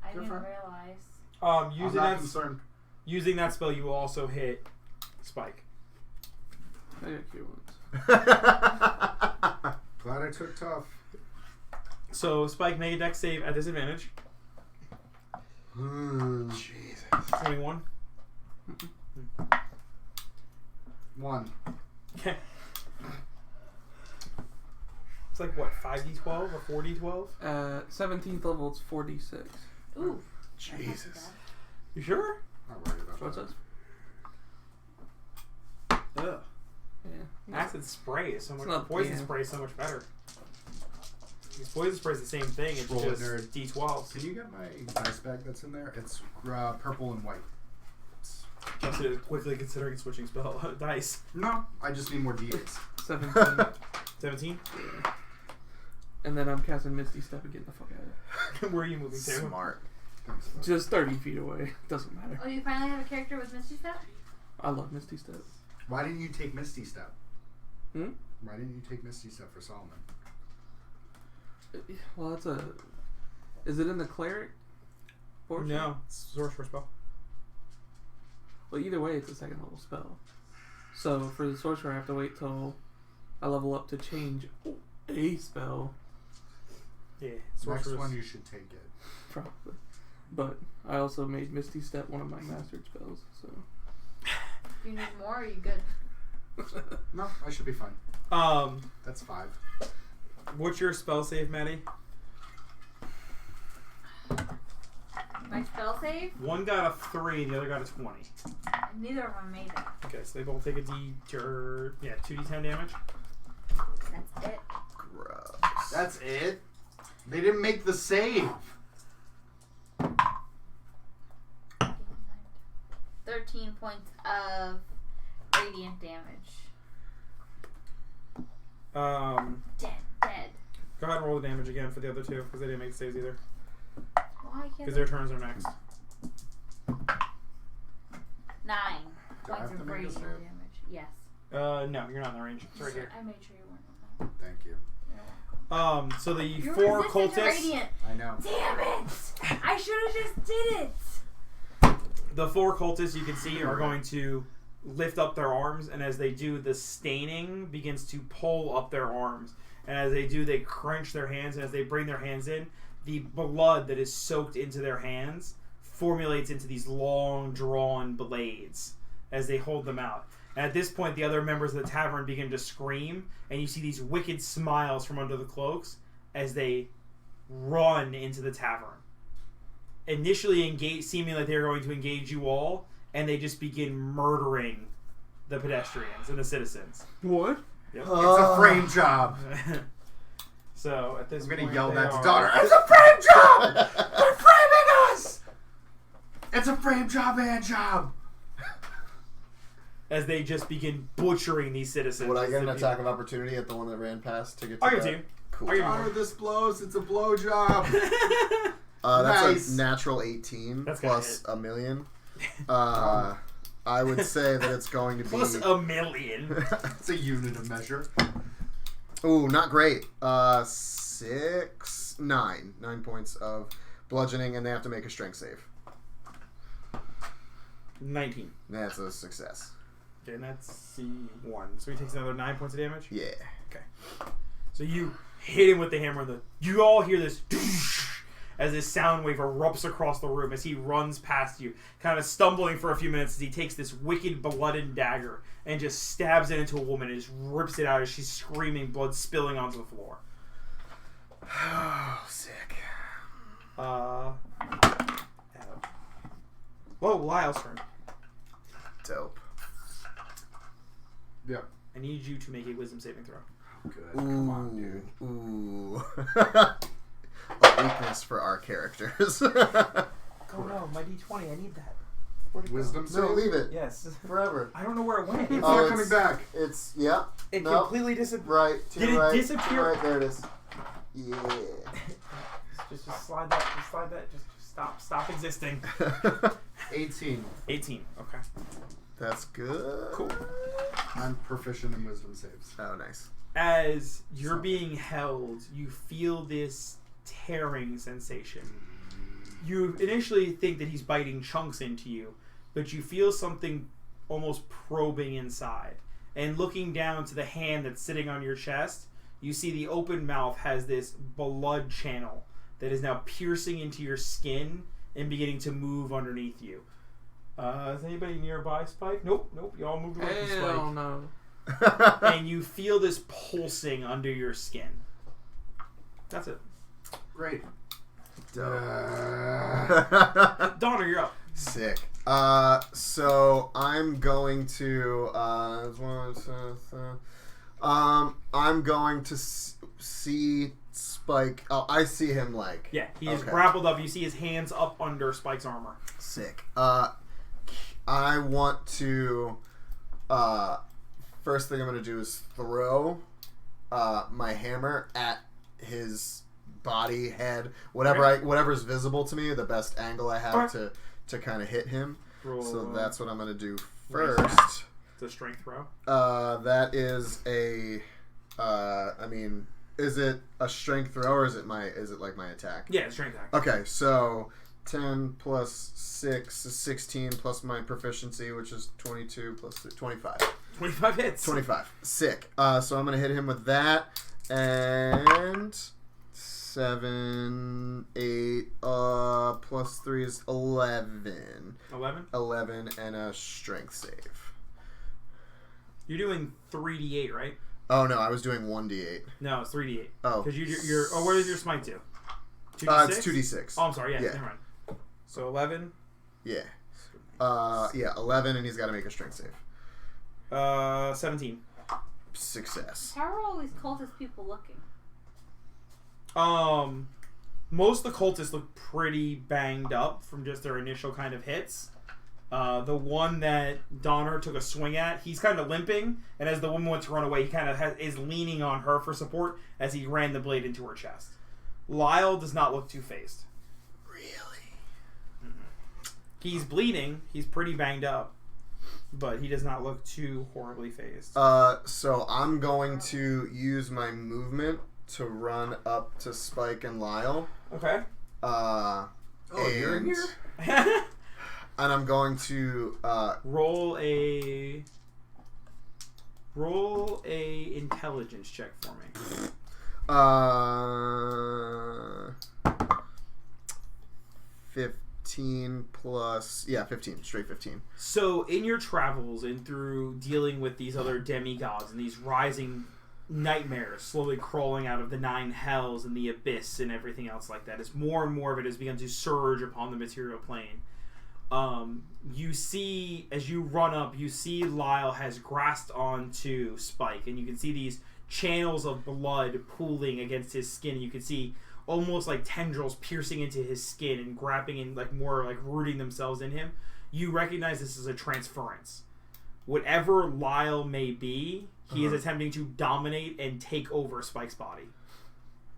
I You're didn't fine. realize. I'm not concerned. Using that spell, you will also hit Spike. I got cute ones. Glad I took tough. So Spike made a dex save at disadvantage. Jesus. 21. 1. Okay. It's like what, 5d12 or 4d12? 17th level, it's 4d6. Ooh. Jesus. You sure? Not worried about What's that. that? Ugh. Yeah. Acid spray is so much. It's not- Poison yeah. spray is so much better. Poison spray is the same thing. It's Roll it, just nerd. d12. Can you get my dice bag that's in there? It's purple and white. Just quickly considering switching spell dice. No, I just need more d8s. 17. 17. And then I'm casting Misty Step and getting the fuck out of it. Where are you moving to? Smart. Thanks, bud. Just 30 feet away. Doesn't matter. Oh, you finally have a character with Misty Step? I love Misty Step. Why didn't you take Misty Step? Hmm? Why didn't you take Misty Step for Solomon? Well, that's a... Is it in the cleric portion? No, it's sorcerer spell. Well, either way, it's a second level spell. So for the sorcerer, I have to wait till I level up to change a spell, Yeah, Next sorcerer's. one you should take it. probably. But I also made Misty Step one of my mastered spells, so... Do you need more or are you good? No, I should be fine. That's 5. What's your spell save, Maddie? My spell save? One got a 3, the other got a 20. Neither of them made it. Okay, so they both take a 2d10 damage. That's it. Gross. That's it? They didn't make the save. 13 points of radiant damage. Dead. Go ahead and roll the damage again for the other two, because they didn't make saves either. Why can't Because their turns are next. 9 Do I points have to of make a radiant save? damage. Yes. No, you're not in the range. It's right here. I made sure you weren't. Thank you. So the You're 4 resistant to cultists, radiant. I know. Damn it! I should have just did it. the 4 cultists you can see are going to lift up their arms, and as they do, the staining begins to pull up their arms. And as they do, they crunch their hands, and as they bring their hands in, the blood that is soaked into their hands formulates into these long, drawn blades as they hold them out. And at this point, the other members of the tavern begin to scream, and you see these wicked smiles from under the cloaks as they run into the tavern. Initially engage, seeming like they're going to engage you all, and they just begin murdering the pedestrians and the citizens. What? Yep. It's a frame job. So at this I'm point, gonna yell they that to are- daughter. It's a frame job! They're framing us! It's a frame job and job. as they just begin butchering these citizens. Would I as get an the attack of opportunity at the one that ran past to get to I'll give that? it to you. Cool. I'll give Daughter, this blows. It's a blow job. That's Nice. a natural 18 That's gotta plus hit. a million. I would say that it's going to be... Plus a million. It's a unit of measure. Ooh, not great. 9 points of bludgeoning, and they have to make a strength save. 19. That's a success. Okay, and that's C1. So he takes another 9 points of damage. Yeah. So you hit him with the hammer, and you all hear this as this sound wave erupts across the room as he runs past you, kind of stumbling for a few minutes as he takes this wicked blooded dagger and just stabs it into a woman and just rips it out as she's screaming, blood spilling onto the floor. Oh, sick. Whoa, Lyle's turn. Dope. Yeah. I need you to make a wisdom saving throw. Good. Come on, dude. Ooh. A weakness for our characters. Oh no, my D20, I need that. Where'd it go? Wisdom save? No, leave it. Yes. Forever. I don't know where it went. It's Oh, not coming back. It's, yeah. It No. completely disappeared. Right. To Did your it right. disappear? Right, there it is. Yeah. Just slide that. Just slide that. Just stop existing. 18. 18. Okay. That's good. Cool. I'm proficient in wisdom saves. Oh, nice. As you're being held, you feel this tearing sensation. You initially think that he's biting chunks into you, but you feel something almost probing inside. And looking down to the hand that's sitting on your chest, you see the open mouth has this blood channel that is now piercing into your skin and beginning to move underneath you. Is anybody nearby, Spike? Nope. You all moved away from Spike. Hell no. And you feel this pulsing under your skin. That's it. Great. Donner, you're up. Sick. So I'm going to I'm going to see Spike. Oh, I see him like. Yeah, he is Okay. grappled up. You see his hands up under Spike's armor. Sick. I want to. First thing I'm going to do is throw my hammer at his body, head, whatever's visible to me. The best angle I have to kind of hit him. Roll, So that's what I'm going to do raise first. It's a strength throw. That is a. I mean, is it a strength throw or is it like my attack? Yeah, strength attack. Okay, so 10 plus 6 is 16 plus my proficiency, which is 22 plus 25. 25 hits. 25. Sick. So I'm going to hit him with that. And 7, 8, plus 3 is 11. 11? 11 and a strength save. You're doing 3d8, right? Oh, no, I was doing 1d8. No, it's 3d8. Oh. Because you're. Oh, what does your smite do? 2d6? It's 2d6. Oh, I'm sorry. Yeah, Yeah. never mind. So 11. Yeah. 11, and he's got to make a strength save. 17. Success. How are all these cultist people looking? Most of the cultists look pretty banged up from just their initial kind of hits. The one that Donner took a swing at, he's kind of limping, and as the woman went to run away, he kind of is leaning on her for support as he ran the blade into her chest. Lyle does not look too phased. Really? He's bleeding. He's pretty banged up, but he does not look too horribly phased. So I'm going to use my movement to run up to Spike and Lyle. Okay. You're here? And I'm going to Roll a intelligence check for me. 15 plus 15, straight 15. So in your travels and through dealing with these other demigods and these rising nightmares slowly crawling out of the 9 hells and the abyss and everything else like that, as more and more of it has begun to surge upon the material plane, you see, as you run up, you see Lyle has grasped onto Spike, and you can see these channels of blood pooling against his skin, and you can see almost like tendrils piercing into his skin and grabbing and like more like rooting themselves in him. You recognize this is a transference. Whatever Lyle may be, he is attempting to dominate and take over Spike's body.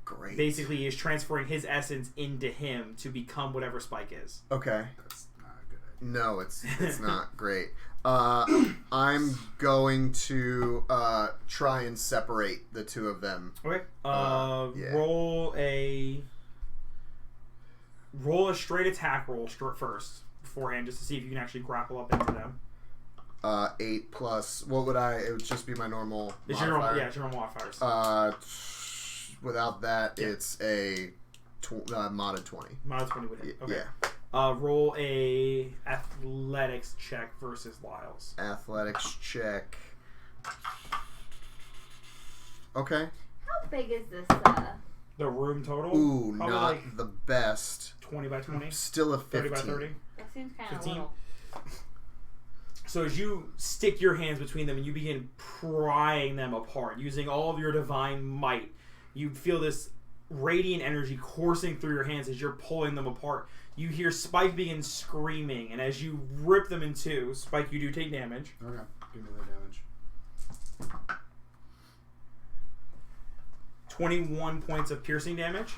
Great. Basically, he is transferring his essence into him to become whatever Spike is. Okay. That's not a good idea. No, it's not great. I'm going to try and separate the two of them. Okay. Yeah. Roll a straight attack roll first beforehand, just to see if you can actually grapple up into them. 8 plus. What would it would just be my normal It's modifier. your normal, it's your normal modifiers. Without that, it's a modded 20. Mod 20 would hit. Okay. Yeah. Roll a athletics check versus Lyle's. Athletics check. Okay. How big is this? The room total? Ooh, Probably not like the best. 20 by 20? Still a 30 15. by 30? That seems kind of 15? little. So as you stick your hands between them and you begin prying them apart, using all of your divine might, you feel this radiant energy coursing through your hands as you're pulling them apart. You hear Spike begin screaming, and as you rip them in two, Spike, you do take damage. Okay, give me the damage. 21 points of piercing damage.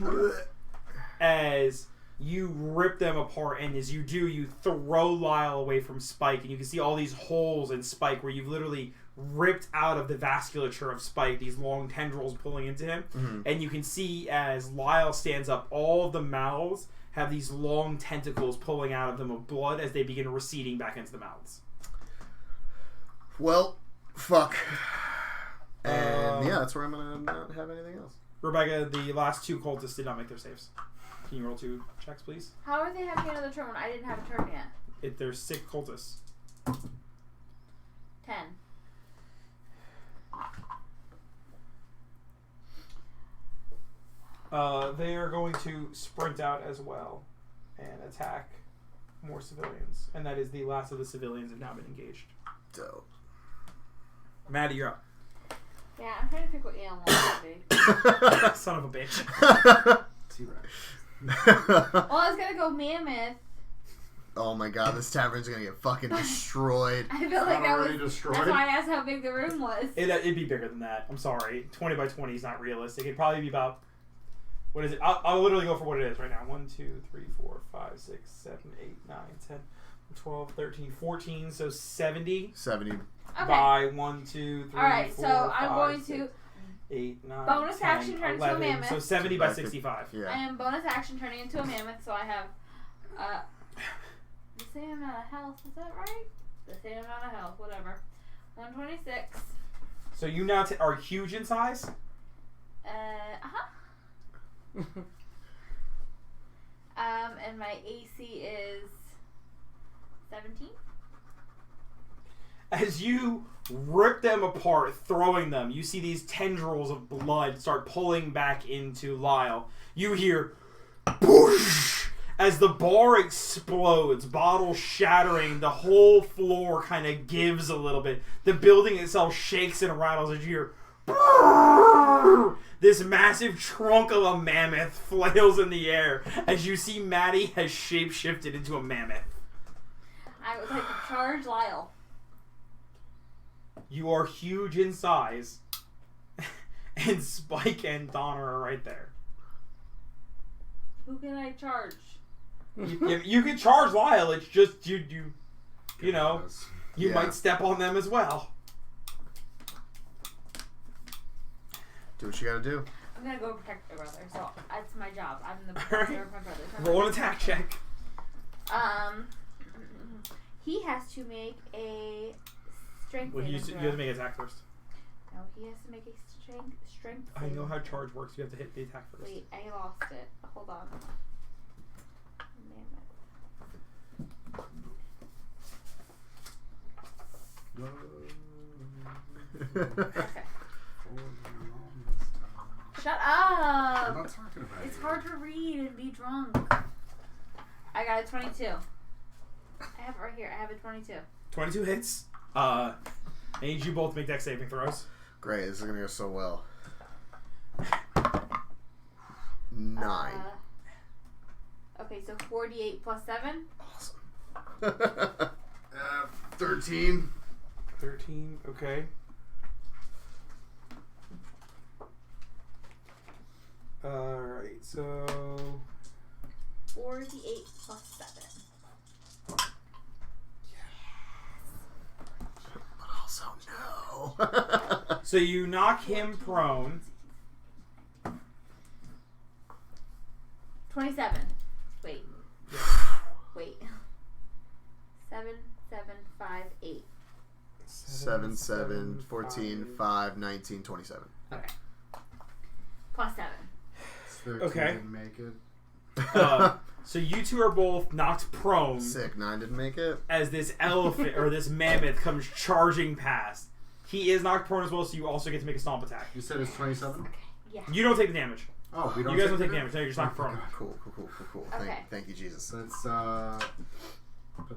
As you rip them apart, and as you do, you throw Lyle away from Spike, and you can see all these holes in Spike where you've literally ripped out of the vasculature of Spike, these long tendrils pulling into him. Mm-hmm. And you can see as Lyle stands up, all of the mouths have these long tentacles pulling out of them of blood as they begin receding back into the mouths. Well, fuck. And that's where I'm gonna not have anything else. Rebecca, the last 2 cultists did not make their saves. Can you roll 2 checks, please? How are they having another turn when I didn't have a turn yet? There's 6 cultists. 10. They are going to sprint out as well and attack more civilians. And that is the last of the civilians have now been engaged. Dope. Maddie, you're up. Yeah, I'm trying to pick what animal it would be. Son of a bitch. T-Rex. Well, I was gonna go mammoth. Oh my god, this tavern's gonna get fucking destroyed. I feel like that was. Already destroyed. That's why I asked how big the room was. It'd be bigger than that. I'm sorry. 20 by 20 is not realistic. It'd probably be about... What is it? I'll literally go for what it is right now. 1, 2, 3, 4, 5, 6, 7, 8, 9, 10, 12, 13, 14. So 70 70. Okay. by 1, 2, 3, Alright, 4, so I'm 5, going 6, to 8, 9, bonus 10, action turn into a 11. mammoth. So 70 by 65. I Yeah. am bonus action turning into a mammoth, so I have the same amount of health. Is that right? The same amount of health, whatever. 126. So you now are huge in size? And my AC is 17. As you rip them apart, throwing them, you see these tendrils of blood start pulling back into Lyle. You hear boosh as the bar explodes, bottles shattering, the whole floor kind of gives a little bit. The building itself shakes and rattles as you hear brrr. This massive trunk of a mammoth flails in the air as you see Maddie has shapeshifted into a mammoth. I would like to charge Lyle. You are huge in size, and Spike and Donner are right there. Who can I charge? You can charge Lyle. It's just you know, you Yeah. might step on them as well. Do what you gotta do. I'm gonna go protect my brother, so that's my job. I'm the Alright. protector of my brother. Roll an attack check. He has to make a strength Well, you saving have to throw. make an attack first. No, he has to make a strength. I know how saving throw. charge works. You have to hit the attack first. Wait, I lost it. Hold on. Okay. Shut I'm up! not talking about It's you. hard to read and be drunk. I got a 22. I have it right here. I have a 22. 22 hits. I need you both to make dex saving throws. Great, this is gonna go so well. 9. Okay, so 48 plus 7. Awesome. 13. 13. Okay. Alright, so 48 plus 7. But also no. so you knock him prone. 27. Wait. Wait. 7, 7, 5, 8. 7, 7, 14, 5, 19, 27. Okay. Plus 7. 13 Okay. didn't make it. So you two are both knocked prone Sick. 9 didn't make it. as this elephant or this mammoth comes charging past. He is knocked prone as well, so you also get to make a stomp attack. You said it's 27? Yeah. You don't take the damage. Oh, we don't. You guys don't take it? damage. No, you're just knocked prone. Cool. Okay. Thank you, Jesus. Let's put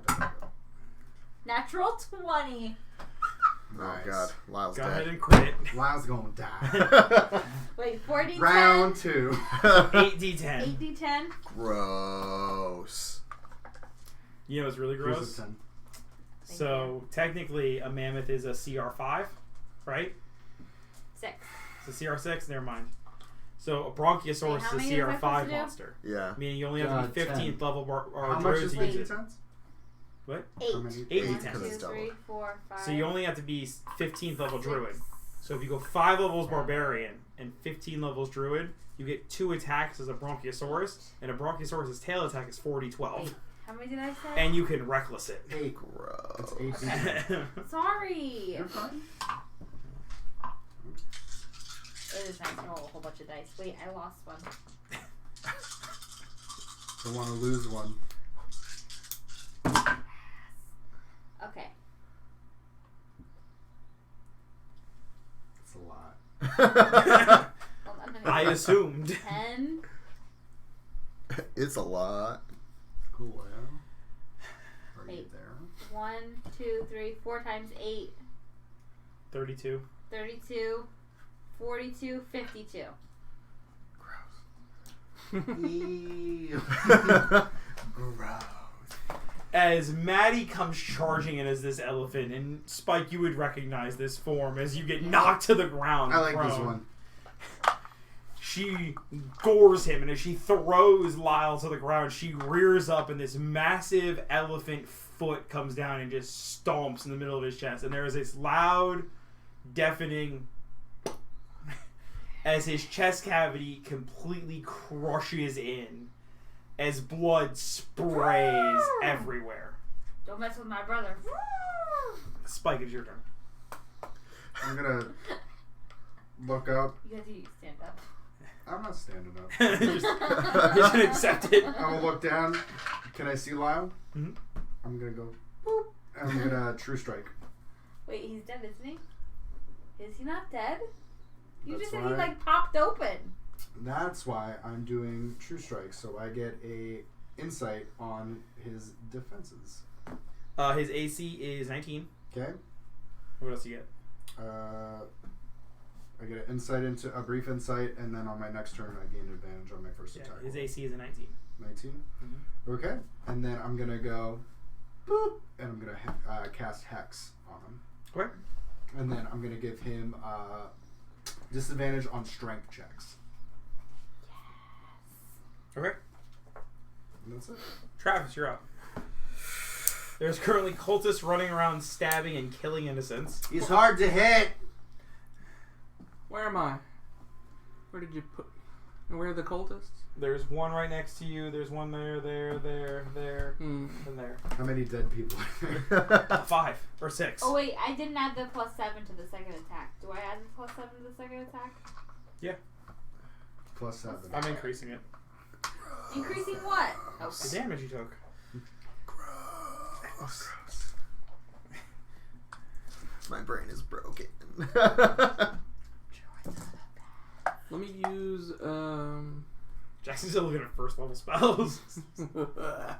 that up. Natural 20. Oh Nice. god, Lyle's Go ahead dead. and crit. Lyle's gonna die. Wait, 40 Round 2. 8d10. 8d10. Gross. You know what's really Here's gross? a 10. So technically, a mammoth is a CR5, right? 6. It's a CR6. Never mind. So a Bronchiosaurus Wait, how is a many was I supposed CR5 to do? monster, Yeah. meaning you only have to be 10. 15th level How much druid is to the use it. 10s? What? 8. How many? 8 1, d10. 'cause 2, it's double. 3, 4, 5. So you only have to be 15th level 6. druid. So if you go 5 levels barbarian and 15 levels druid, you get 2 attacks as a Bronchiosaurus, and a Bronchiosaurus' tail attack is 40-12. Wait, how many did I say? And you can reckless it. 8. Gross. It's 8 Okay. Sorry. You're fine. It is nice to roll a whole bunch of dice. Wait, I lost one. Don't want to lose one. Okay. It's a lot. Well, I'm gonna I I assumed. 10. It's a lot. Cool, yeah. Are you 8. there? 1, 2, 3, 4 times 8. 32. 32. 42. 52. Gross. As Maddie comes charging in as this elephant, and Spike, you would recognize this form as you get knocked to the ground. I like this prone. one. She gores him, and as she throws Lyle to the ground, she rears up, and this massive elephant foot comes down and just stomps in the middle of his chest. And there is this loud, deafening, as his chest cavity completely crushes in, as blood sprays everywhere. Don't mess with my brother. Spike, it's your turn. I'm gonna look up. You guys need to stand up. I'm not standing up. Just gonna accept it. I'm gonna look down. Can I see Lyle? Mhm. I'm gonna go boop. And I'm gonna true strike. Wait, he's dead, isn't he? Is he not dead? You That's just said he why- like popped open. That's why I'm doing true strike, so I get a insight on his defenses. His AC is 19. Okay. What else you get? I get an insight into a brief insight, and then on my next turn, I gain advantage on my first attack. His AC is a 19. 19. Mhm. Okay, and then I'm gonna go boop, and I'm gonna cast Hex on him. Okay. And then I'm gonna give him disadvantage on strength checks. Okay. And that's it. Travis, you're up. There's currently cultists running around stabbing and killing innocents. He's hard to hit. Where am I? Where did you put? And where are the cultists? There's one right next to you. There's one there, and there. How many dead people are there? 5 or 6. Oh wait, I didn't add the +7 to the second attack. Do I add the +7 to the second attack? +7. I'm increasing it. Increasing what? The Okay. damage you took. Gross. My brain is broken. Let me use Jackson's still looking at first level spells. Well,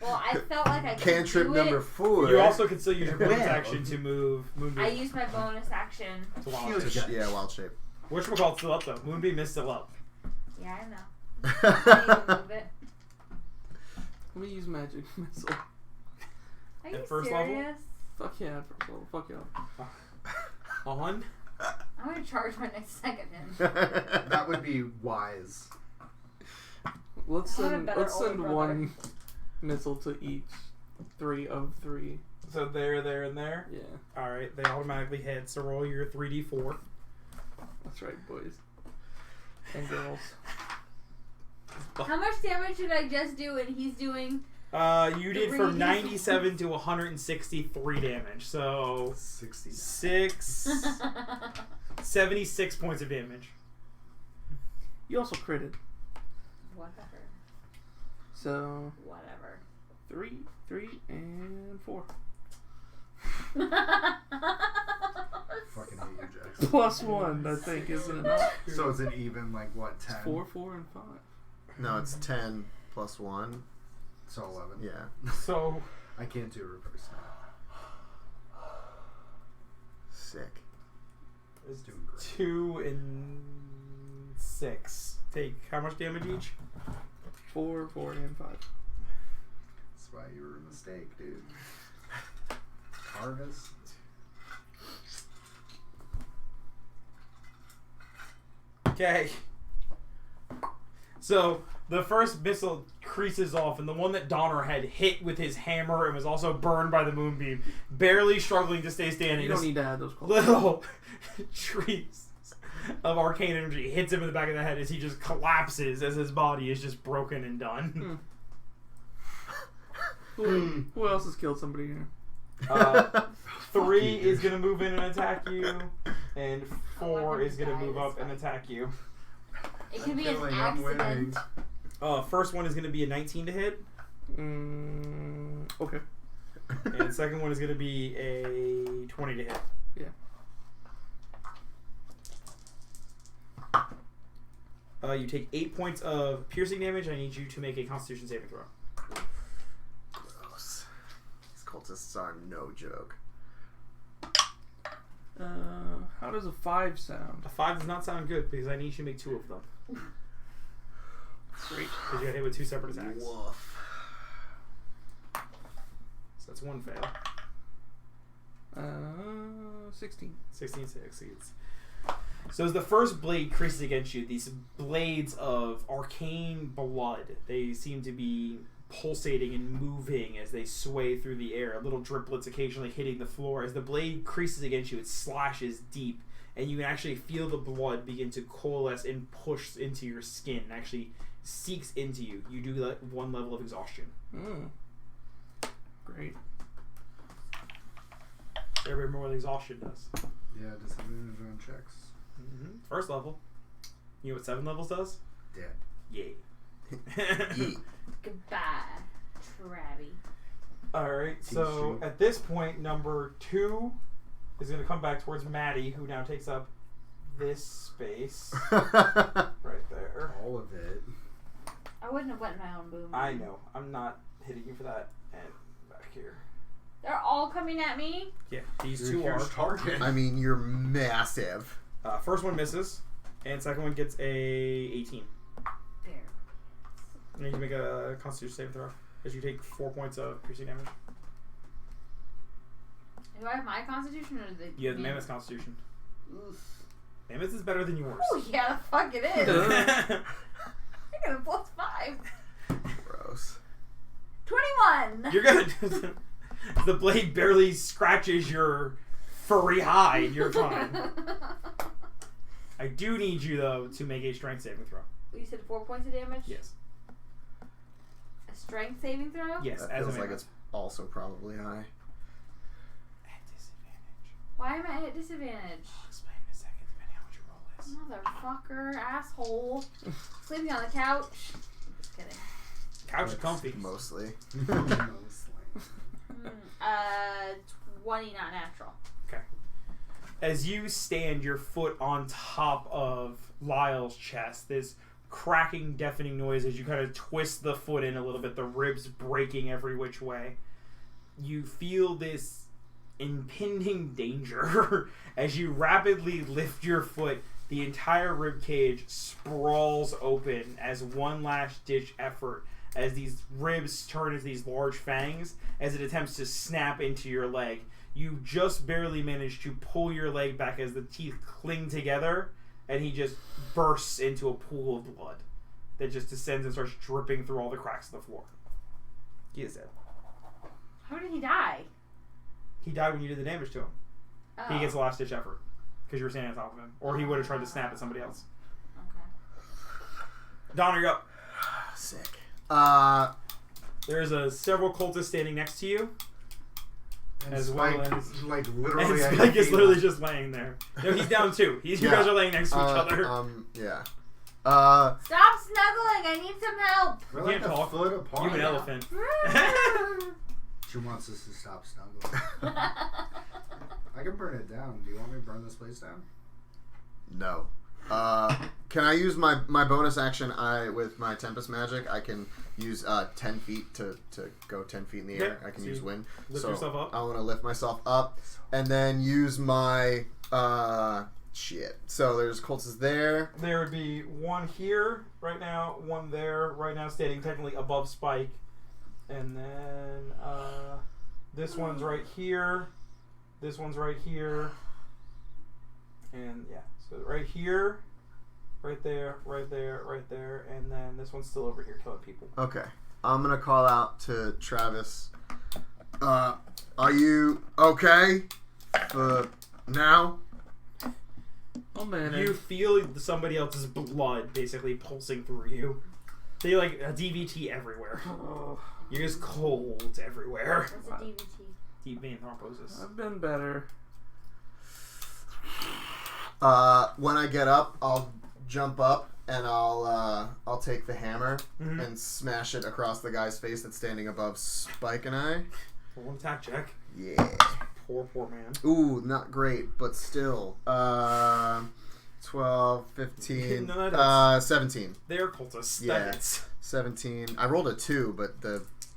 I felt like I could Cantrip do number it. 4. You also can still use your bonus Well. action to move Moonbeam. I used my bonus action. to wild Huge. shape. Yeah, wild shape. Whatchamacallit's still up though. Moonbeam is still up. Yeah, I know. I need to move it. Let me use magic missile. Are you At first level? serious? Fuck yeah, first level. Fuck y'all. On. I'm gonna charge my next second in. That would be wise. Let's I have a send better older brother. one missile to each 3 of 3. So there, and there. Yeah, Alright, they automatically hit. So roll your 3d4. that's right, boys and girls. How much damage did I just do and he's doing? You did from 3d4. 97 to 163 damage. So 60. 76 points of damage. You also critted, Whatever. so Whatever. 3, and 4. Fucking hate you, Jackson. +1, I think, isn't enough. So it's an even, like, what, 10? 4, 4, and 5. No, it's 10 plus 1. So 11. Yeah. So I can't do reverse now. Sick. It's doing great. 2 and 6 take how much damage each? 4, 4, and 5. That's why you were a mistake, dude. Harvest. Okay. So the first missile creases off, and the one that Donner had hit with his hammer and was also burned by the moonbeam, barely struggling to stay standing. You don't this need to add those cultists. little trees of arcane energy hits him in the back of the head as he just collapses as his body is just broken and done. Who else has killed somebody here? 3 is going to move in and attack you, and 4 is going to move up and attack you. It could be I'm an feeling I'm winning. accident. First one is going to be a 19 to hit, Okay. and the second one is going to be a 20 to hit. Yeah. You take 8 points of piercing damage. I need you to make a Constitution saving throw. Gross. These cultists are no joke. How does a 5 sound? A 5 does not sound good because I need you to make 2 of them. Great. Because you got hit with 2 separate attacks. Woof. So that's 1 fail. 16. 16 succeeds. So as the first blade creases against you, these blades of arcane blood, they seem to be pulsating and moving as they sway through the air. Little driplets occasionally hitting the floor. As the blade creases against you, it slashes deep, and you can actually feel the blood begin to coalesce and push into your skin and actually seeks into you. You do 1 level of exhaustion. Great. Everybody remember what exhaustion does? Yeah, disadvantage on checks. First level. You know what 7 levels does? Dead. Yay. Goodbye, Travi. Alright, so at this point, number 2 is going to come back towards Maddie, who now takes up this space. Right there. All of it. I wouldn't have went in my own boom. I know. I'm not hitting you for that. And back here. They're all coming at me. Yeah, these You're 2 a are. huge target. I mean, you're massive. First one misses, and second one gets a 18. There. I need to make a Constitution saving throw, as you take 4 points of piercing damage. Do I have my constitution or the? You have the Mammoth's Constitution. Oof. Mammoth is better than yours. Oh yeah, the fuck it is. I got a +5. Gross. 21. You're good. The blade barely scratches your furry hide. You're fine. I do need you, though, to make a strength saving throw. You said 4 points of damage? Yes. A strength saving throw? Yes, That as a feels like mammoth. it's also probably high. At disadvantage. Why am I at disadvantage? I'll explain in a second, depending on what your roll is. Motherfucker, asshole. Sleeping on the couch. Just kidding. Couch is comfy. Mostly. Mostly. 20, not natural. Okay. As you stand your foot on top of Lyle's chest, this cracking, deafening noise as you kind of twist the foot in a little bit, the ribs breaking every which way. You feel this impending danger as you rapidly lift your foot. The entire rib cage sprawls open as one last ditch effort as these ribs turn into these large fangs as it attempts to snap into your leg. You just barely manage to pull your leg back as the teeth cling together, and he just bursts into a pool of blood that just descends and starts dripping through all the cracks of the floor. He is dead. How did he die? He died when you did the damage to him. Oh. He gets a last ditch effort because you were standing on top of him, or he would have tried to snap at somebody else. Okay. Donner, you're up. Sick. There's several cultists standing next to you, And as Spike, well as like and literally, at Spike your is feet. literally just laying there. No, he's down too. You guys are laying next to each other. Yeah. Stop snuggling! I need some help! We're You like can't a talk. foot apart. You an elephant. She wants us to stop snuggling. I can burn it down. Do you want me to burn this place down? No. Can I use my bonus action? With my Tempest magic, I can use 10 feet to go 10 feet in the air. Yeah, I can so use you wind. lift so yourself up? I want to lift myself up, and then use my shit. So there's cultists there. There would be one here right now, one there right now, standing technically above Spike, and then this one's right here. This one's right here, and yeah, so right here, right there, right there, right there, and then this one's still over here killing people. Okay. I'm gonna call out to Travis. Are you okay? Now? Oh man. You feel somebody else's blood basically pulsing through you. They like a DVT everywhere. Oh, You're just cold everywhere. What's a DVT? Deep vein thrombosis. I've been better. When I get up, I'll jump up and I'll take the hammer Mhm. and smash it across the guy's face that's standing above Spike and I. Roll an attack check. Yeah. Poor man. Ooh, not great, but still. 12, 15, No, that 17. They're cultists. Yeah. That hits. 17. I rolled a 2, but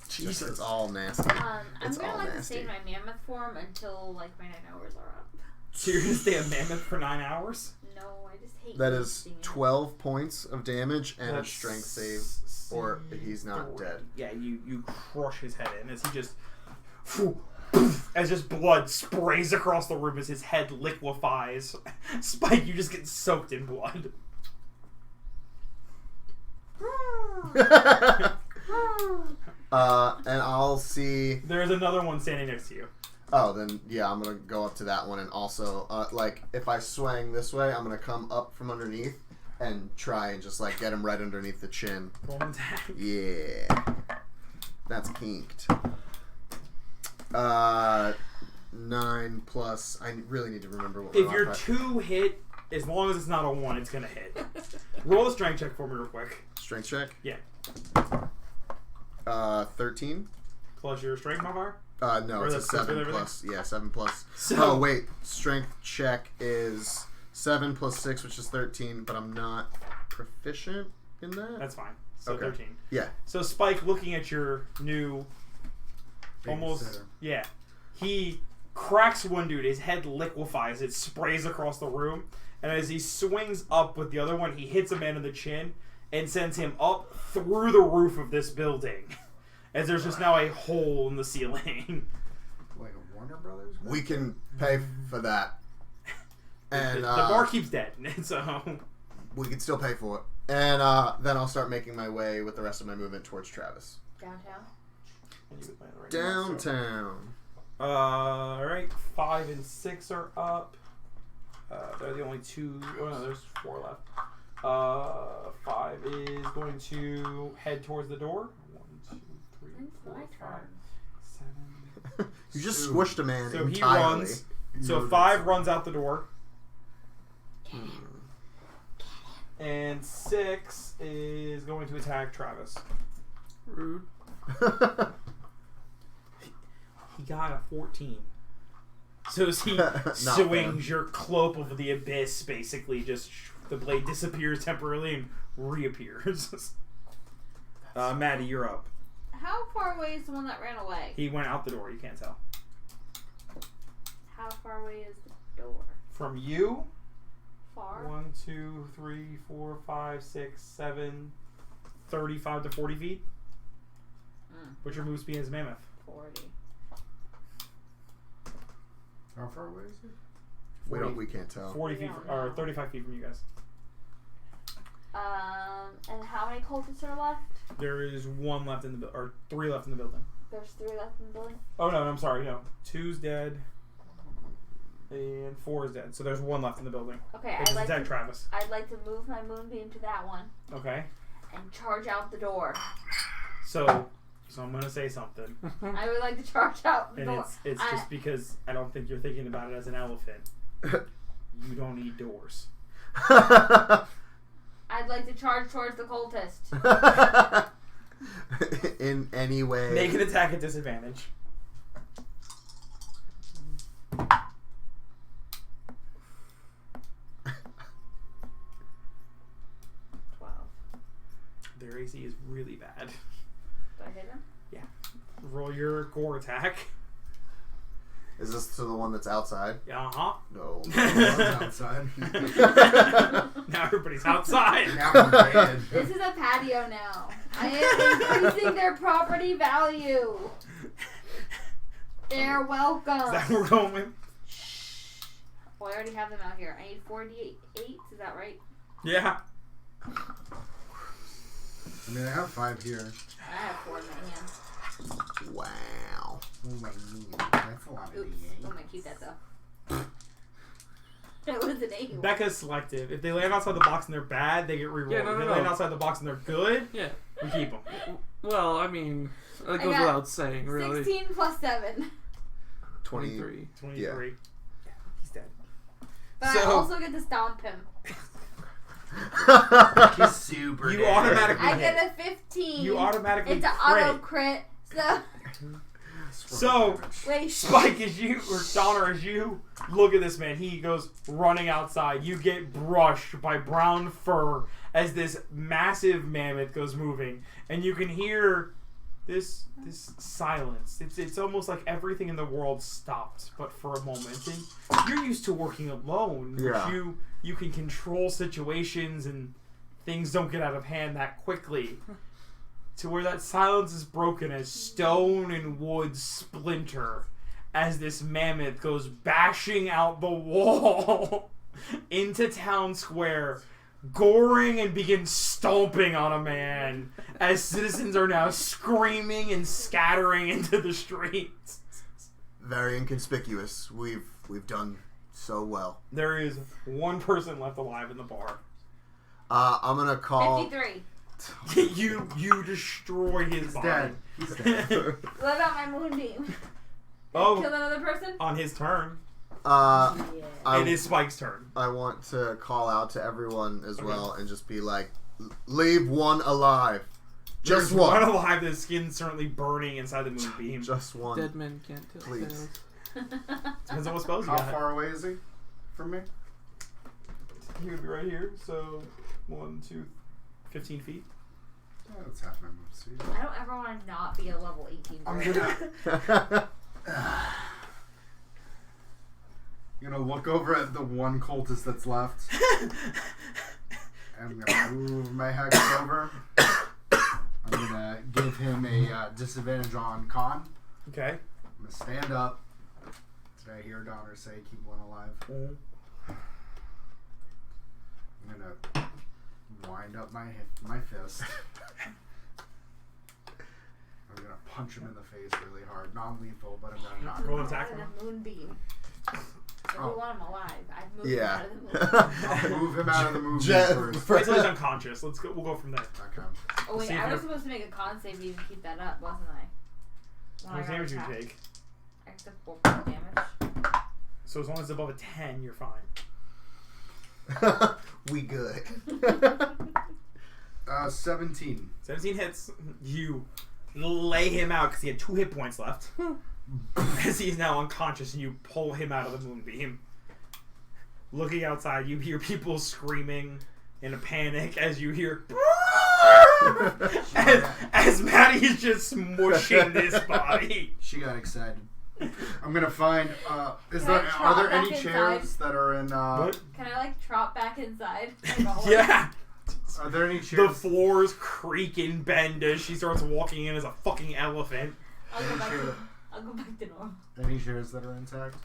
Jesus. it's all nasty. I'm It's gonna all like to nasty. stay in my mammoth form until like my 9 hours are up. So you're gonna stay a mammoth for 9 hours? No, I just hate That is wasting it. 12 points of damage and a That's strength save, or he's not dead. Yeah, you crush his head in as he just, as just blood sprays across the room as his head liquefies. Spike, you just get soaked in blood. And I'll see. There's another one standing next to you. Oh, then yeah, I'm gonna go up to that one, and also, like, if I swing this way, I'm gonna come up from underneath and try and just like get him right underneath the chin. Roll an attack. Yeah, that's kinked. 9 plus. I really need to remember what. If you're 2 hit, as long as it's not a 1, it's gonna hit. Roll a strength check for me real quick. Strength check. Yeah. 13. Plus your strength modifier. No, Or it's a that's with 7 everything? plus. Yeah, 7 plus. So- Oh wait, strength check is 7 plus 6, which is 13, but I'm not proficient in that. That's fine. So Okay. 13. Yeah. So Spike, looking at your new, almost, Babysitter. yeah, he cracks one dude. His head liquefies. It sprays across the room, and as he swings up with the other one, he hits a man in the chin and sends him up through the roof of this building. As there's just now a hole in the ceiling. Like a Warner Brothers? We can pay for that. And the barkeep's dead, so we can still pay for it. And then I'll start making my way with the rest of my movement towards Travis. Downtown. Downtown. All right, 5 and 6 are up. They're the only 2. Oh no, there's 4 left. 5 is going to head towards the door. 1, 2, 3, It's 4, my 5, turn. 7. You just squished a man So he entirely. runs. So 5 runs out the door. And 6 is going to attack Travis. Rude. He got a 14. So as he swings your cloak over the abyss, basically, just the blade disappears temporarily and reappears. Maddie, you're up. How far away is the one that ran away? He went out the door. You can't tell. How far away is the door? From you, Far? 1, 2, 3, 4, 5, 6, 7, 35 to 40 feet. What's your move speed as mammoth? 40. How far away is it? We can't tell. 40 feet, or 35 feet from you guys. And how many cultists are left? There is 1 left in the or 3 left in the building. There's 3 left in the building. Oh no, I'm sorry, no. 2's dead, and 4 is dead. So there's 1 left in the building. Okay, Which is attack Travis. I'd like to move my moonbeam to that one Okay. and charge out the door. So I'm gonna say something, I would like to charge out the and door. it's just because I don't think you're thinking about it as an elephant. You don't need doors. I'd like to charge towards the cultist. In any way. Make an attack at disadvantage. Their AC is really bad. Do I hit him? Roll your gore attack. Is this to the one that's outside? Uh-huh. No. Outside. Now everybody's outside. Now I'm dead. This is a patio now. I am increasing their property value. They're welcome. Is that what we're going with? Well, I already have them out here. I need 48. Is that right? Yeah. I mean, I have 5 here. I have 4 in my hand. Wow. Oh my god. That's a lot of Oops. D8. I'm gonna keep that though. It was an 8. Becca's selective. If they land outside the box and they're bad, they get rerolled. Yeah, no, if no, they land no. outside the box and they're good, Yeah. we keep them. Well, I mean, that goes got without saying, really. 16 plus 7. 23. 23. Yeah. Yeah, he's dead. But I So- also get to stomp him. He's super You dead. automatically I hit. get a 15. You automatically It's an crit. auto crit. So So, Wait, Spike, as you, or Donner, as you look at this man, he goes running outside. You get brushed by brown fur as this massive mammoth goes moving, and you can hear this silence. It's almost like everything in the world stopped, but for a moment. And you're used to working alone, which you can control situations and things don't get out of hand that quickly. To where that silence is broken as stone and wood splinter as this mammoth goes bashing out the wall into town square, goring and begins stomping on a man as citizens are now screaming and scattering into the streets. Very inconspicuous. We've done so well. There is one person left alive in the bar. I'm gonna call. 53. You destroy his body. Dead. He's dead. What about my moonbeam? Oh, Kill another person? on his turn. Yeah. It is Spike's turn. I want to call out to everyone as well and just be like, leave one alive. Just There's one. one alive. The skin's certainly burning inside the moonbeam. Just one. Dead men can't kill Please. spells. Depends on what spells you How got. far away is he from me? He would be right here. So 1, 2, 15 feet. Oh, that's half my move speed. I don't ever want to not be a level 18 I'm player. gonna look over at the one cultist that's left. I'm gonna move my hex over. I'm gonna give him a disadvantage on con. Okay. I'm gonna stand up. Did I hear Donner say keep one alive? I'm gonna wind up my fist. I'm gonna punch him in the face really hard. Non-lethal, but I'm gonna knock Roll him an out. attack. A moonbeam. If we want him alive, I'd move Yeah. him out of the moonbeam. I'll move him out of the movie Jet- first. Wait till he's unconscious. Let's go. We'll go from there. Okay. Oh wait, See if I was you're- supposed to make a con save to even keep that up, wasn't I? How much damage do you take? I took 4 points of damage. So as long as it's above a 10, you're fine. We good. 17. 17 hits. You lay him out because he had 2 hit points left. As he is now unconscious, and you pull him out of the moonbeam. Looking outside, you hear people screaming in a panic as you hear as Maddie is just smushing this body. She got excited. I'm gonna find. Are Can I there trot any back chairs inside? that are in? What? Can I like trot back inside? Like a horse? Yeah. Are there any The chairs? floors creak and bend as she starts walking in as a fucking elephant. I'll go back to normal. Any chairs that are intact?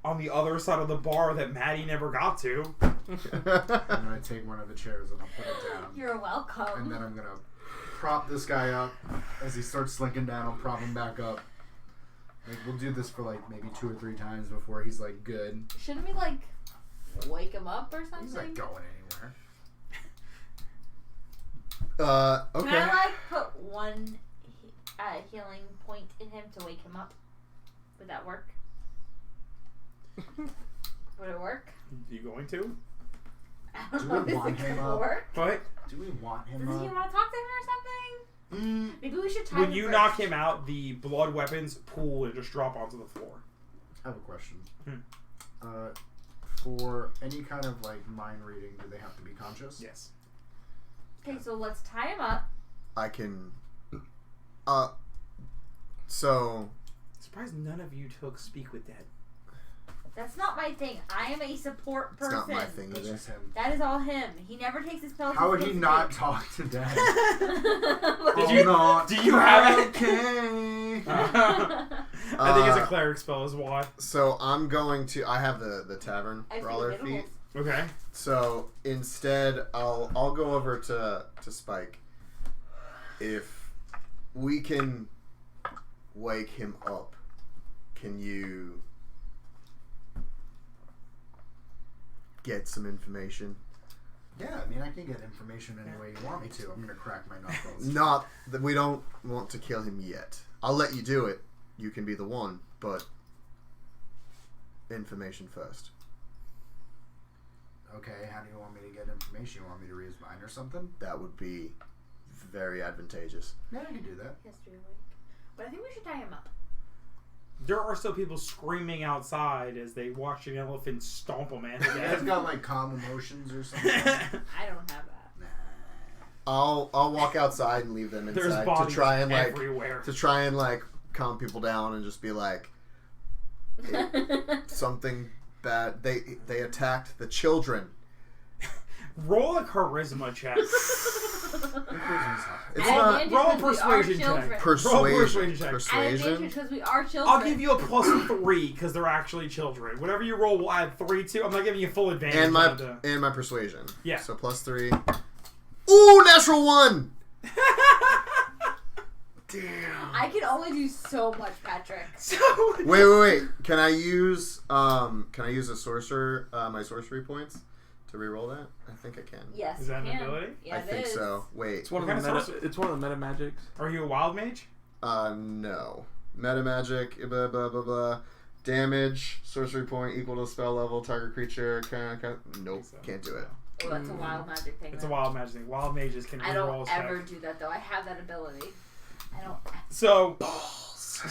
On the other side of the bar that Maddie never got to. I'm gonna take one of the chairs and I'll put it down. You're welcome. And then I'm gonna prop this guy up as he starts slinking down. I'll prop him back up. Like we'll do this for like maybe 2 or 3 times before he's like good. Shouldn't we like wake him up or something? He's not going anywhere. Okay. Can I like put one healing point in him to wake him up? Would that work? Would it work? You going to? I don't Do know. we Is want it him gonna up? work? What? Do we want him Does he up? want to talk to him or something? Maybe we should tie When him you first. knock him out, the blood weapons pool and just drop onto the floor. I have a question. Hmm. For any kind of like mind reading, do they have to be conscious? Yes. Okay, so let's tie him up. I can. So. Surprised none of you took Speak with Dead. That's not my thing. I am a support It's person. not my thing It's either. just him. That is all him. He never takes his spells. How would he he's not supposed talk to Dad? to Did speak. you- not do you have it? okay. I think it's a cleric spell is why. So I'm going to. I have the tavern I see brawler the feat. Okay. So instead, I'll go over to Spike. If we can wake him up, can you get some information? Yeah, I mean, I can get information any way you want me to. I'm gonna crack my knuckles. Not that we don't want to kill him yet. I'll let you do it. You can be the one, but information first. Okay, how do you want me to get information? You want me to read his mind or something? That would be very advantageous. Yeah, I can do that. History awake. But I think we should tie him up. There are still people screaming outside as they watch an elephant stomp a man to You guys death. got like calm emotions or something? I don't have that. Nah. I'll walk outside and leave them There's inside bodies to try and everywhere. calm people down and just be like, something bad. They attacked the children. Roll a charisma check. It's not Advantage roll a because we are persuasion check. children. persuasion. check. At Persuasion. advantage because we are children. I'll give you a +3 because they're actually children. Whatever you roll, we'll add 3 to. I'm not giving you full advantage. And my on the- and my persuasion. Yeah. So +3. Ooh, natural 1. Damn. I can only do so much, Patrick. So Wait. Can I use a sorcerer my sorcery points to reroll that? I think I can. Yes, Is that you an can. ability? Yeah, I think so. Wait. It's one of What the kind of meta. It's one of the meta magics. Are you a wild mage? No. Meta magic, blah blah blah blah. Damage, sorcery point equal to spell level, target creature. Nope, So, can't do it. Oh, that's a wild magic thing. It's a then. wild magic thing. Wild mages can I reroll don't stuff. ever do that though. I have that ability. I don't. So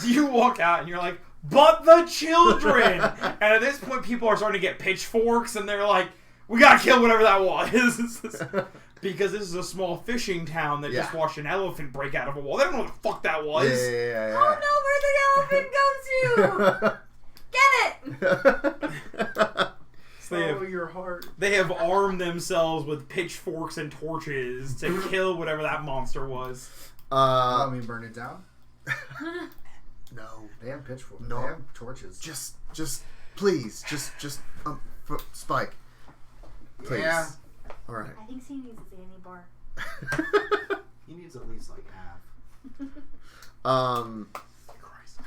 you walk out and you're like, but the children! And at this point, people are starting to get pitchforks and they're like, we gotta kill whatever that was. Because this is a small fishing town that just Yeah. watched an elephant break out of a wall. They don't know what the fuck that was. Yeah. Oh no! Where'd the elephant go to? Get it! So they have, your heart. they have armed themselves with pitchforks and torches to kill whatever that monster was. Want me to burn it down? No. They have pitchforks. No. They have torches. Just please, Spike. Please. Yeah. All right. I think Sam needs a Zanny bar. He needs at least like half. Christ.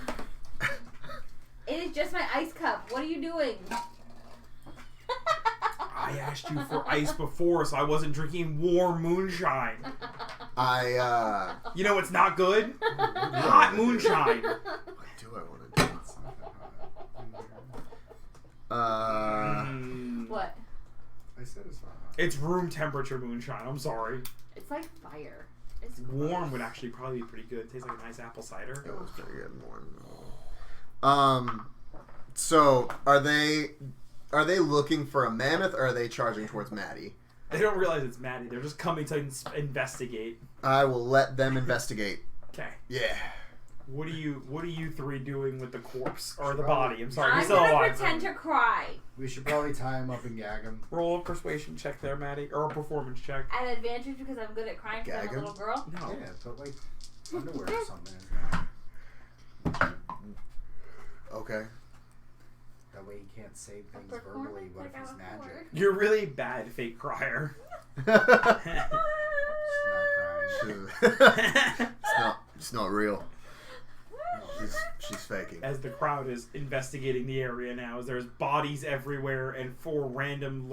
It is just my ice cup. What are you doing? I asked you for ice before, so I wasn't drinking warm moonshine. You know what's not good? Hot moonshine. What do I want to do? What? I said it's not hot. It's room temperature moonshine. I'm sorry. It's like fire. It's Warm gross. would actually probably be pretty good. It tastes like a nice apple cider. It was pretty good. So are they looking for a mammoth or are they charging towards Maddie? They don't realize it's Maddie. They're just coming to investigate. I will let them investigate. Okay. Yeah. What are you three doing with the corpse or the Probably- body? I'm sorry. I'm He's still gonna alive. pretend to cry. We should probably tie him up and gag him. Roll a persuasion check there, Maddie, or a performance check. At advantage because I'm good at crying because I'm Gag a him? little girl. No. Yeah, but like underwear or something. Is not. Okay. That way he can't say A things verbally. performance What like if he's I was magic? bored. You're really bad fake crier. She's not crying. It's not real. She's faking. As the crowd is investigating the area now, as there's bodies everywhere, and 4 random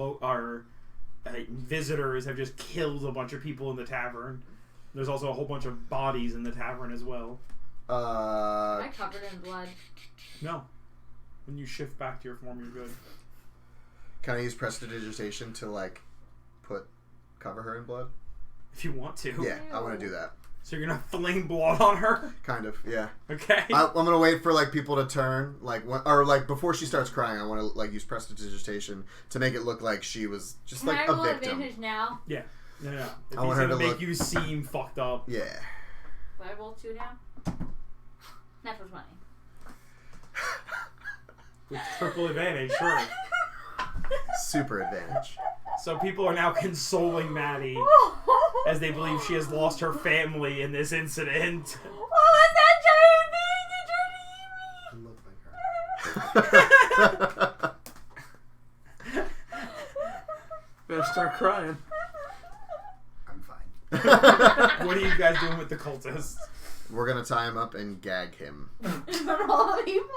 visitors have just killed a bunch of people in the tavern. There's also a whole bunch of bodies in the tavern as well. Am I covered in blood? No. When you shift back to your form, you're good. Can I use prestidigitation to cover her in blood? If you want to. Yeah, I want to do that. So you're gonna flame blood on her? Kind of, yeah. Okay. I'm gonna wait for people to turn, before she starts crying. I want to use prestidigitation to make it look like she was just Can I a roll victim. advantage now? Yeah. No. If I he's want her gonna to make look- you seem fucked up. Yeah. Do I roll 2 now? Natural 20. With triple advantage, sure. Super advantage. So people are now consoling Maddie as they believe she has lost her family in this incident. What was that giant thing? It tried to eat me. He looked like her. Better start crying. I'm fine. What are you guys doing with the cultists? We're gonna tie him up and gag him. In front of all the people?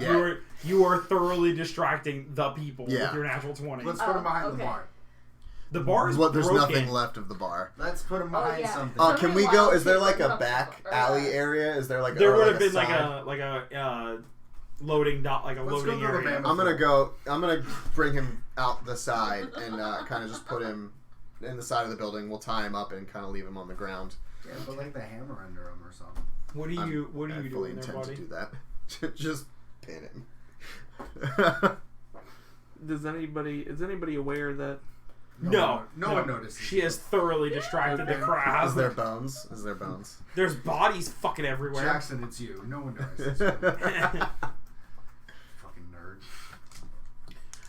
Yeah. You are thoroughly distracting the people with Yeah. your natural 20. Let's put him behind okay. the bar. The bar is There's broken. nothing left of the bar. Let's put him behind yeah. something. Can we Somebody go? wild Is there shit a comes back up, or alley area? Is there There would have a been side? a loading Let's go loading through the area. mammoth. I'm gonna bring him out the side and kind of just put him in the side of the building. We'll tie him up and kind of leave him on the ground. Yeah, put like the hammer under him or something. What are I you fully doing there, intend buddy? to do that. Just pin him. Is anybody aware that No, one notices. She has thoroughly distracted the crowd. Is there bones? Is there bones? There's bodies fucking everywhere. Jackson, it's you. No one notices. Fucking nerd.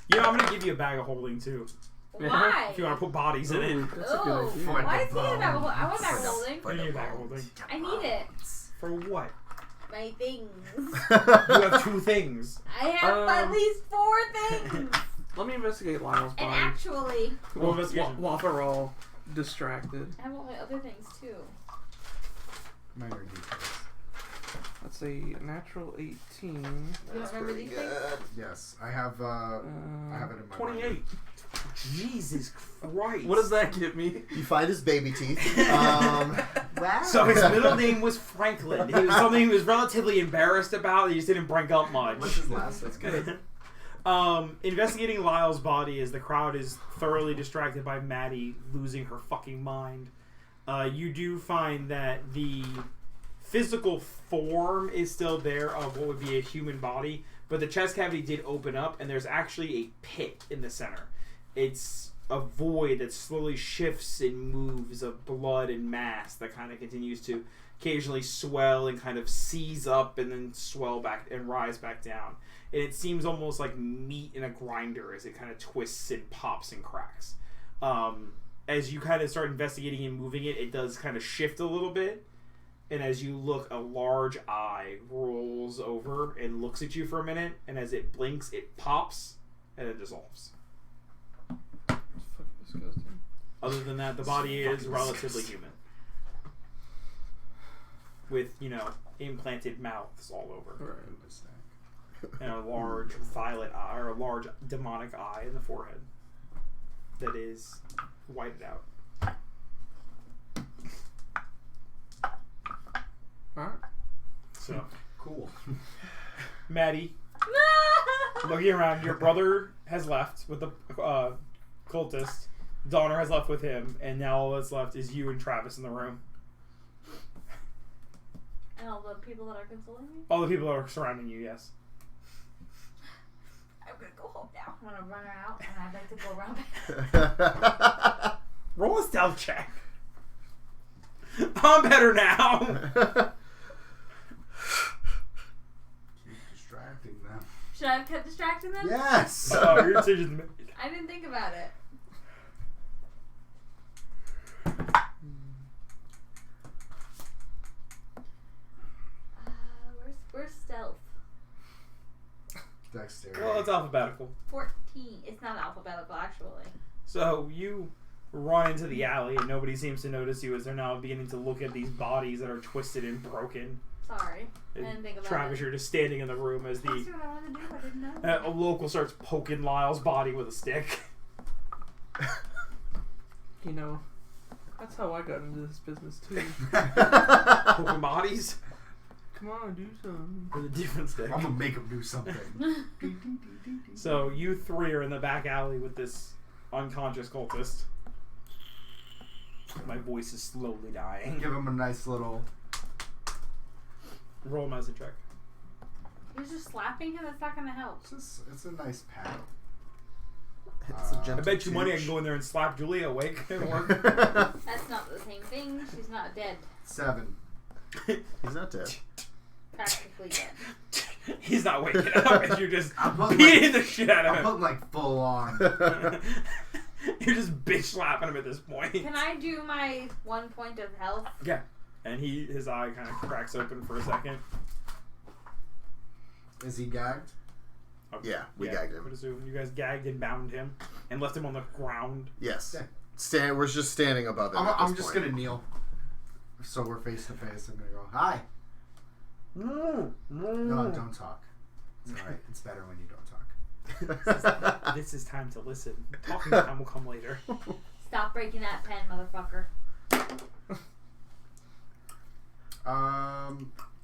You know, I'm gonna give you a bag of holding too, Why? if you want to put bodies in it. Ooh, that's a good Oh, idea. why is he in a bag of holding? I want a bag of holding. I need a bag of holding. I need it. For what? My things. You have 2 things. I have at least 4 things. Let me investigate Lyle's And body. actually, Roll investigation. While they're all distracted. I have all my other things too. Minor details. That's a natural 18. You don't remember these things? Yes, I have it in my 28. Jesus Christ. What does that give me? You find his baby teeth. Wow. So his middle name was Franklin. He was something he was relatively embarrassed about. He just didn't bring up much. What's his last? That's good. Investigating Lyle's body as the crowd is thoroughly distracted by Maddie losing her fucking mind. You do find that the physical form is still there of what would be a human body, but the chest cavity did open up, and there's actually a pit in the center. It's a void that slowly shifts and moves of blood and mass that kind of continues to occasionally swell and kind of seize up and then swell back and rise back down. And it seems almost like meat in a grinder as it kind of twists and pops and cracks. As you kind of start investigating and moving it, it does kind of shift a little bit. And as you look, a large eye rolls over and looks at you for a minute. And as it blinks, it pops and it dissolves. It's fucking disgusting. Other than that, the body is relatively human. With, implanted mouths all over. Right. And a large violet eye, or a large demonic eye in the forehead that is whited out. Alright. So, Cool. Maddie, looking around, your brother has left with the cultist. Donner has left with him, and now all that's left is you and Travis in the room. And all the people that are consoling me? All the people that are surrounding you, yes. I'm gonna go home now. I'm gonna run her out, and I'd like to go around back. Roll a stealth check. I'm better now. Keep distracting them. Should I have kept distracting them? Yes. Oh, your decision's made. I didn't think about it. Where's stealth? Dexterity. Well, it's alphabetical. 14. It's not alphabetical, actually. So you run into the alley, and nobody seems to notice you as they're now beginning to look at these bodies that are twisted and broken. Sorry. I And didn't think about Travis, it. you're just standing in the room as That's the what I wanted to do. I didn't know. a local starts poking Lyle's body with a stick. That's how I got into this business too. Poking bodies Come on, do something. with a different stick. I'm gonna make him do something. So you 3 are in the back alley with this unconscious cultist. My voice is slowly dying. Give him a nice little. Roll a medicine check. You're just slapping him? That's not gonna help. It's a nice pat. It's a I gentle bet you money I touch. can go in there and slap Julia awake. It'll work. That's not the same thing. She's not dead. 7. He's not dead. Practically dead. He's not waking up as you're just I'm putting beating the shit out of I'm him. putting like full on. You're just bitch slapping him at this point. Can I do my 1 point of health? Yeah. And his eye kind of cracks open for a second. Is he gagged? Okay. Yeah, we gagged him. I would assume you guys gagged and bound him and left him on the ground. Yes. Yeah. We're just standing above him. I'm just gonna kneel. So we're face to face. I'm gonna go, hi. No, don't talk. It's alright. It's better when you don't talk. This is time to listen. Talking time will come later. Stop breaking that pen, motherfucker.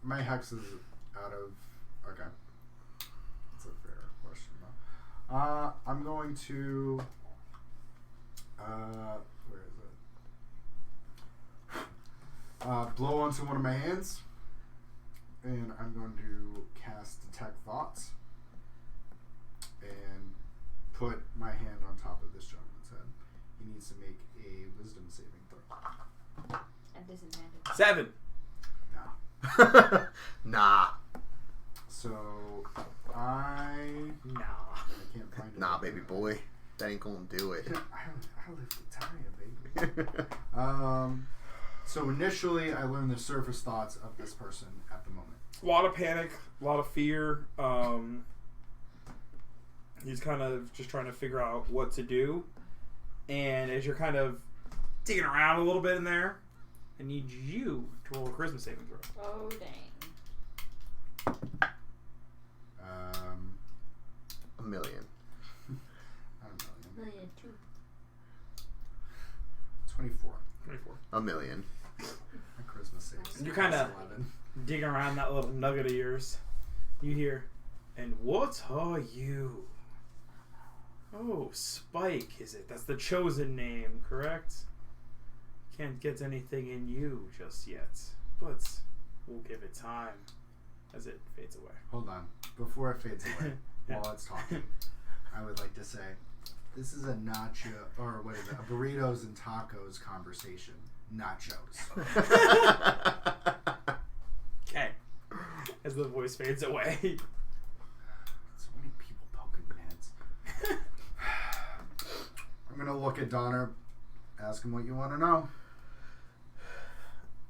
My hex is out of. Okay. That's a fair question, though. I'm going to. Where is it? Blow onto one of my hands, And I'm going to cast Detect Thoughts and put my hand on top of this gentleman's head. He needs to make a wisdom saving throw. At disadvantage. 7. No. Nah. So I can't find it. Nah, baby boy. That ain't gonna do it. I live to tell you, baby. So initially, I learned the surface thoughts of this person at the moment. A lot of panic, a lot of fear. He's kind of just trying to figure out what to do. And as you're kind of digging around a little bit in there, I need you to roll a charisma saving throw. Oh, dang. $1 million. Million two. 24. 24. $1 million. My charisma saves. You're kinda- 11. Digging around that little nugget of yours. You hear, and what are you? Oh, Spike, is it? That's the chosen name, correct? Can't get anything in you just yet, but we'll give it time as it fades away. Hold on. Before it fades away, while it's talking, I would like to say, this is a nacho, or what is it? A burritos and tacos conversation. Nachos. Okay. As the voice fades away. So many people poking heads. I'm gonna look at Donner, ask him what you want to know.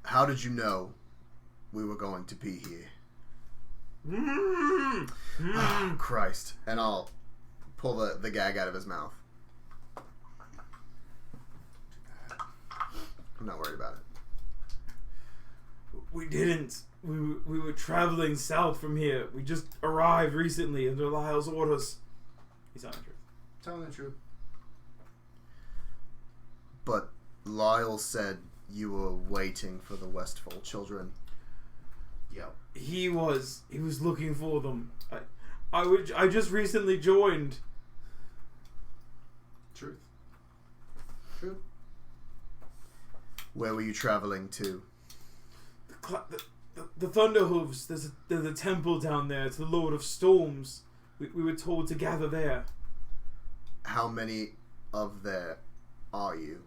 How did you know we were going to be here? Oh, Christ. And I'll pull the gag out of his mouth. I'm not worried about it. We didn't. We were traveling south from here. We just arrived recently under Lyle's orders. He's telling the truth. Telling the truth. But Lyle said you were waiting for the Westfall children. Yo. He was looking for them. I just recently joined. Truth. Where were you traveling to? The Thunderhooves. There's a temple down there to the Lord of Storms. We were told to gather there. How many of there are you?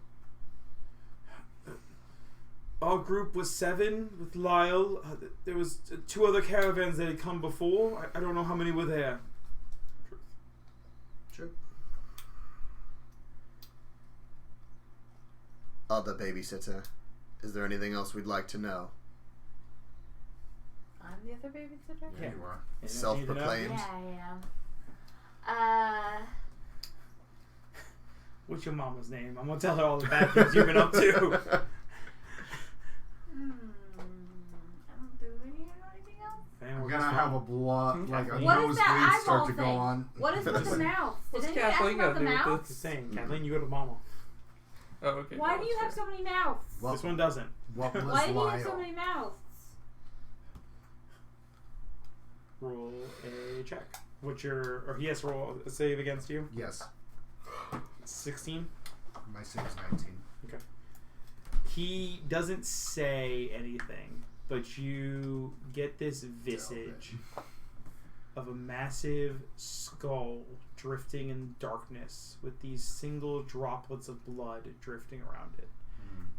Our group was 7 with Lyle. There was 2 other caravans that had come before. I don't know how many were there. Truth. Other babysitter. Is there anything else we'd like to know? I'm the other babysitter? Yeah, you are. Self-proclaimed. Yeah, I am. What's your mama's name? I'm gonna tell her all the bad things you've been up to. I don't do anything else. I'm gonna have a blood, like a What is that nosebleed start eyeball to go thing? on. What is with the mouth? Did What's anyone ask Kathleen about gotta the do with mouth? Just saying, Kathleen, you go to mama. Oh, okay. Why do you have so many mouths? What, This one doesn't. what was Why do you have Lyle? so many mouths? Roll a check. He has to roll a save against you. Yes. 16. My save is 19. He doesn't say anything, but you get this visage of a massive skull drifting in darkness with these single droplets of blood drifting around it.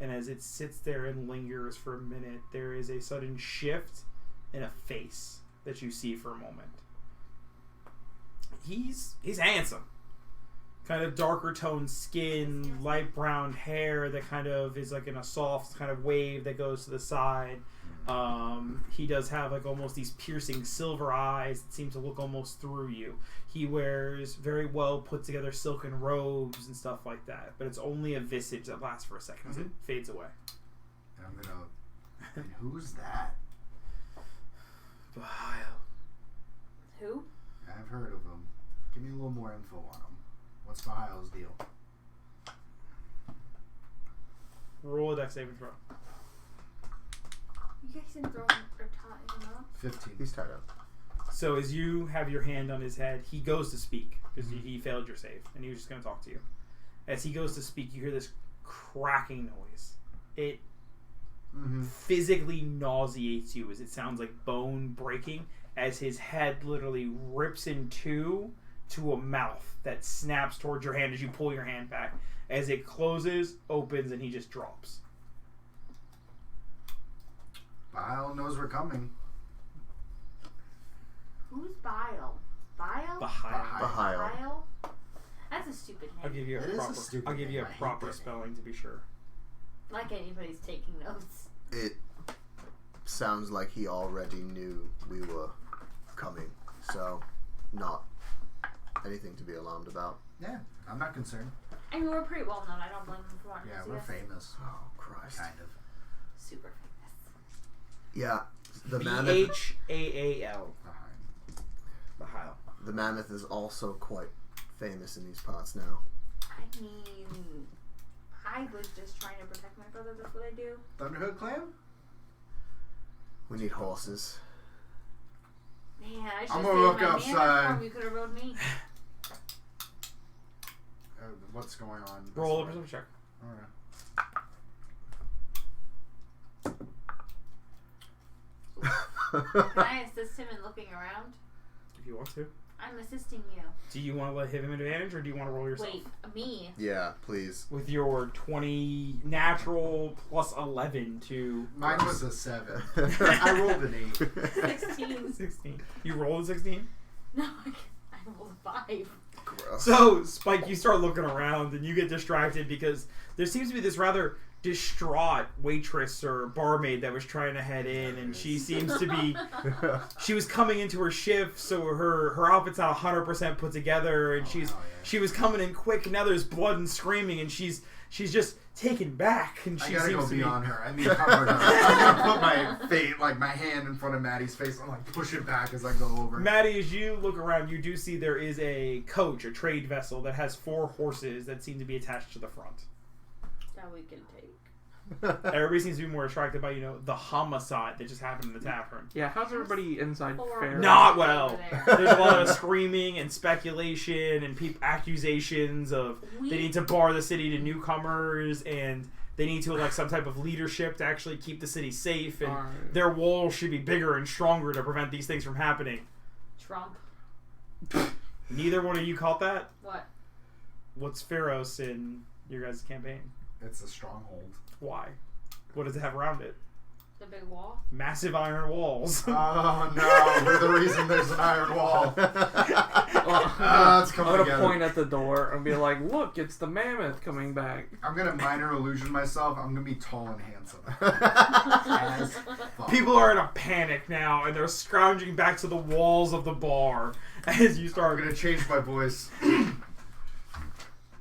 And as it sits there and lingers for a minute, there is a sudden shift in a face that you see for a moment. He's handsome. Kind of darker toned skin, light brown hair that kind of is like in a soft kind of wave that goes to the side. He does have like almost these piercing silver eyes that seem to look almost through you. He wears very well put together silken robes and stuff like that, but it's only a visage that lasts for a second. It fades away. And I'm gonna. And who's that? Vile. Who? I've heard of him. Give me a little more info on him. What's Bahal's deal? Roll a dex saving throw. You guys didn't throw him or tie him up? 15. He's tied up. So as you have your hand on his head, he goes to speak because he failed your save, and he was just going to talk to you. As he goes to speak, you hear this cracking noise. It physically nauseates you as it sounds like bone breaking as his head literally rips in two to a mouth that snaps towards your hand as you pull your hand back. As it closes, opens, and he just drops. Bile knows we're coming. Who's Bile? Bile? Bahail. Bile? That's a stupid I'll name. give you It a is a proper. stupid I'll give you a name. I hate proper that spelling to be sure. Like anybody's taking notes. It sounds like he already knew we were coming, so not anything to be alarmed about. Yeah, I'm not concerned. I mean, we're pretty well known. I don't blame them for wanting Yeah, to see we're us. famous. Oh, Christ. Kind of. Super famous. Yeah, the mammoth, Baal. Bahail. the mammoth is also quite famous in these parts now. I mean, I was just trying to protect my brother. That's what I do. Thunderhood Clan? We need horses. Man, I should I'm have gonna saved look my outside. Form. You could have rode me. What's going on? Roll a perception check. Alright. Can I assist him in looking around? If you want to. I'm assisting you. Do you want to let him advantage, or do you want to roll yourself? Wait, me? Yeah, please. With your 20 natural plus 11 to Mine was a 7. I rolled an 8. 16. 16. You rolled a 16? No, I rolled a 5. Gross. So, Spike, you start looking around and you get distracted because there seems to be this rather distraught waitress or barmaid that was trying to head in, and she seems to be she was coming into her shift, so her outfit's not 100% put together, and she was coming in quick, and now there's blood and screaming, and she's just taken back, and she I gotta seems go to be beyond her. I mean, cover her. I'm gonna put my hand in front of Maddie's face and like push it back as I go over. Maddie, as you look around, you do see there is a coach, a trade vessel that has 4 horses that seem to be attached to the front. That we can take. Everybody seems to be more attracted by, the homicide that just happened in the tavern. Yeah, how's everybody inside faring? Not well. There's a lot of screaming and speculation and accusations of they need to bar the city to newcomers, and they need to elect some type of leadership to actually keep the city safe, and their walls should be bigger and stronger to prevent these things from happening. Trump. Neither one of you caught that? What? What's Pharos in your guys' campaign? It's a stronghold. Why? What does it have around it? The big wall? Massive iron walls. Oh no, we're the reason there's an iron wall. It's I'm coming gonna together. point at the door and be like, "Look, it's the mammoth coming back." I'm gonna minor illusion myself. I'm gonna be tall and handsome. As fuck. People are in a panic now, and they're scrounging back to the walls of the bar as you I'm start. gonna change my voice.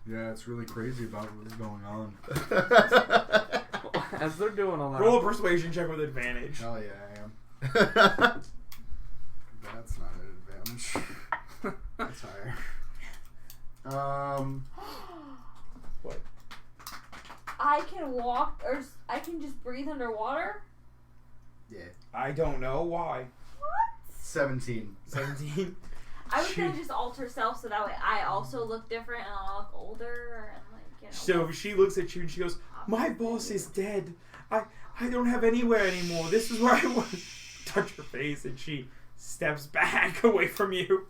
Yeah, it's really crazy about what's going on. As they're doing all that, Roll a persuasion check with advantage. Hell yeah, I am. That's not an advantage. That's higher. What? I can walk, or I can just breathe underwater? Yeah. I don't know why. What? 17. 17. I was Shoot. gonna just alter self so that way I also look different and I'll look older and So she looks at you and she goes, "My boss is dead. I don't have anywhere anymore. This is where I was." Touch her face, and she steps back away from you.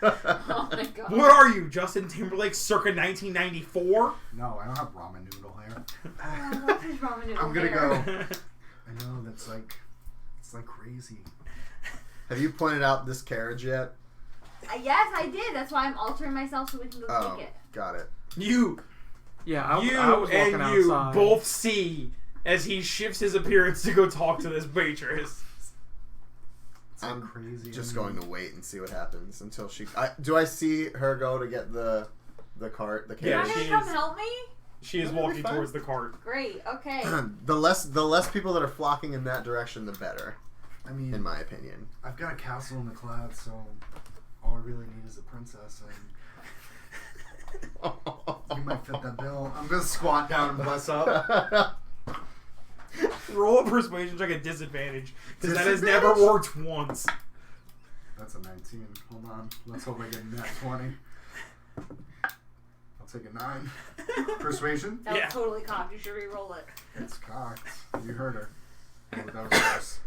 Oh my god. What are you, Justin Timberlake, circa 1994? No, I don't have ramen noodle hair. Oh, what is wrong with I'm gonna hair? go. I know, it's like crazy. Have you pointed out this carriage yet? Yes, I did. That's why I'm altering myself so we can go Oh, take it. got it. You yeah, I you was walking and you outside. both see as he shifts his appearance to go talk to this waitress. It's I'm crazy. just going to wait and see what happens until she. Do I see her go to get the cart, the You're Yeah, not carriage? gonna she come is- help me? She is That'll be walking fine. towards the cart. Great. Okay. the less people that are flocking in that direction, the better, I mean, in my opinion. I've got a castle in the cloud, so all I really need is a princess, and you might fit that bill. I'm gonna squat down and bless up. Roll a persuasion check at disadvantage, because that has Disadvantage? never worked once. That's a 19. Hold on. Let's hope I get a net 20. take a 9. Persuasion? That was Yeah. totally cocked. You should re-roll it. It's cocked. You heard her. Oh, that was worse.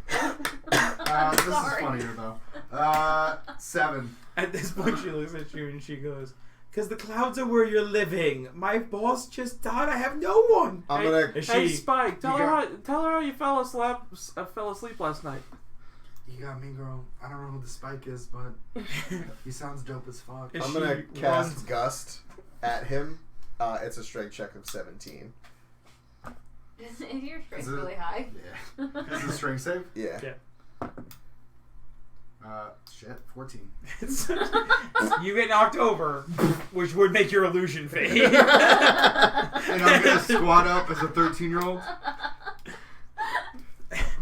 This is Sorry. funnier though. 7. At this point, she looks at you and she goes, "Because the clouds are where you're living. My boss just died. I have no one." I'm gonna. Is Hey, she? Spike, tell you her how you fell asleep last night. You got me, girl. I don't know who the Spike is, but he sounds dope as fuck. Is I'm she gonna cast runs- Gust at him. It's a strength check of 17. Is your strength Is it- really high? Yeah. Is it a strength save? Yeah. Shit, 14. You get knocked over, which would make your illusion fade. And I'm gonna squat up as a 13-year-old.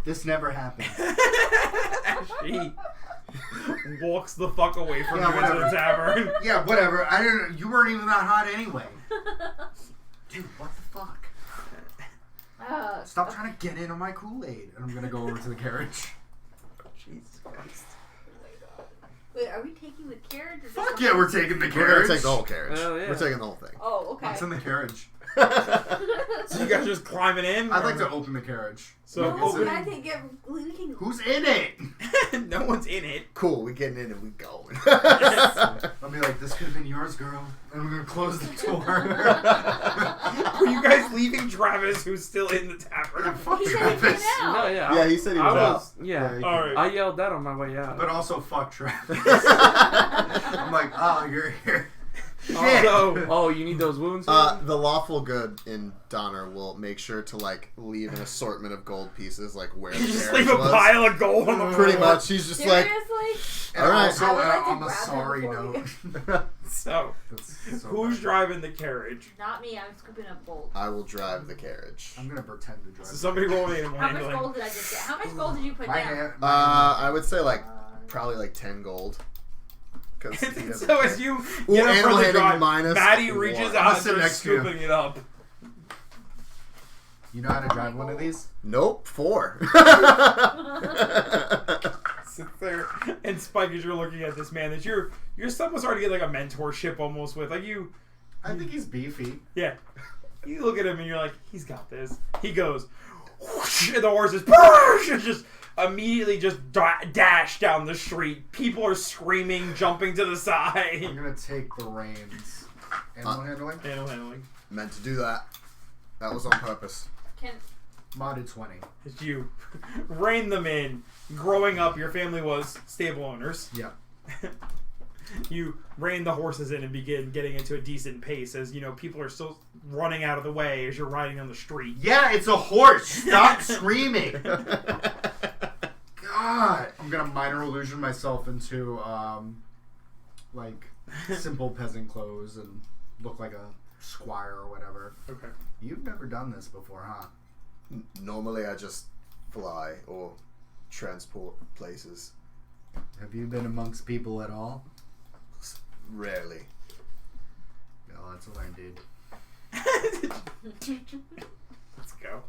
This never happened. She walks the fuck away from Yeah, you into the whatever. tavern. Yeah, whatever. I didn't. You weren't even that hot anyway. Dude, what the fuck? Stop trying to get into my Kool-Aid. And I'm gonna go over to the carriage. Jesus Christ. Wait, are we taking the carriage? Or just Fuck the- yeah, we're taking the We're carriage. gonna take the whole carriage. Hell yeah. We're taking the whole thing. Oh, okay. What's in the carriage? So you guys just climbing in? I'd like to open the carriage. So No, open- can I take it? We can. Who's in it? No one's in it. Cool, we getting in and we going. I'll be like, this could have been yours, girl. And we're gonna close the door. Were you guys leaving Travis, who's still in the Yeah, tavern? fuck He said he Travis. came out. No, yeah. Yeah, he said he was out. Yeah. Yeah, All right. I yelled that on my way out. But also, fuck Travis. I'm like, oh, you're here. Shit. So, Oh, you need those wounds? healed? The lawful good in Donner will make sure to like leave an assortment of gold pieces like where the just carriage leave a was. pile of gold on the floor. Pretty much, he's just like, Seriously? And All right. also, I would like to on a grab him sorry before we note. So, That's so who's bad. driving the carriage? Not me. I'm scooping up gold. I will drive the carriage. I'm gonna pretend to drive. So somebody roll the animal How much handling. gold did I just get? How much gold did you put my down? hand. I would say like probably like 10 gold. So as you Ooh, get up animal for the handling drive, minus Maddie one. reaches I'm out and sitting starts next to you. scooping it up. You know how to drive one of these? Nope, 4. Sits there, and Spike, as you're looking at this man, that you're almost starting to get like a mentorship almost with, like you. I think he's beefy. Yeah. You look at him and you're like, he's got this. He goes, whoosh, and the horses and just immediately just dash down the street. People are screaming, jumping to the I'm side. gonna take the reins. Animal handling? Animal handling. Meant to do that. That was on purpose. Can Modded 20. As you rein them in. Growing up, your family was stable owners. Yeah. You rein the horses in and begin getting into a decent pace as, you know, people are still running out of the way as you're riding on the street. Yeah, it's a horse. Stop screaming. God. I'm gonna minor illusion myself into, like, simple peasant clothes and look like a squire or whatever. Okay. You've never done this before, huh? Normally I just fly or transport places. Have you been amongst people at all? Rarely. No, that's what I did. Let's go.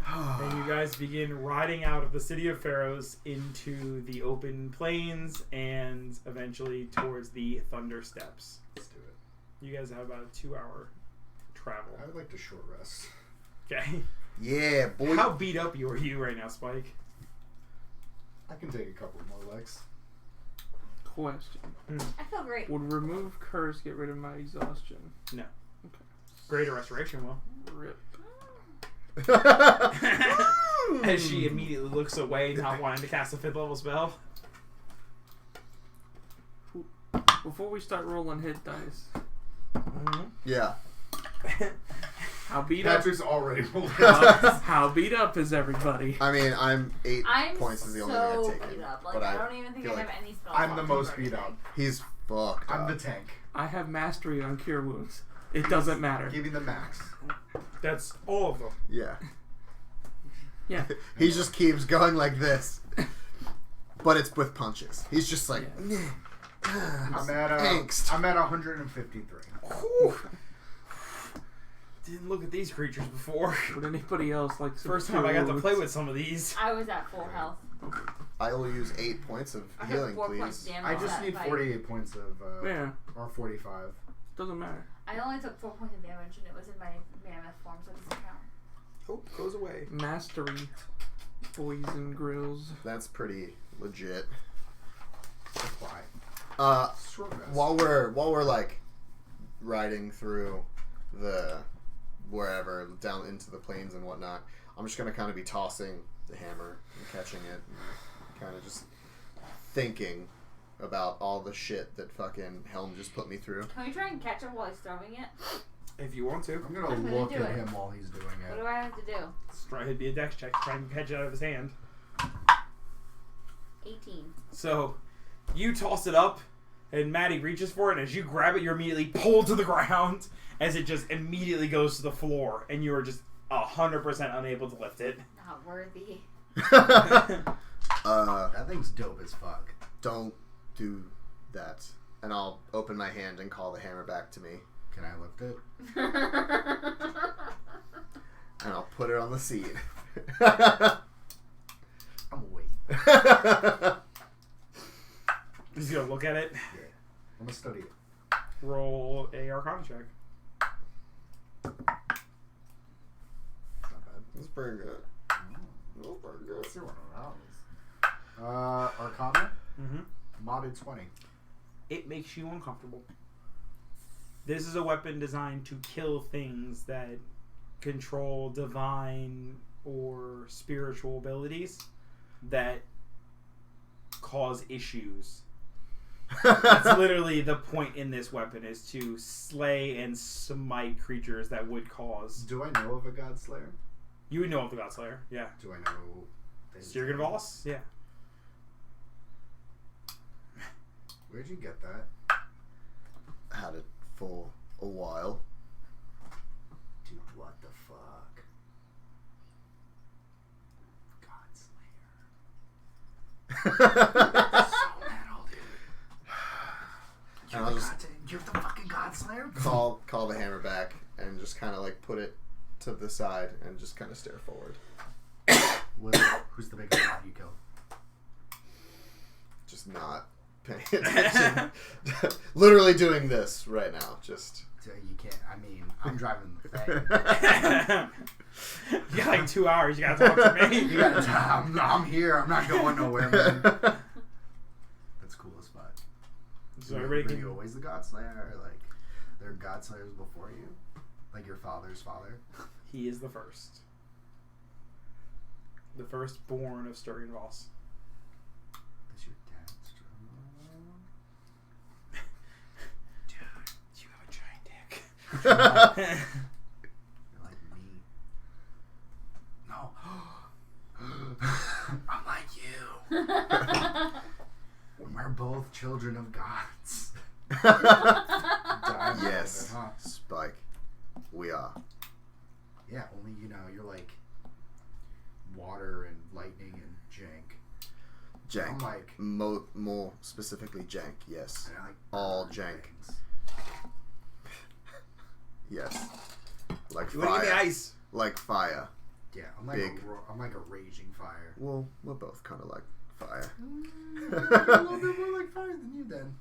And you guys begin riding out of the city of Pharaohs into the open plains and eventually towards the Thunder Steppes. Let's do it. You guys have about a 2-hour travel. I would like to short rest. Okay. Yeah, boy. How beat up are you right now, Spike? I can take a couple more legs. Question. I feel great. Would remove curse get rid of my exhaustion? Greater Restoration will. Rip. As she immediately looks away, not wanting to cast a 5th level spell. Before we start rolling hit dice, Yeah. how beat up? Patrick's already rolled. How beat up is everybody? I mean, I'm 8 I'm points is the only thing so I've taken. beat up. Like, but I don't even think feel I have like any spells. I'm the left most or beat anything. up. He's fucked I'm up. the tank. I have mastery on cure wounds. It doesn't matter. Give me the max. That's all of them. Yeah. Yeah. He just keeps going like this. But it's with punches. He's just like, I'm at angst. I'm at 153. Whew. Didn't look at these creatures before. Would anybody else like some First time I got to cure play wounds? with some of these. I was at full health. I will use 8 points of I healing, took 4 points please. damage. I just that need fight. 48 points of Yeah, or 45. doesn't matter. I only took 4 points of damage, and it was in my mammoth form, so it doesn't count. Oh, goes away. Mastery, boys and grills. That's pretty legit. Apply. Short rest. While we're like riding through the wherever down into the plains and whatnot, I'm just gonna kind of be tossing the hammer and catching it, and kind of just thinking about all the shit that fucking Helm just put me through. Can we try and catch him while he's throwing it? If you want to. I'm gonna I'm gonna look do at it. him while he's doing What it. do I have to do? It'd be a dex check to try and catch it out of his hand. 18. So, you toss it up, and Maddie reaches for it, and as you grab it, you're immediately pulled to the ground, as it just immediately goes to the floor, and you are just 100% unable to lift it. Not worthy. That thing's dope as fuck. Don't do that. And I'll open my hand and call the hammer back to me. Can I lift it? And I'll put it on the seat. I'm gonna wait. He's gonna look at it. Yeah. I'm gonna study it. Roll a Arcana check. It's not bad. That's pretty good. That's pretty good. Let's see one of those. Arcana? Mm-hmm. Modded 20. It makes you uncomfortable. This is a weapon designed to kill things that control divine or spiritual abilities that cause issues. That's literally the point in this weapon, is to slay and smite creatures that would cause. Do I know of a God Slayer? You would know of the Godslayer, yeah. Do I know... Sturgeon Voss? Yeah. Where'd you get that? Had it for a while. Dude, what the fuck? God Slayer. So metal, dude. And I'll just You're the fucking God Slayer? call the hammer back and just kind of like put it to the side and just kind of stare forward. Who's the biggest god you killed? Just not paying attention. Literally doing this right now. Just. So you can't. I mean, I'm driving the thing. You got like 2 hours, you gotta talk to me. You gotta tell. I'm here. I'm not going nowhere, man. That's cool as fuck. So Were everybody you can... always the God Slayer, or like there are God Slayers before you, like your father's father? He is the first. The firstborn of Sturgeon Voss. Is your dad strong? Dude, you have a giant dick. You're like me. No. I'm like you. We're both children of gods. Yes, Spike. We are. Yeah, only you're like water and lightning and jank. Jank. I'm like More specifically, jank. Yes. and I like All burn jank. things. Yes. Like You wanna get the fire. ice? Like fire. Yeah, I'm like Big. I'm like a raging fire. Well, we're both kind of like fire. A little bit more like fire than you then.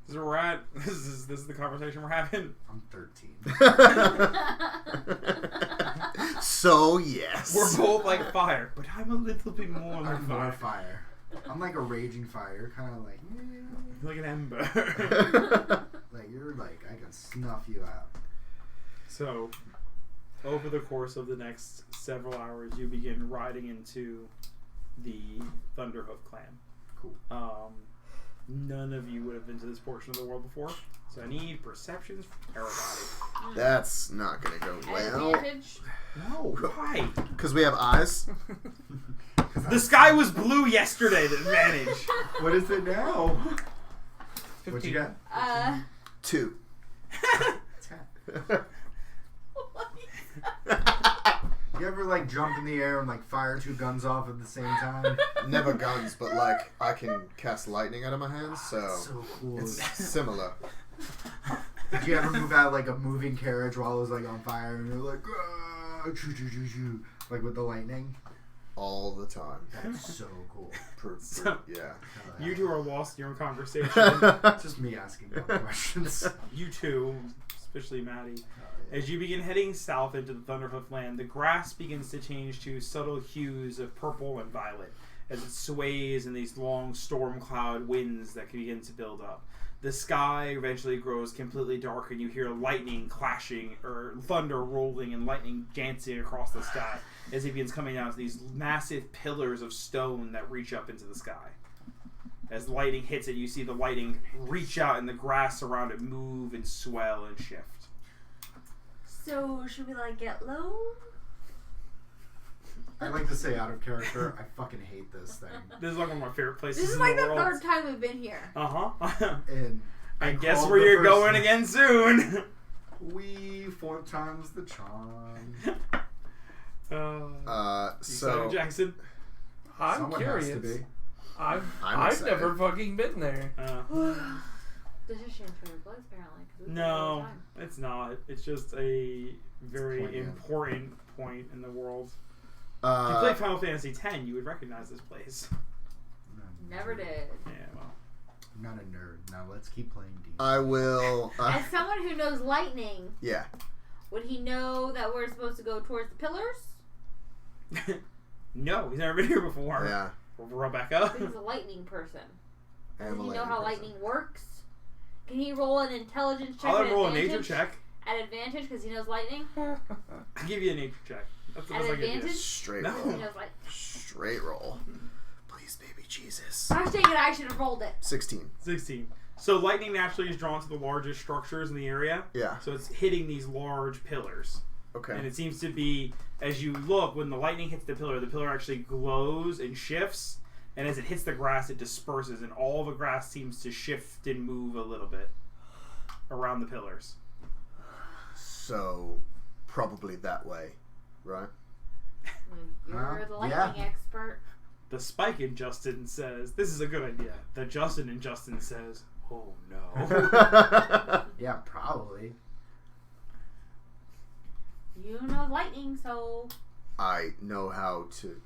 This is where we're at. This is the conversation we're having. I'm 13. So yes. We're both like fire, but I'm a little bit more like I'm more fire. fire. I'm like a raging fire, kind of like Like an ember. like you're like I can snuff you out. So, over the course of the next several hours, you begin riding into the Thunderhoof clan. Cool. None of you would have been to this portion of the world before, so I need perceptions from everybody. That's not gonna go well. Advantage. No, why? Because we have eyes. The sky was blue yesterday. The advantage. What is it now? What you 15. got? 2. 10. You ever like jump in the air and like fire 2 guns off at the same time? Never guns, but like I can cast lightning out of my hands, so That's so cool. it's similar. Did you ever move out like a moving carriage while it was like on fire and you're like, "Ah, choo, choo, choo, choo," like with the lightning? all the time. That's so cool. Yeah. You two are lost in your own conversation. It's just me asking questions. You two, especially Maddie. As you begin heading south into the Thunderhoof land, the grass begins to change to subtle hues of purple and violet as it sways in these long storm cloud winds that begin to build up. The sky eventually grows completely dark and you hear lightning clashing or thunder rolling and lightning dancing across the sky as it begins coming down to these massive pillars of stone that reach up into the sky. As the lightning hits it, you see the lightning reach out and the grass around it move and swell and shift. So, should we, like, get low? I like to say out of character, I fucking hate this thing. This is like one of my favorite places This is in like the the world. third time we've been here. Uh-huh. And I guess called where the you're first going one. again soon. We 4 times the charm. So Jackson. I'm Someone curious. has to be. I've excited. never fucking been there. This is Shane's favorite place, apparently. 'Cause we go all the No, time. it's not. It's just a very poignant. important point in the world. If you uh, played Final Fantasy X, you would recognize this place. Never did. Yeah, well. I'm not a nerd. Now let's keep playing D. I will. As someone who knows lightning, Yeah. would he know that we're supposed to go towards the pillars? No, he's never been here before. Yeah. Rebecca. He's a lightning person. I Does am a he know lightning how person. lightning works? Can he roll an intelligence check? I'll at let him roll a advantage? nature check. At advantage because he knows lightning? I'll give you a nature check. That's the At best I can do. advantage? Straight No. He roll. knows lightning. Straight roll. Please, baby Jesus. Gosh dang it, I should have rolled it. 16. 16. So lightning naturally is drawn to the largest structures in the area. Yeah. So it's hitting these large pillars. Okay. And it seems to be, as you look, when the lightning hits the pillar actually glows and shifts. And as it hits the grass, it disperses. And all the grass seems to shift and move a little bit around the pillars. So, probably that way, right? You're the Yeah. lightning expert. The Spike in Justin says, this is a good idea. The Justin in Justin says, oh no. Yeah, probably. You know lightning, so I know how to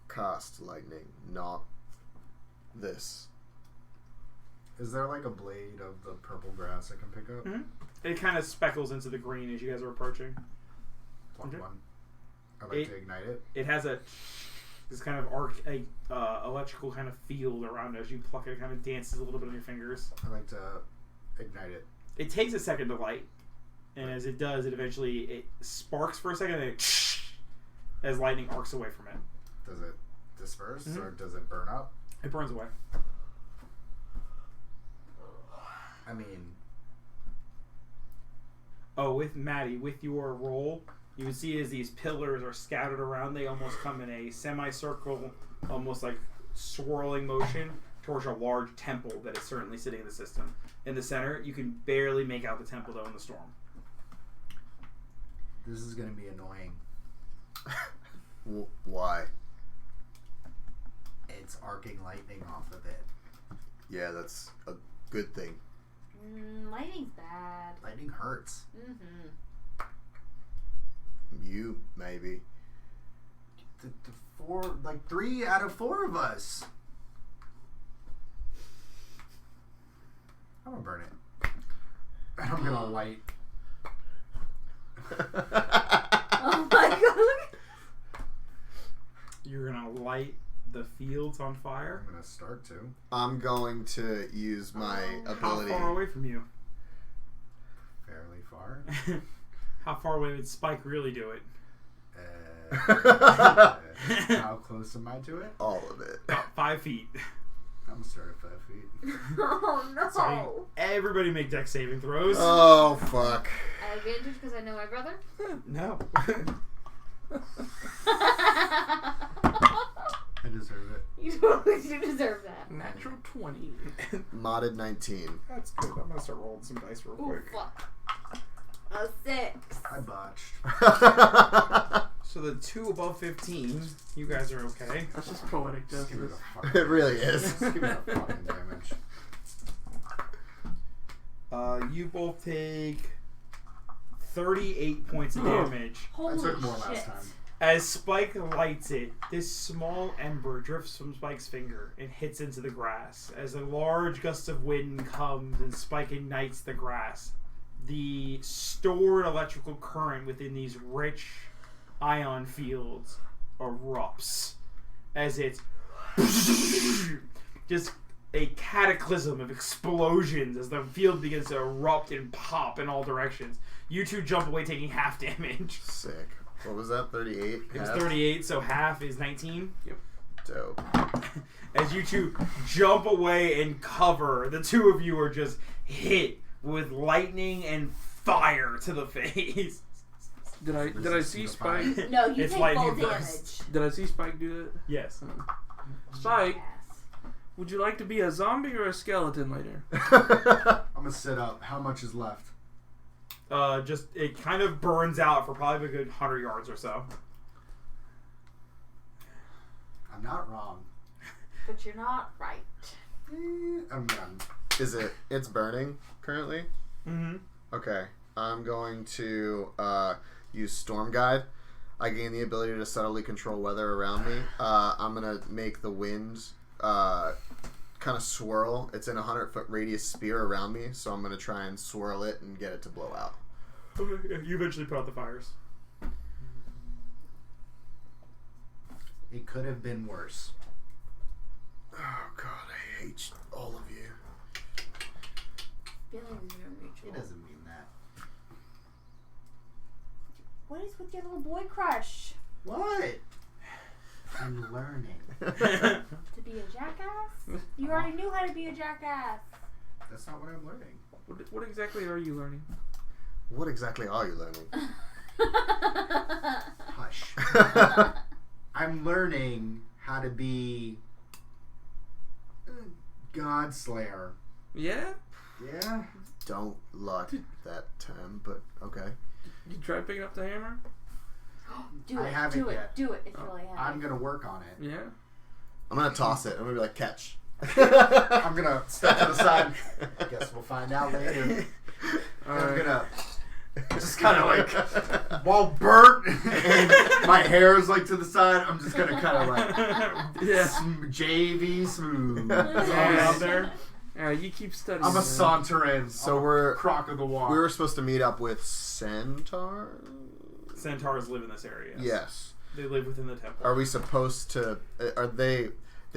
cast lightning, not this. Is there like a blade of the purple grass I can pick up? Mhm. It kind of speckles into the green as you guys are approaching. One. Okay. I'd like to ignite it. It has this kind of electrical kind of field around it. As you pluck it, it kind of dances a little bit on your fingers. I'd like to ignite it. It takes a second to light, and as it does, it sparks for a second, and it as lightning arcs away from it. Does it disperse Mhm. or does it burn up? It burns away. I mean, Oh, with Maddie, with your roll, you would see as these pillars are scattered around, they almost come in a semicircle, almost like swirling motion towards a large temple that is certainly sitting in the system. In the center, you can barely make out the temple though in the storm. this is going to be annoying. Why? It's arcing lightning off of it. Yeah, that's a good thing. lightning's bad. Lightning hurts. Mm-hmm. You, maybe. The 3 out of 4 of us. I'm gonna burn it. And I'm gonna light. Oh my god. You're gonna light the fields on fire. I'm gonna start to. I'm going to use my Oh. How ability. far away from you? Fairly far. How far away would Spike really do it? How close am I to it? All of it. About 5 feet. I'm gonna start at 5 feet. Oh no. Sorry. Everybody make dex saving throws. Oh, fuck. At advantage because I know my brother. No. I deserve it. You totally do deserve that. Natural 20. Modded 19. That's good. I'm gonna start rolling some dice real Ooh, quick. fuck. A 6. I botched. So the 2 above 15, you guys are okay. That's just poetic Just give me justice. the fucking It really is. Just give me the fucking damage. You both take 38 points of Oh. damage I Holy took more shit. last time. As Spike lights it, this small ember drifts from Spike's finger and hits into the grass. As a large gust of wind comes and Spike ignites the grass, the stored electrical current within these rich ion fields erupts as it's just a cataclysm of explosions as the field begins to erupt and pop in all directions. You two jump away taking half damage. Sick. What was that? 38? It was 38, so half is 19. Yep. Dope. As you two jump away and cover, the two of you are just hit with lightning and fire to the face. Did I see Spike? No, you It's take lightning full burst. damage. Did I see Spike do it? Yes. Spike, Yes. would you like to be a zombie or a skeleton later? I'm gonna sit up. How much is left? Just it kind of burns out for probably a good 100 yards or so. I'm not wrong. But you're not right. I'm done. It's burning currently? Mm-hmm. Okay. I'm going to use Storm Guide. I gain the ability to subtly control weather around me. I'm going to make the wind kind of swirl. It's in a 100-foot radius sphere around me, so I'm going to try and swirl it and get it to blow out. Okay, yeah, you eventually put out the fires. It could have been worse. Oh, God, I hate all of you. Feelings are mutual. It doesn't mean that. What is with your little boy crush? What? I'm learning. To be a jackass? You already knew how to be a jackass. That's not what I'm learning. What exactly are you learning? What exactly are you learning? Hush. I'm learning how to be God Slayer. Yeah? Yeah? Don't like that term, but okay. You try picking up the hammer? Do I it. haven't Do it. yet. Do it. It's really heavy. I'm gonna work on it. Yeah. I'm going to toss it. I'm going to be like, catch. I'm gonna step to the side. Guess we'll find out later. I'm gonna just kind of like, while burnt and my hair is like to the side, I'm just gonna kind of like Yeah. JV smooth. Out there. Alright, you keep studying. I'm a man. sauntering. So I'm a we're- crock of the walk. We were supposed to meet up with Centaur? Centaurs live in this area. Yes. They live within the temple. Are we supposed to... Are they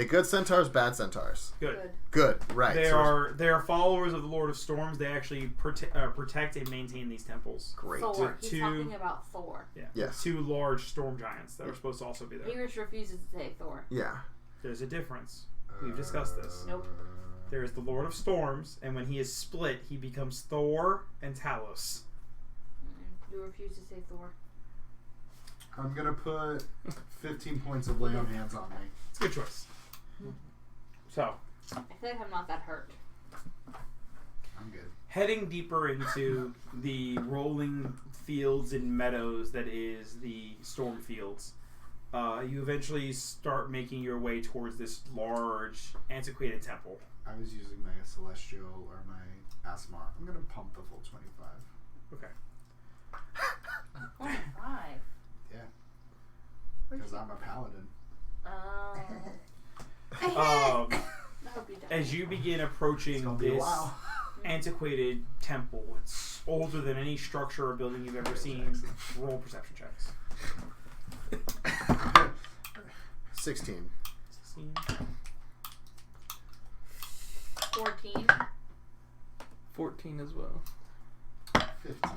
good centaurs, bad centaurs? Good. Good, right. They so- are followers of the Lord of Storms. They actually protect and maintain these temples. Great. Thor. He's Two- talking about Thor. Yeah. Yes. Two large storm giants that are supposed to also be there. Irish refuses to say Thor. Yeah. There's a difference. We've discussed this. Nope. There is the Lord of Storms, and when he is split, he becomes Thor and Talos. You refuse to say Thor. I'm gonna put 15 points of lay on hands on me. It's a good choice. So, I feel like I'm not that hurt. I'm good. heading deeper into the rolling fields and meadows that is the storm fields, you eventually start making your way towards this large, antiquated temple. I was using my Celestial or my Asmar. I'm gonna pump the full 25. Okay. 25. Yeah. Because I'm a paladin. I hope you don't. As you begin It's approaching gonna be a this while. antiquated temple, it's older than any structure or building you've ever seen. Roll perception checks. 16. 16. 14. 14 as well. 15.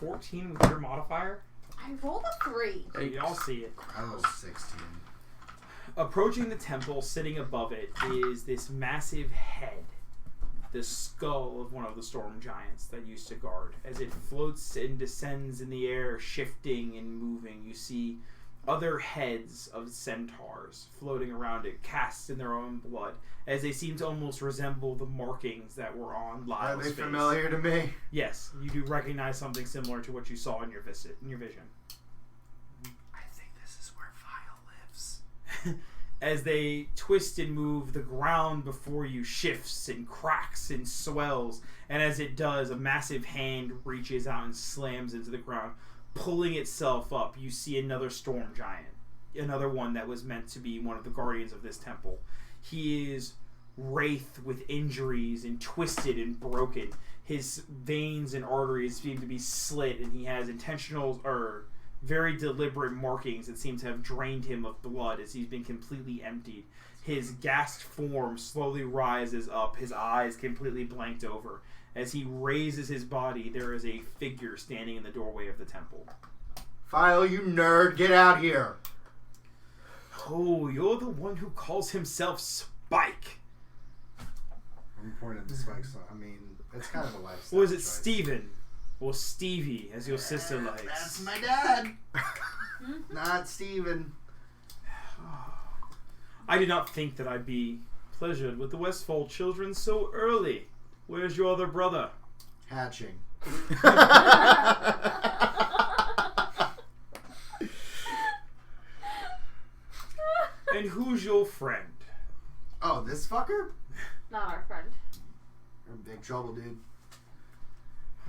14 with your modifier. I rolled a 3. So you all see it. I was 16. Approaching the temple, sitting above it, is this massive head, the skull of one of the storm giants that used to guard. As it floats and descends in the air, shifting and moving, you see other heads of centaurs floating around it, cast in their own blood, as they seem to almost resemble the markings that were on Are Lyle's they face. familiar to me? Yes, you do recognize something similar to what you saw in your vision. I think this is where Vile lives. As they twist and move, the ground before you shifts and cracks and swells, and as it does, a massive hand reaches out and slams into the ground, pulling itself up, you see another storm giant. Another one that was meant to be one of the guardians of this temple. He is wraith with injuries and twisted and broken. His veins and arteries seem to be slit, and he has intentional or very deliberate markings that seem to have drained him of blood as he's been completely emptied. His gassed form slowly rises up, his eyes completely blanked over. As he raises his body, there is a figure standing in the doorway of the temple. Philo, you nerd, get out here. Oh, you're the one who calls himself Spike. I'm pointing at the Spike, so I mean, it's kind of a lifestyle. Or is it choice. Steven? Or Stevie, as your sister likes. That's my dad. Not Steven. I did not think that I'd be pleasured with the Westfall children so early. Where's your other brother? Hatching. And who's your friend? Oh, this fucker? Not our friend. You're in big trouble, dude.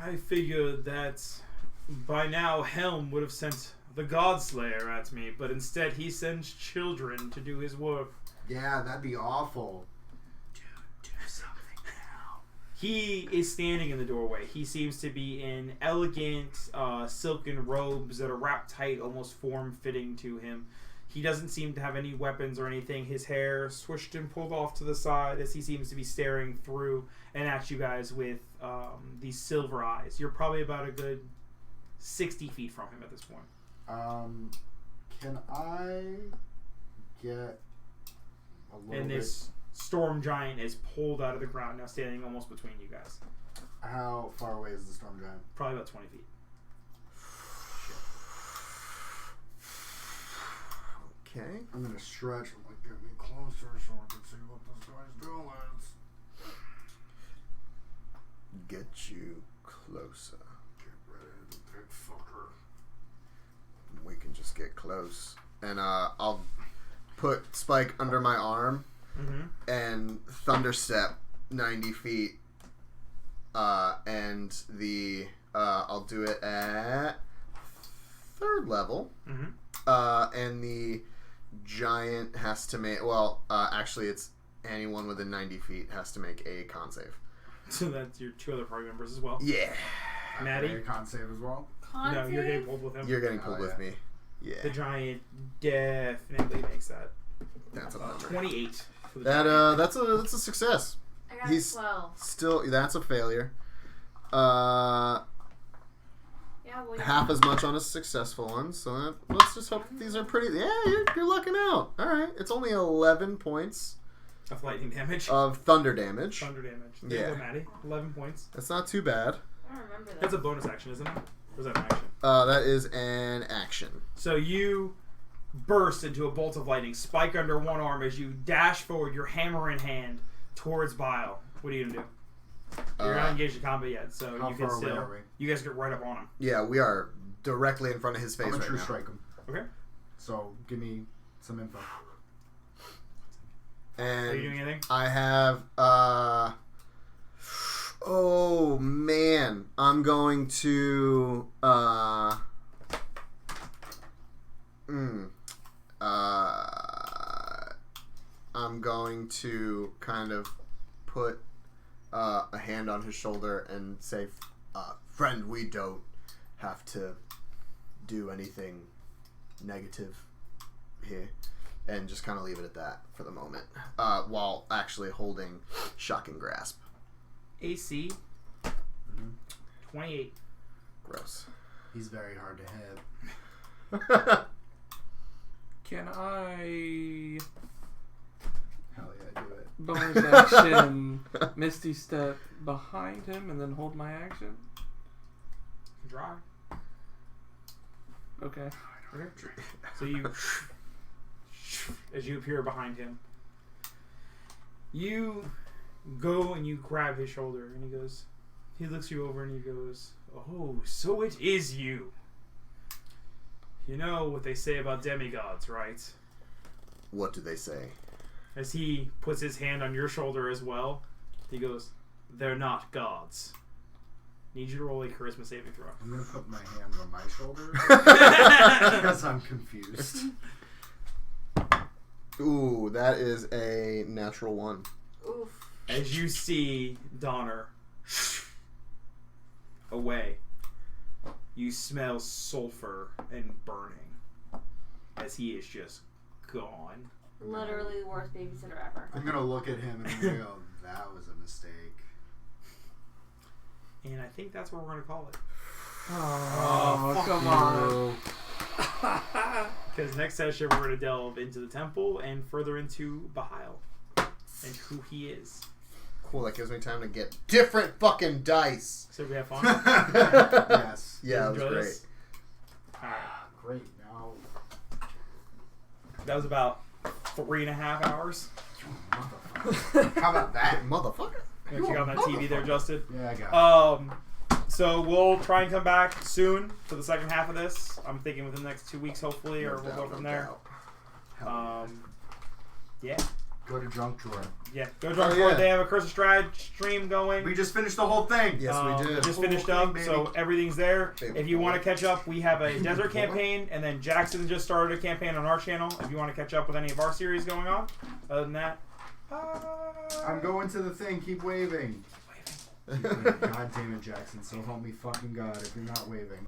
I figured that by now Helm would have sent the Godslayer at me, but instead he sends children to do his work. Yeah, that'd be awful. Dude, do something now. He is standing in the doorway. He seems to be in elegant silken robes that are wrapped tight, almost form-fitting to him. He doesn't seem to have any weapons or anything. His hair swished and pulled off to the side as he seems to be staring through and at you guys with these silver eyes. You're probably about a good 60 feet from him at this point. Can I get a little And this storm giant is pulled out of the ground, now standing almost between you guys. How far away is the storm giant? Probably about 20 feet. Okay. I'm gonna stretch and like get me closer so I can see what this guy's doing. Get you closer. Get ready to big fucker. We can just get close. And I'll put Spike under my arm and thunderstep 90 feet. And the I'll do it at 3rd level. And the giant has to make... Well, actually, it's anyone within 90 feet has to make a con save. So that's your 2 other party members as well. Yeah. Maddie? A con save as well. No, you're getting pulled with him. You're getting pulled with me. The Yeah. giant definitely makes that. That's a number. 28. For the That giant. that's a success. I got He's 12. Still, that's a failure. Yeah, well, Half as much on a successful one. So let's just hope that these are pretty. Yeah, you're lucking out. All right, it's only 11 points Of lightning damage. of thunder damage. Thunder damage. There you Yeah. go, Maddie. 11 points. That's not too bad. I don't remember that. That's a bonus action, isn't it? Or is that an action? That is an action. So you burst into a bolt of lightning, spike under one arm as you dash forward, your hammer in hand, towards Bile. What are you going to do? You're not engaged in combat yet, so How you can far away still... are we? You guys get right up on him. Yeah, we are directly in front of his face I'm gonna right true now. strike him. Okay. So give me some info. Are you doing And anything? I have oh man, I'm going to I'm going to kind of put a hand on his shoulder and say, friend, we don't have to do anything negative here. And just kind of leave it at that for the moment. While actually holding Shocking Grasp. AC 28. Gross. He's very hard to hit. Can I Hell yeah, do it. bonus action Misty Step behind him and then hold my action? Dry. Okay. Okay. So you... as you appear behind him, you go and you grab his shoulder, and he looks you over and he goes, "Oh, so it is you. You know what they say about demigods, right?" What do they say? As he puts his hand on your shoulder as well, he goes, "They're not gods." Need you to roll a charisma saving throw. I'm gonna put my hands on my shoulders because I'm confused. Ooh, that is a natural 1. Oof. As you see Donner away, you smell sulfur and burning as he is just gone. Literally the worst babysitter ever. I'm gonna look at him and I'm gonna go, that was a mistake. And I think that's what we're going to call it. Oh, come on. Because next session we're going to delve into the temple and further into Bahail and who he is. Cool, that gives me time to get different fucking dice. So we have fun? Yes. Yeah, it was Enjoy great. this? Alright. Great. Now, That was about 3.5 hours. motherfucker. How about that? Motherfucker. You check out that TV there, Justin. Yeah, I got it. So we'll try and come back soon for the second half of this. I'm thinking within the next 2 weeks, hopefully, or we'll go from there. Yeah. Go to Drunk Drawer. Yeah. Go Drunk Oh, Drawer. yeah. They have a Curse of Strahd stream going. We just finished the whole thing. Yes, we did. Just finished Whole up, thing, so baby. everything's there. Baby If you want to boy. catch up, we have a desert campaign, and then Jackson just started a campaign on our channel. If you want to catch up with any of our series going on, other than that, I'm going to the thing. Keep waving. God damn it, Jackson. So help me fucking God if you're not waving.